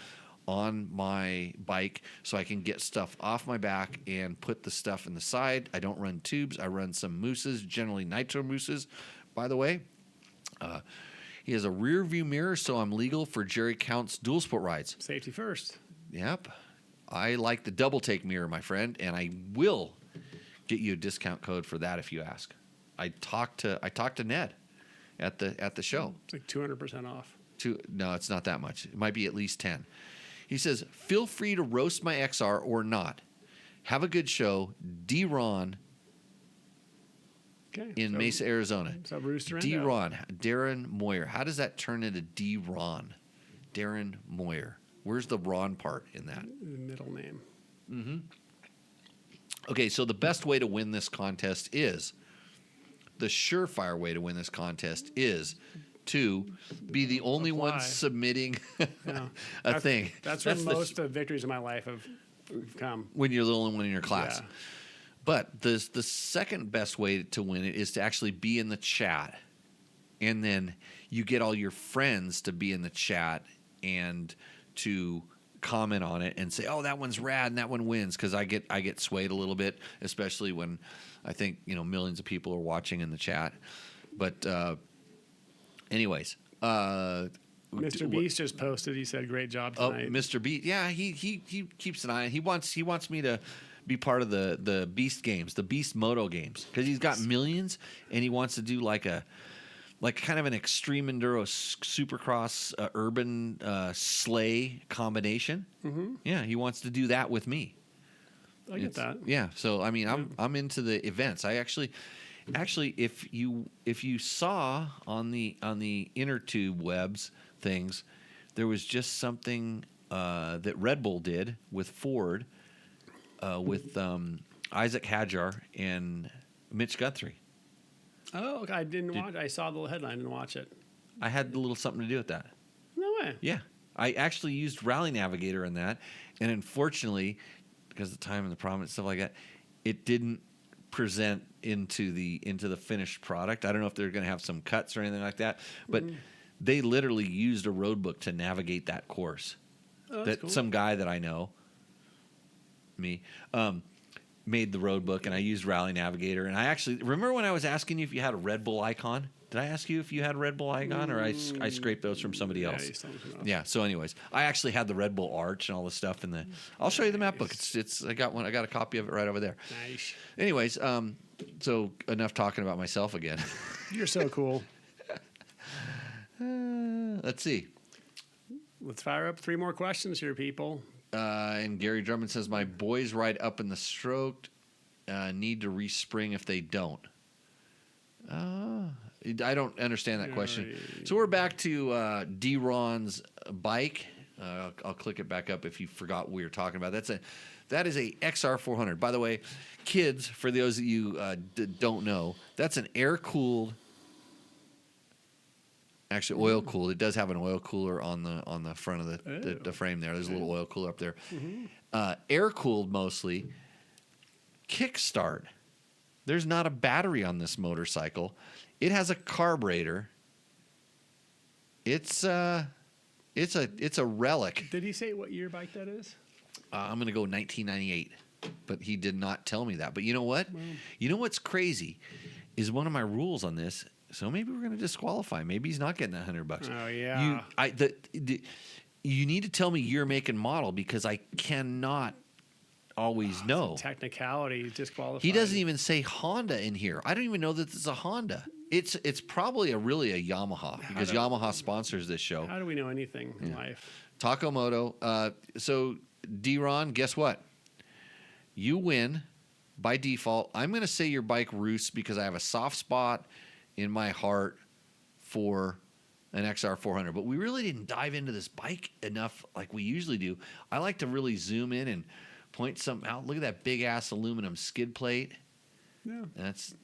on my bike so I can get stuff off my back and put the stuff in the side. I don't run tubes. I run some mousses, generally nitro mousses, by the way. He has a rear view mirror, so I'm legal for Jerry Count's dual sport rides. Safety first. Yep. I like the double take mirror, my friend, and I will get you a discount code for that if you ask. I talked to Ned at the show. It's like 200% off. No, it's not that much. It might be at least 10. He says, "Feel free to roast my XR or not. Have a good show, D-Ron." Okay, in Mesa, Arizona. So Rooster D-Ron, Darren Moyer. How does that turn into D-Ron? Darren Moyer. Where's the Ron part in that? The middle name. Mm-hmm. Okay, so the best way to win this contest is surefire way to win this contest is to be the only one Apply. submitting Yeah. a thing. That's where the- most of the victories in my life have come. when you're the only one in your class. Yeah. But the second best way to win it is to actually be in the chat, and then you get all your friends to be in the chat and to comment on it and say, "Oh, that one's rad and that one wins," because I get swayed a little bit, especially when I think millions of people are watching in the chat. But anyways, Mr. Beast just posted. He said, "Great job oh, tonight." Mr. Beast, yeah, he keeps an eye. He wants me to be part of the Beast games, the Beast Moto games, because he's got millions and he wants to do like kind of an extreme enduro supercross urban sleigh combination. Mm-hmm. Yeah, he wants to do that with me. I get that. Yeah, so I mean, I'm into the events. I actually, if you saw on the inner tube webs things, there was just something that Red Bull did with Ford, with Isaac Hadjar and Mitch Guthrie. Oh, okay. I didn't watch. I saw the headline. Didn't watch it. I had a little something to do with that. No way. Yeah, I actually used Rally Navigator in that, and unfortunately, because of the time and the problem and stuff like that, it didn't present into the finished product. I don't know if they're going to have some cuts or anything like that, but they literally used a road book to navigate that course. Oh, that's That cool. some guy that I know, made the road book, and I used Rally Navigator. And I actually remember when I was asking you if you had a Red Bull icon. Did I ask you if you had a Red Bull icon, or I scraped those from somebody Yeah, else? you told me something else. Yeah. So, anyways, I actually had the Red Bull arch and all the stuff in the. I'll show you the map book. It's. I got one. I got a copy of it right over there. Nice. Anyways, so enough talking about myself again. You're so cool. Let's see. Let's fire up 3 more questions here, people. And Gary Drummond says, "My boys ride up in the stroked. Need to respring if they don't." I don't understand that question. Right. So we're back to D-Ron's bike. I'll click it back up if you forgot what we were talking about. That is a XR400. By the way, kids, for those of you don't know, that's an air-cooled, actually oil-cooled. It does have an oil cooler on the front of the frame there. There's a little oil cooler up there. Air-cooled mostly. Kickstart. There's not a battery on this motorcycle. It has a carburetor. It's a relic. Did he say what year bike that is? I'm gonna go 1998, but he did not tell me that. But you know what? You know what's crazy is one of my rules on this. So maybe we're gonna disqualify. Maybe he's not getting that $100. Oh yeah. You need to tell me year, make, and model, because I cannot always know. Technicality disqualified. He doesn't even say Honda in here. I don't even know that it's a Honda. It's probably really a Yamaha, because Yamaha sponsors this show. How do we know anything in life? Takamoto. So D-Ron, guess what? You win by default. I'm going to say your bike roosts because I have a soft spot in my heart for an XR400. But we really didn't dive into this bike enough like we usually do. I like to really zoom in and point something out. Look at that big ass aluminum skid plate. Yeah. That's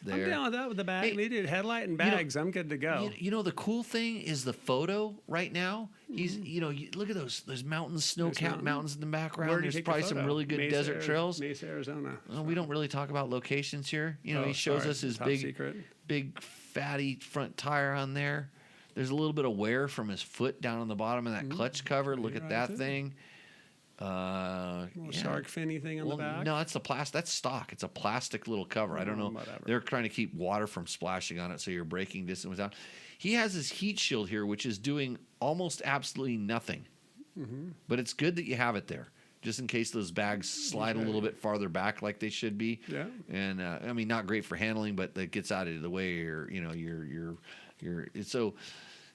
there. I'm down with that with the bag. Hey, They did headlight and bags. I'm good to go. You know the cool thing is the photo right now. He's look at those mountains, snow-capped mountains in the background. Where did you There's take the probably some photo? really good Mesa, desert trails. Mesa, Arizona. Well, we don't really talk about locations here. He shows sorry. us his Top secret. big fatty front tire on there. There's a little bit of wear from his foot down on the bottom of that clutch cover. Look at right that there. thing. Little shark finny thing on the back. No, that's that's stock. It's a plastic little cover. I don't know. Whatever. They're trying to keep water from splashing on it, so your braking distance was down. He has his heat shield here, which is doing almost absolutely nothing. But it's good that you have it there, just in case those bags slide a little bit farther back like they should be. Yeah. And I mean, not great for handling, but that gets out of the way. So.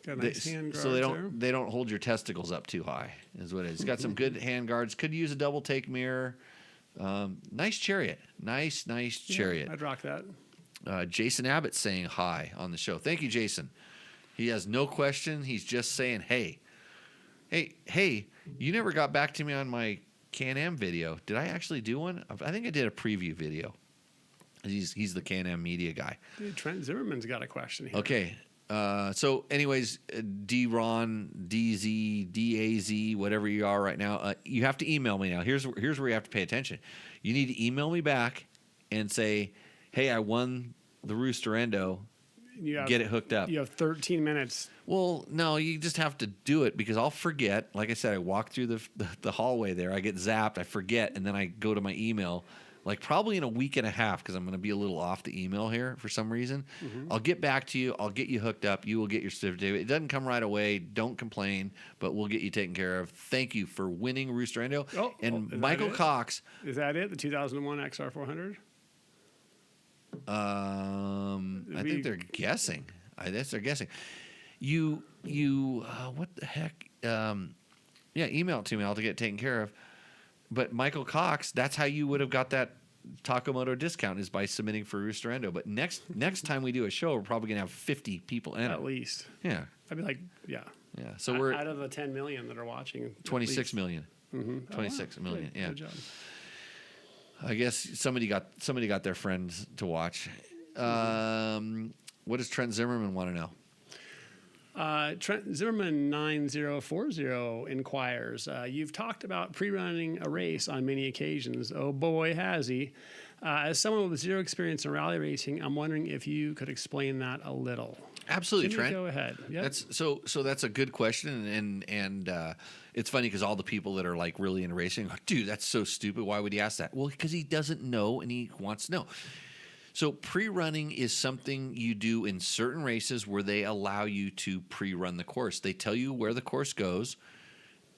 Got a nice hand So they guards they don't hold your testicles up too high, is what it is. It's got some good hand guards. Could use a double take mirror. Nice chariot. Nice chariot. I'd rock that. Jason Abbott saying hi on the show. Thank you, Jason. He has no question. He's just saying, hey, you never got back to me on my Can-Am video. Did I actually do one? I think I did a preview video. He's the Can-Am media guy. Dude, Trent Zimmerman's got a question here. Okay. So anyways, D-Ron, DZ, DAZ, whatever you are right now, you have to email me now. Here's where you have to pay attention. You need to email me back and say, hey, I won the Rooster Endo. Get it hooked up. You have 13 minutes. Well, no, you just have to do it because I'll forget. Like I said, I walk through the hallway there. I get zapped. I forget. And then I go to my email, like probably in a week and a half because I'm going to be a little off the email here for some reason. I'll get back to you. I'll get you hooked up. You will get your certificate. It doesn't come right away. Don't complain, but we'll get you taken care of. Thank you for winning Rooster Endo. And Michael Cox. Is that it? The 2001 XR400? I think they're guessing. I guess they're guessing. You what the heck? Yeah, email it to me. I'll get it taken care of. But Michael Cox, that's how you would have got that Takamoto discount is by submitting for Rooster Endo. But next time we do a show, we're probably gonna have 50 people in At least. Yeah. I'd be like, yeah. Yeah. So we're out of the 10 million that are watching. 26 million. Mm-hmm. 26 million. Good, yeah. Good job. I guess somebody got their friends to watch. What does Trent Zimmerman want to know? Trent Zimmerman 9040 inquires, you've talked about pre-running a race on many occasions. Oh boy, has he. As someone with zero experience in rally racing, I'm wondering if you could explain that a little. Absolutely, Jimmy, Trent. go ahead. Yep. That's that's a good question, and it's funny because all the people that are like really into racing, are, dude, that's so stupid. Why would he ask that? Well, because he doesn't know and he wants to know. So pre-running is something you do in certain races where they allow you to pre-run the course. They tell you where the course goes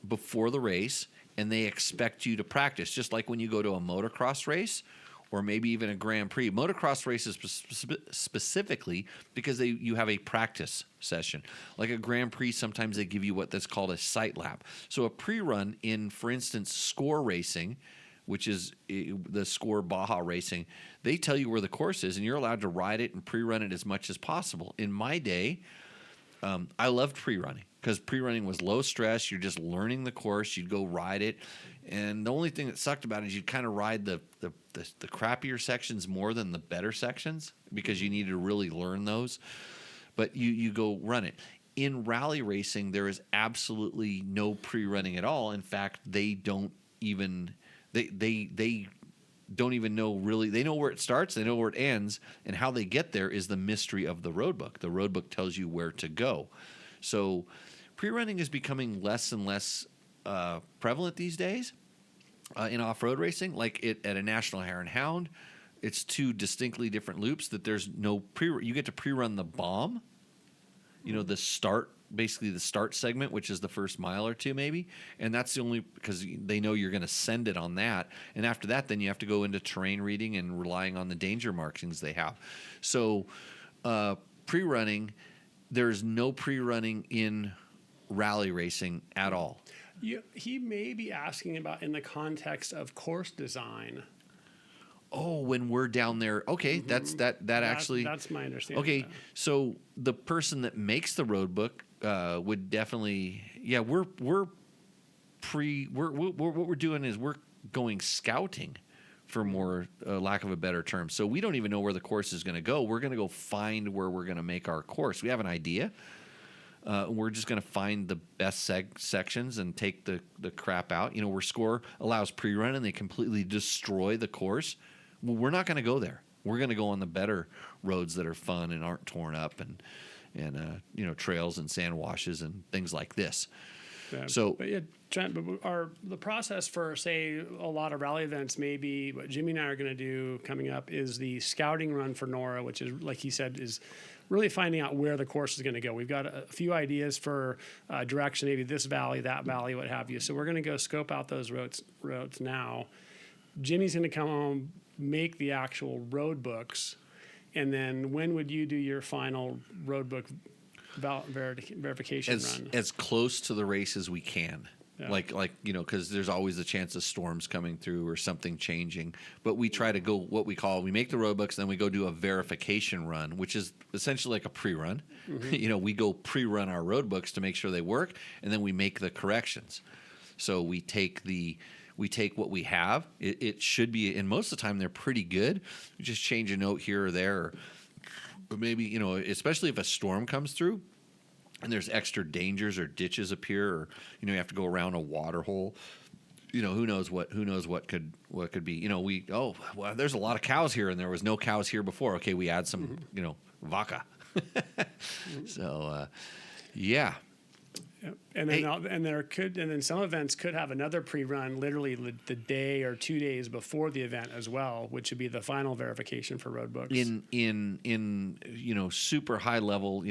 before the race, and they expect you to practice, just like when you go to a motocross race or maybe even a Grand Prix. Motocross races specifically because you have a practice session. Like a Grand Prix, sometimes they give you that's called a sight lap. So a pre-run in, for instance, score racing, which is the Score Baja Racing, they tell you where the course is, and you're allowed to ride it and pre-run it as much as possible. In my day, I loved pre-running because pre-running was low stress. You're just learning the course. You'd go ride it, and the only thing that sucked about it is you'd kind of ride the crappier sections more than the better sections because you needed to really learn those. But you go run it. In rally racing, there is absolutely no pre-running at all. In fact, they don't even don't even know really. They know where it starts, they know where it ends, and how they get there is the mystery of the road book. The road book tells you where to go. So pre-running is becoming less and less prevalent these days in off-road racing. Like at a National Hare and Hound, it's two distinctly different loops that there's no pre. You get to pre-run the bomb, the start. Basically the start segment, which is the first mile or two maybe, and that's the only because they know you're going to send it on that, and after that then you have to go into terrain reading and relying on the danger markings they have. So pre-running, there's no pre-running in rally racing at all. He may be asking about in the context of course design. Oh, when we're down there, okay, that's actually that's my understanding. Okay, so the person that makes the road book would definitely, what we're doing is we're going scouting, for more lack of a better term. So we don't even know where the course is going to go. We're going to go find where we're going to make our course. We have an idea. We're just going to find the best sections and take the crap out. Where Score allows pre-run and they completely destroy the course. Well, we're not going to go there. We're going to go on the better roads that are fun and aren't torn up and trails and sand washes and things like this. Yeah, so, but Trent, the process for say a lot of rally events, maybe what Jimmy and I are going to do coming up is the scouting run for Nora, which is like he said is really finding out where the course is going to go. We've got a few ideas for direction, maybe this valley, that valley, what have you. So we're going to go scope out those roads now. Jimmy's going to come home, make the actual road books, and then when would you do your final road book verification run? As close to the race as we can. Yeah. Like because there's always the chance of storms coming through or something changing. But we try to go what we make the road books, then we go do a verification run, which is essentially like a pre-run. Mm-hmm. We go pre-run our road books to make sure they work, and then we make the corrections. So we take we take what we have. It should be, and most of the time they're pretty good. We just change a note here or there, or maybe, especially if a storm comes through and there's extra dangers or ditches appear, or you have to go around a water hole. Who knows what could be. There's a lot of cows here and there was no cows here before. Okay, we add some vaca. So yeah. Yep. And then then some events could have another pre-run literally the day or 2 days before the event as well, which would be the final verification for road books. In super high level,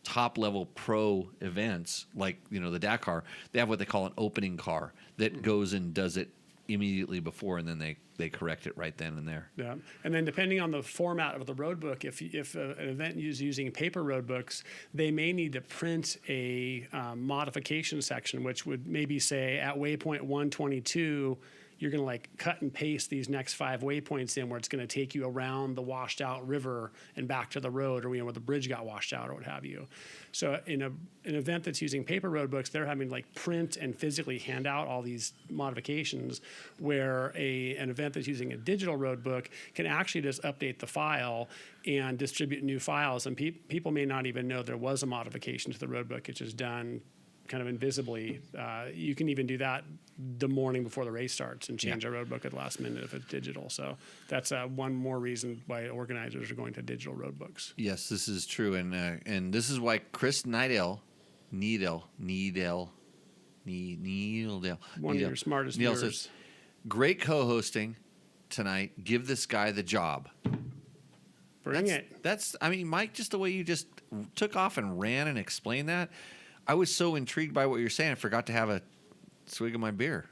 top level pro events like the Dakar, they have what they call an opening car that goes and does it immediately before, and then they correct it right then and there. Yeah, and then depending on the format of the road book, if an event is using paper road books, they may need to print a modification section, which would maybe say at waypoint 122, you're going to like cut and paste these next 5 waypoints in where it's going to take you around the washed out river and back to the road, or where the bridge got washed out or what have you. So in an event that's using paper road books, they're having to like print and physically hand out all these modifications, where an event that's using a digital road book can actually just update the file and distribute new files. And people may not even know there was a modification to the road book. It's just done kind of invisibly. You can even do that the morning before the race starts and change a road book at the last minute if it's digital. So that's one more reason why organizers are going to digital road books. Yes, this is true, and this is why Chris Needell, One of your smartest Needell viewers. says, great co-hosting tonight. Give this guy the job. Bring it. That's Mike, just the way you just took off and ran and explained that, I was so intrigued by what you're saying, I forgot to have a swig of my beer.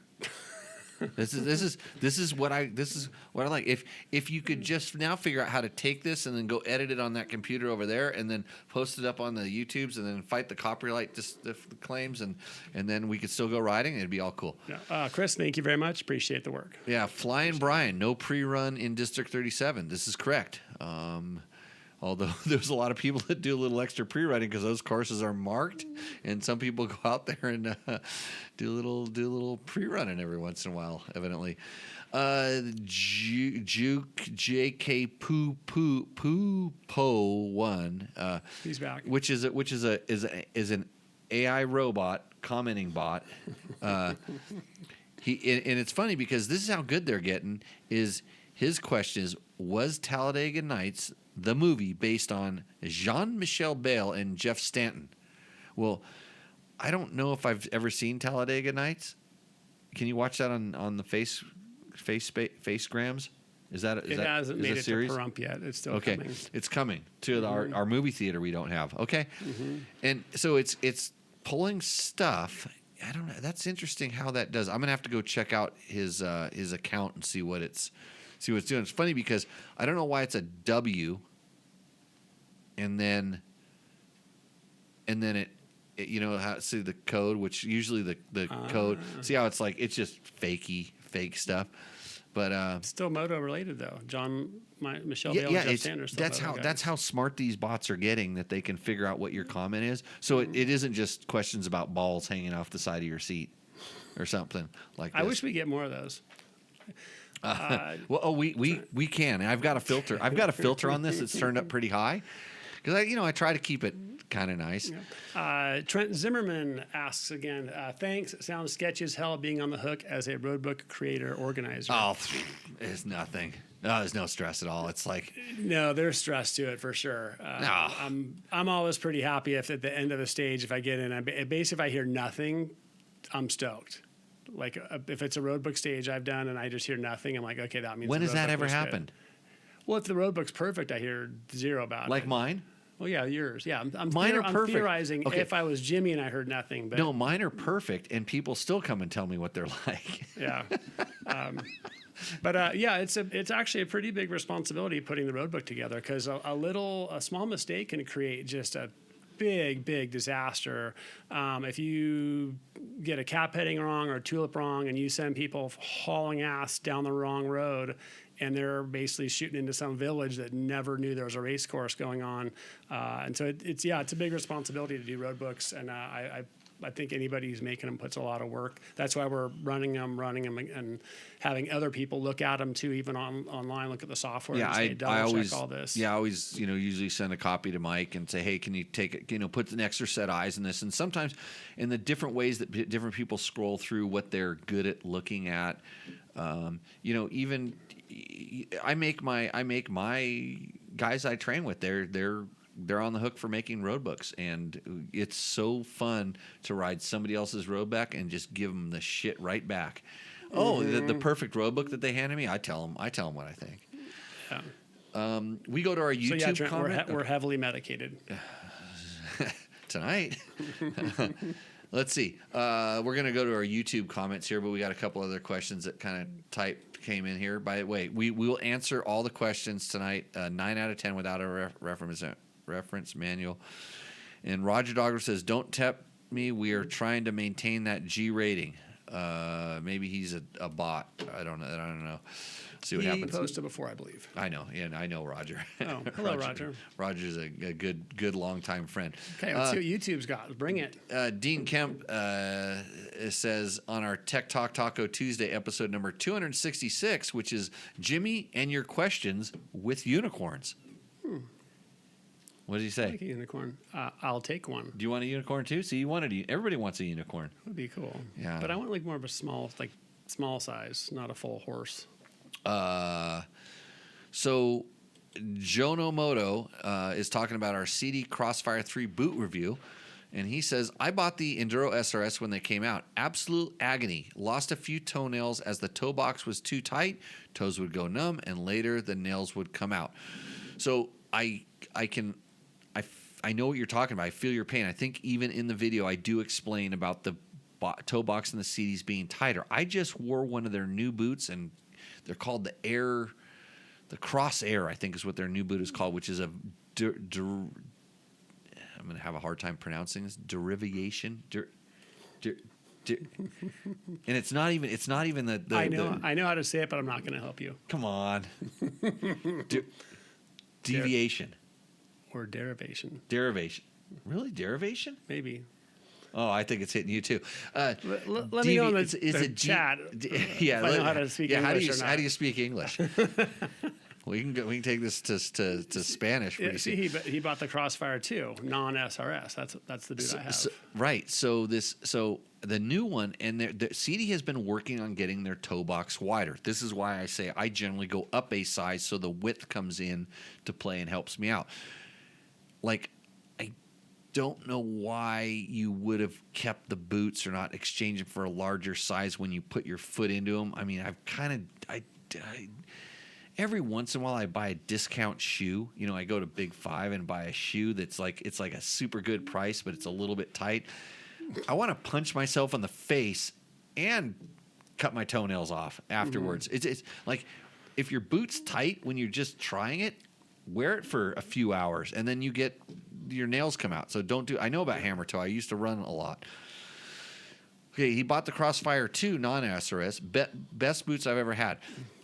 This is what I like. If you could just now figure out how to take this and then go edit it on that computer over there and then post it up on the YouTubes and then fight the copyright claims and then we could still go riding, it'd be all cool. Yeah. Chris, thank you very much. Appreciate the work. Yeah, Flying Brian, no pre-run in District 37. This is correct. Although there's a lot of people that do a little extra pre-running because those courses are marked, and some people go out there and do a little pre-running every once in a while. Evidently, Juke JK Poo Po 1. He's back. Which is an AI robot commenting bot. And it's funny because this is how good they're getting. Is his question is, was Talladega Nights the movie based on Jean-Michel Bale and Jeff Stanton? Well, I don't know if I've ever seen Talladega Nights. Can you watch that on the Facegrams? It hasn't made it to Pahrump yet. It's still coming. It's coming to our movie theater we don't have. Okay, and so it's pulling stuff. I don't know. That's interesting how that does. I'm gonna have to go check out his account and see what it's doing. It's funny because I don't know why it's a W, and then it see the code, which usually the code. See how it's like it's just fake stuff, but still moto related though. Michelle Bale and Jeff Sanders. That's how smart these bots are getting, that they can figure out what your comment is. So it isn't just questions about balls hanging off the side of your seat or something like that. I wish we get more of those. We can. I've got a filter. I've got a filter on this that's turned up pretty high because I try to keep it kind of nice. Trent Zimmerman asks again. Thanks. It sounds sketchy as hell being on the hook as a roadbook creator organizer. Oh, it's nothing. No, there's no stress at all. It's like no, there's stress to it for sure. No. I'm always pretty happy if at the end of a stage, if I get in, basically if I hear nothing, I'm stoked. Like if it's a roadbook stage I've done and I just hear nothing, I'm like, okay, that means. When has that ever happened? Well, if the roadbook's perfect, I hear zero about it. Like mine? Well, yeah, yours. Yeah, I'm perfect. theorizing if I was Jimmy and I heard nothing. But no, mine are perfect, and people still come and tell me what they're like. Yeah. But it's actually a pretty big responsibility putting the roadbook together because a small mistake can create just a big disaster. If you get a cap heading wrong or a tulip wrong and you send people hauling ass down the wrong road and they're basically shooting into some village that never knew there was a race course going on. And so it's a big responsibility to do road books. And I I think anybody who's making them puts a lot of work. That's why we're running them, and having other people look at them too, even online, look at the software. Yeah, and say, I always check all this. Yeah, I always usually send a copy to Mike and say, hey, can you take it? Put an extra set of eyes in this. And sometimes in the different ways that different people scroll through what they're good at looking at. Even I make my guys I train with. They're on the hook for making road books, and it's so fun to ride somebody else's road book and just give them the shit right back. Oh, the perfect road book that they handed me. I tell them what I think. Yeah. We go to our YouTube So yeah, Trent, comment. we're heavily medicated. Tonight. Let's see. We're going to go to our YouTube comments here, but we got a couple other questions that kind of came in here. By the way, we will answer all the questions tonight, 9 out of 10 without a reference manual. And Roger Dogger says, don't tempt me. We are trying to maintain that G rating. Maybe he's a bot. I don't know. See what happens. He posted before, I believe. I know, and I know Roger. Oh, hello, Roger. Roger's a good longtime friend. Okay, let's see what YouTube's got. Bring it. Dean Kemp says on our Tech Talk Taco Tuesday episode number 266, which is Jimmy and your questions with unicorns. What did he say? I like a unicorn. I'll take one. Do you want a unicorn too? See, everybody wants a unicorn. That'd be cool. Yeah. But I want like more of a small size, not a full horse. So Jonomoto is talking about our CD Crossfire 3 boot review, and he says, I bought the Enduro SRS when they came out. Absolute agony. Lost a few toenails as the toe box was too tight. Toes would go numb, and later the nails would come out. So I know what you're talking about. I feel your pain. I think even in the video I do explain about the toe box and the CDs being tighter. I just wore one of their new boots, and they're called the Cross Air, I think is what their new boot is called, which is I'm going to have a hard time pronouncing this. Derivation. And it's not even the I know how to say it, but I'm not going to help you. Come on. Deviation. Or derivation. Derivation. Really? Derivation? Maybe. Oh, I think it's hitting you too. Let me know in the chat. Yeah, if I know how to speak English how do you speak English? we can take this to Spanish. Yeah, see, he bought the Crossfire 2, non-SRS. That's the dude I have. Right. So the new one, and the CD has been working on getting their toe box wider. This is why I say I generally go up a size so the width comes in to play and helps me out. Like, I don't know why you would have kept the boots or not exchange them for a larger size when you put your foot into them. I mean, I every once in a while I buy a discount shoe. I go to Big Five and buy a shoe it's like a super good price, but it's a little bit tight. I want to punch myself in the face and cut my toenails off afterwards. Mm-hmm. It's like if your boot's tight when you're just trying it, wear it for a few hours and then your nails come out. So I know about hammer toe. I used to run a lot. Okay, he bought the Crossfire 2 non-SRS. Best boots I've ever had.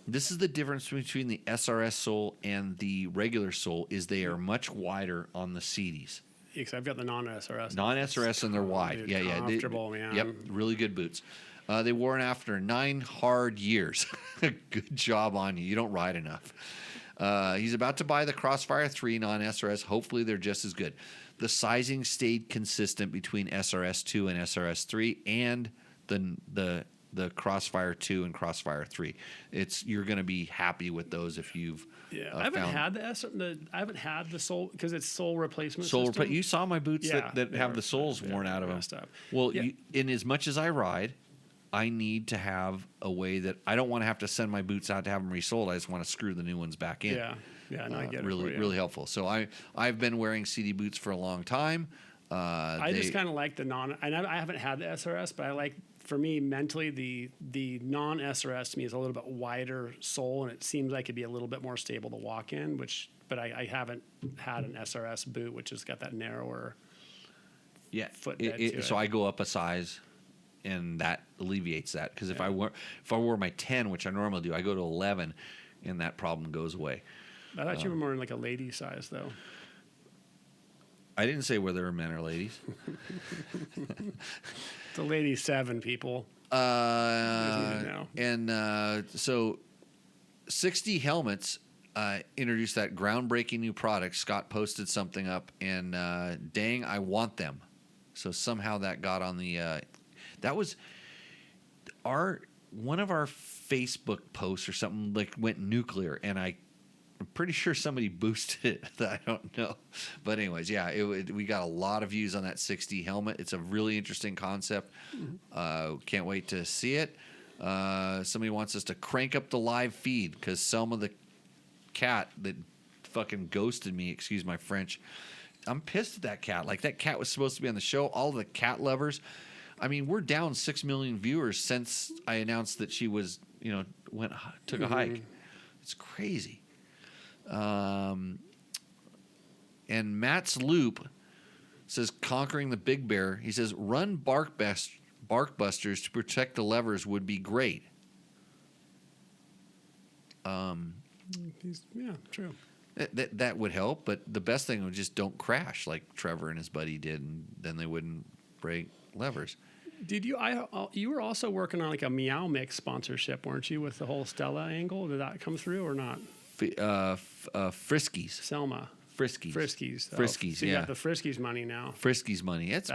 This is the difference between the SRS sole and the regular sole is they are much wider on the CDs. Yeah, because I've got the non-SRS. Non-SRS and they're wide. Dude, comfortable, man. Yep, really good boots. They wore it after 9 hard years. Good job on you. You don't ride enough. He's about to buy the Crossfire 3 non-SRS. Hopefully they're just as good. The sizing stayed consistent between SRS 2 and SRS 3 and the Crossfire 2 and Crossfire 3. You're going to be happy with those if you've I haven't had the sole because it's sole replacement system. system. You saw my boots that have the soles worn out of them. Up. Well, in as much as I ride, I need to have a way that I don't want to have to send my boots out to have them resold. I just want to screw the new ones back in. Yeah, no, I get it. Really helpful. So I've been wearing CD boots for a long time. I just kind of like the non. I haven't had the SRS, but I like, for me mentally, the non-SRS to me is a little bit wider sole, and it seems like it'd be a little bit more stable to walk in. But I haven't had an SRS boot, which has got that narrower. Footbed. So I go up a size. And that alleviates that because if I wore my 10, which I normally do, I go to 11, and that problem goes away. I thought you were more in like a lady size though. I didn't say whether they're men or ladies. The lady 7 people. So 60 Helmets introduced that groundbreaking new product. Scott posted something up, and dang, I want them. So somehow that got on the that was one of our Facebook posts or something, like, went nuclear, and I'm pretty sure somebody boosted it. I don't know, but anyways, yeah, we got a lot of views on that 60 helmet. It's a really interesting concept. Can't wait to see it. Somebody wants us to crank up the live feed because Selma the cat that fucking ghosted me, excuse my French. I'm pissed at that cat. Like, that cat was supposed to be on the show. All the cat lovers. I mean, we're down 6 million viewers since I announced that she was, took a hike. It's crazy. And Matt's Loop says, conquering the big bear. He says, run bark busters to protect the levers would be great. Yeah, true. That would help, but the best thing would just don't crash like Trevor and his buddy did, and then they wouldn't break levers. Did you? You were also working on like a Meow Mix sponsorship, weren't you, with the whole Stella angle? Did that come through or not? Friskies. Selma. Friskies. Friskies. So you got the Friskies money now. Friskies money. It's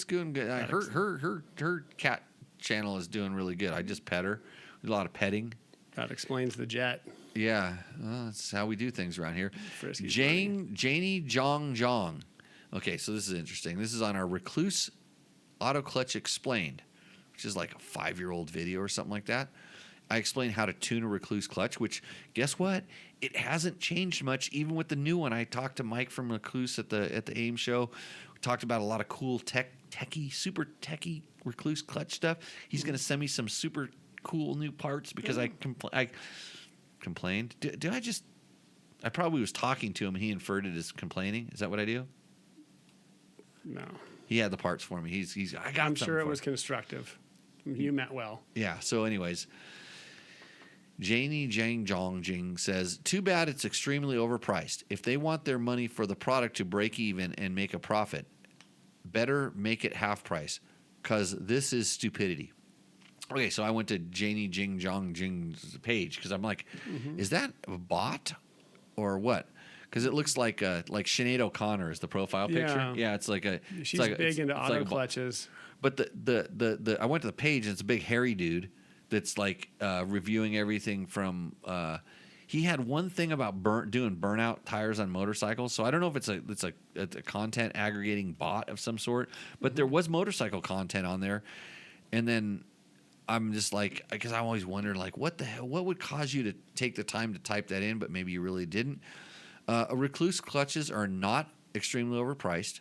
doing good. Her cat channel is doing really good. I just pet her. A lot of petting. That explains the jet. Yeah, that's how we do things around here. Friskies Janie Jong. Okay, so this is interesting. This is on our Recluse Auto Clutch Explained, which is like a 5-year-old video or something like that. I explain how to tune a Recluse clutch, which, guess what? It hasn't changed much, even with the new one. I talked to Mike from Recluse at the AIM show. We talked about a lot of cool super techie Recluse clutch stuff. He's going to send me some super cool new parts because I complained. I probably was talking to him and he inferred it as complaining. Is that what I do? No. He had the parts for me. I'm sure it was constructive. You meant well. Yeah. So anyways, Janie Jing says, too bad it's extremely overpriced. If they want their money for the product to break even and make a profit, better make it half price, because this is stupidity. Okay, so I went to Janie Jing's page because I'm like, is that a bot or what? Because it looks like Sinead O'Connor is the profile picture. Yeah, it's like a. She's big into auto clutches. But the I went to the page and it's a big hairy dude that's like reviewing everything from. He had one thing about doing burnout tires on motorcycles. So I don't know if it's a content aggregating bot of some sort, but there was motorcycle content on there, and then. I'm just like, because I always wondered, like, what the hell, what would cause you to take the time to type that in, but maybe you really didn't. Recluse clutches are not extremely overpriced.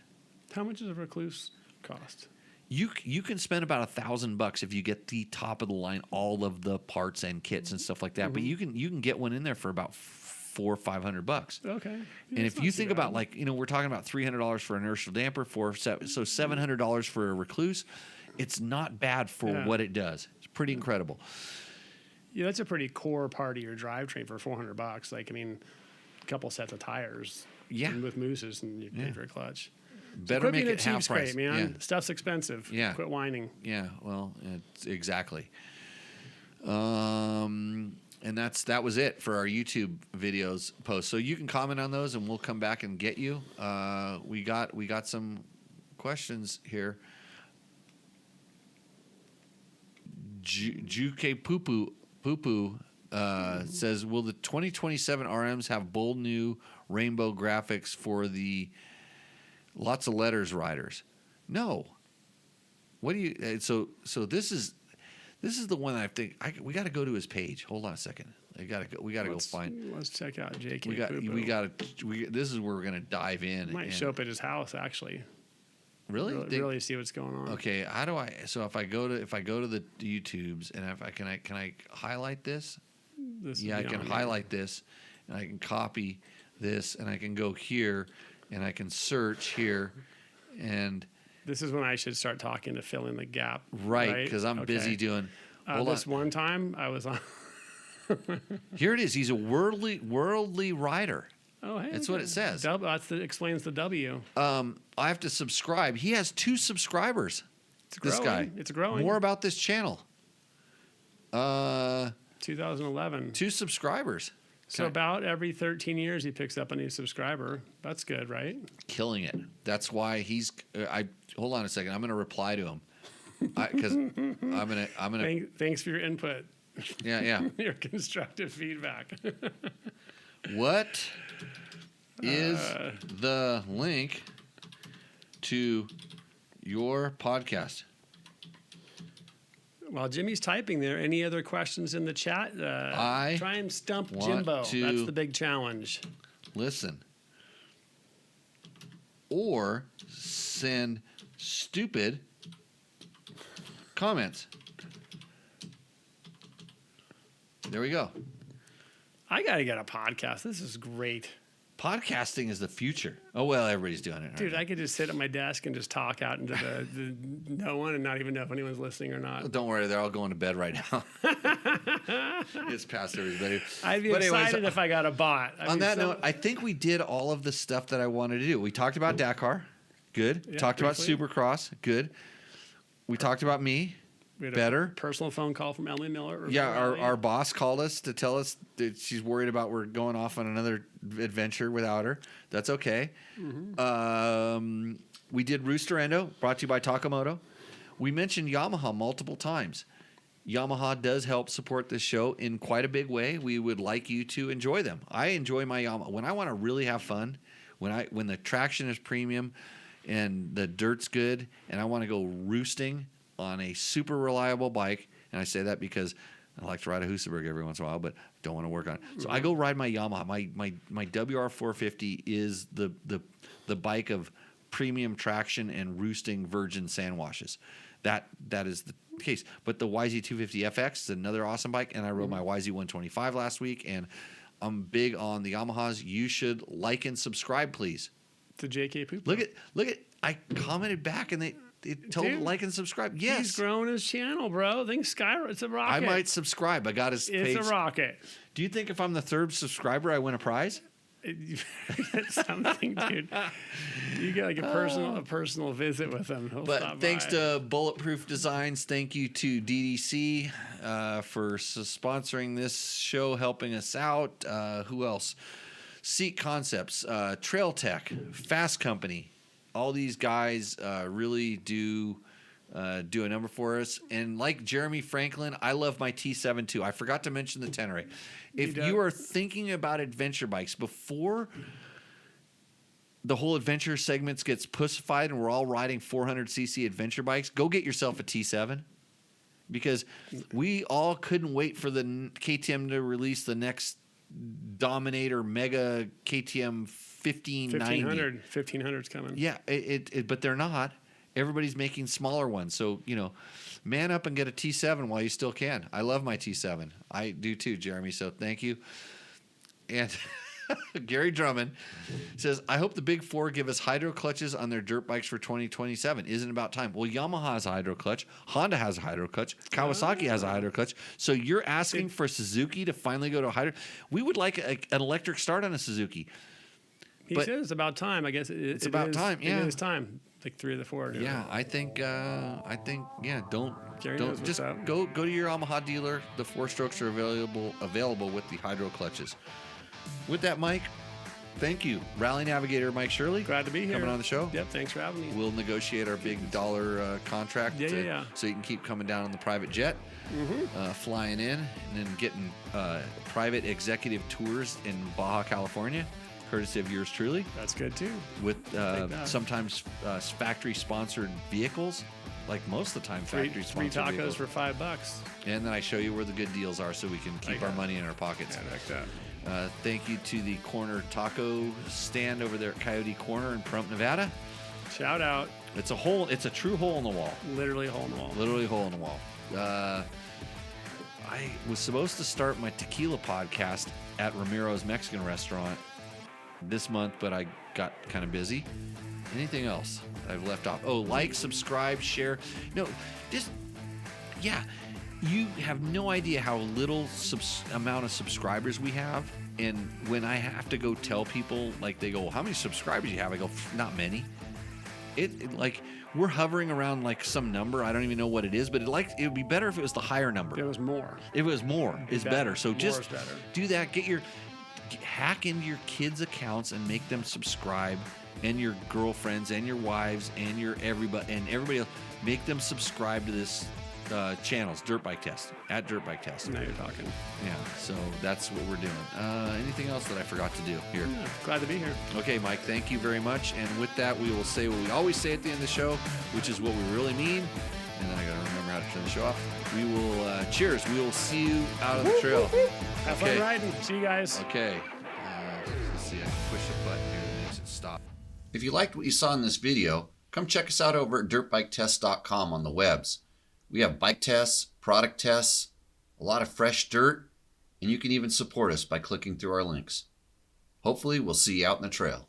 How much does a Recluse cost? You can spend about $1,000 if you get the top of the line, all of the parts and kits and stuff like that. But you can get one in there for about $400 or $500. Okay. Yeah, and if you think about, like, we're talking about $300 for an inertial damper, so $700 for a Recluse. It's not bad for what it does. It's pretty incredible. Yeah, that's a pretty core part of your drivetrain for $400. Like, I mean, a couple sets of tires. Yeah. And with mooses and you pay for a clutch. Better make it half price, great, man. Yeah. Stuff's expensive. Yeah. Quit whining. Yeah. Well, exactly. And that was it for our YouTube videos posts. So you can comment on those, and we'll come back and get you. We got some questions here. Juke Poo Poo says, will the 2027 RMs have bold new rainbow graphics for the lots of letters riders? No. What do you? So this is the one that I think we got to go to his page. Hold on a second. We got to go find. Let's check out JK. This is where we're gonna dive in. Might show up at his house actually. Really? Really see what's going on. Okay, how do I? So if I go to the YouTubes and can I highlight this? I can highlight this, and I can copy this, and I can go here, and I can search here, and this is when I should start talking to fill in the gap. Right, because I'm busy doing. One time I was on. Here it is. He's a worldly rider. Oh, hey. That's what it says. Explains the W. I have to subscribe. He has 2 subscribers. This guy. It's growing. More about this channel. 2011. 2 subscribers. So about every 13 years, he picks up a new subscriber. That's good, right? Killing it. That's why he's. Hold on a second. I'm going to reply to him because I'm gonna. Thanks for your input. Yeah. Your constructive feedback. What is the link to your podcast? While Jimmy's typing there, any other questions in the chat? Try and stump Jimbo. That's the big challenge. Listen. Or send stupid comments. There we go. I got to get a podcast. This is great. Podcasting is the future. Oh, well, everybody's doing it. Dude, I could just sit at my desk and just talk out into the no one and not even know if anyone's listening or not. Don't worry, they're all going to bed right now. It's past everybody. I'd be excited if I got a bot. On that note, I think we did all of the stuff that I wanted to do. We talked about Dakar. Good. Yeah, talked briefly. about Supercross. Good. We talked about me. We had Better. a personal phone call from Emily Miller. Yeah, our boss called us to tell us that she's worried about we're going off on another adventure without her. That's okay. Mm-hmm. We did Roosterendo, brought to you by Takamoto. We mentioned Yamaha multiple times. Yamaha does help support this show in quite a big way. We would like you to enjoy them. I enjoy my Yamaha. When I want to really have fun, when the traction is premium and the dirt's good and I want to go roosting on a super reliable bike, and I say that because I like to ride a Husaberg every once in a while, but don't want to work on it. So I go ride my Yamaha. My WR450 is the bike of premium traction and roosting virgin sand washes. That is the case. But the YZ250FX is another awesome bike, and I rode my YZ125 last week, and I'm big on the Yamahas. You should like and subscribe, please. To JK Poop. Look at I commented back, and they told him like and subscribe. Yes. He's growing his channel, bro. It's a rocket. I might subscribe. I got his page. It's a rocket. Do you think if I'm the 3rd subscriber, I win a prize? That's something, dude. You get like a personal visit with him. But thanks to Bulletproof Designs, thank you to DDC for sponsoring this show, helping us out. Who else? Seat Concepts, Trail Tech, Fast Company. All these guys really do a number for us. And like Jeremy Franklin, I love my T7 too. I forgot to mention the Tenere. If you are thinking about adventure bikes, before the whole adventure segments gets pussified and we're all riding 400cc adventure bikes, go get yourself a T7. Because we all couldn't wait for the KTM to release the next Dominator Mega KTM 1590. 1500's coming. Yeah, but they're not. Everybody's making smaller ones. So, man up and get a T7 while you still can. I love my T7. I do too, Jeremy. So thank you. And Gary Drummond says, I hope the Big Four give us hydro clutches on their dirt bikes for 2027. Isn't it about time? Well, Yamaha has a hydro clutch. Honda has a hydro clutch. Kawasaki has a hydro clutch. So you're asking for Suzuki to finally go to a hydro? We would like an electric start on a Suzuki. He says it's about time. I guess it's about time. Yeah, it is time. Like 3 of the 4. Yeah, I think. Yeah, don't just up. go to your Yamaha dealer. The 4-strokes are available with the hydro clutches. With that, Mike, thank you, Rally Navigator Mike Shirley. Glad to be here. Coming on the show. Yep, thanks for having me. We'll negotiate our big dollar contract. Yeah. So you can keep coming down on the private jet, flying in, and then getting private executive tours in Baja California. Courtesy of yours truly. That's good too. With sometimes factory-sponsored vehicles, like most of the time factory-sponsored three tacos vehicles. for $5. And then I show you where the good deals are so we can keep our money in our pockets. Yeah, like that. Thank you to the corner taco stand over there at Coyote Corner in Pahrump, Nevada. Shout out. It's a true hole in the wall. Literally a hole in the wall. Literally a hole in the wall. I was supposed to start my tequila podcast at Ramiro's Mexican restaurant this month, but I got kind of busy. Anything else I've left off? Oh, like, subscribe, share. No, You have no idea how little amount of subscribers we have. And when I have to go tell people, like they go, well, how many subscribers you have? I go, not many. Like we're hovering around like some number. I don't even know what it is, but it would be better if it was the higher number. It was more. If it was more, is better. So More just is better. do that. Hack into your kids' accounts and make them subscribe, and your girlfriends and your wives and everybody else. Make them subscribe to this channels, Dirt Bike Test, at Dirt Bike Test. Now you're talking. Yeah, so that's what we're doing. Anything else that I forgot to do here? Yeah, glad to be here. Okay, Mike, thank you very much. And with that, we will say what we always say at the end of the show, which is what we really mean. And then I got to remember how to turn the show off. We will, cheers. We will see you out on the trail. Have fun riding. See you guys. Okay. Let's see, I can push a button here that makes it stop. If you liked what you saw in this video, come check us out over at dirtbiketest.com on the webs. We have bike tests, product tests, a lot of fresh dirt, and you can even support us by clicking through our links. Hopefully, we'll see you out in the trail.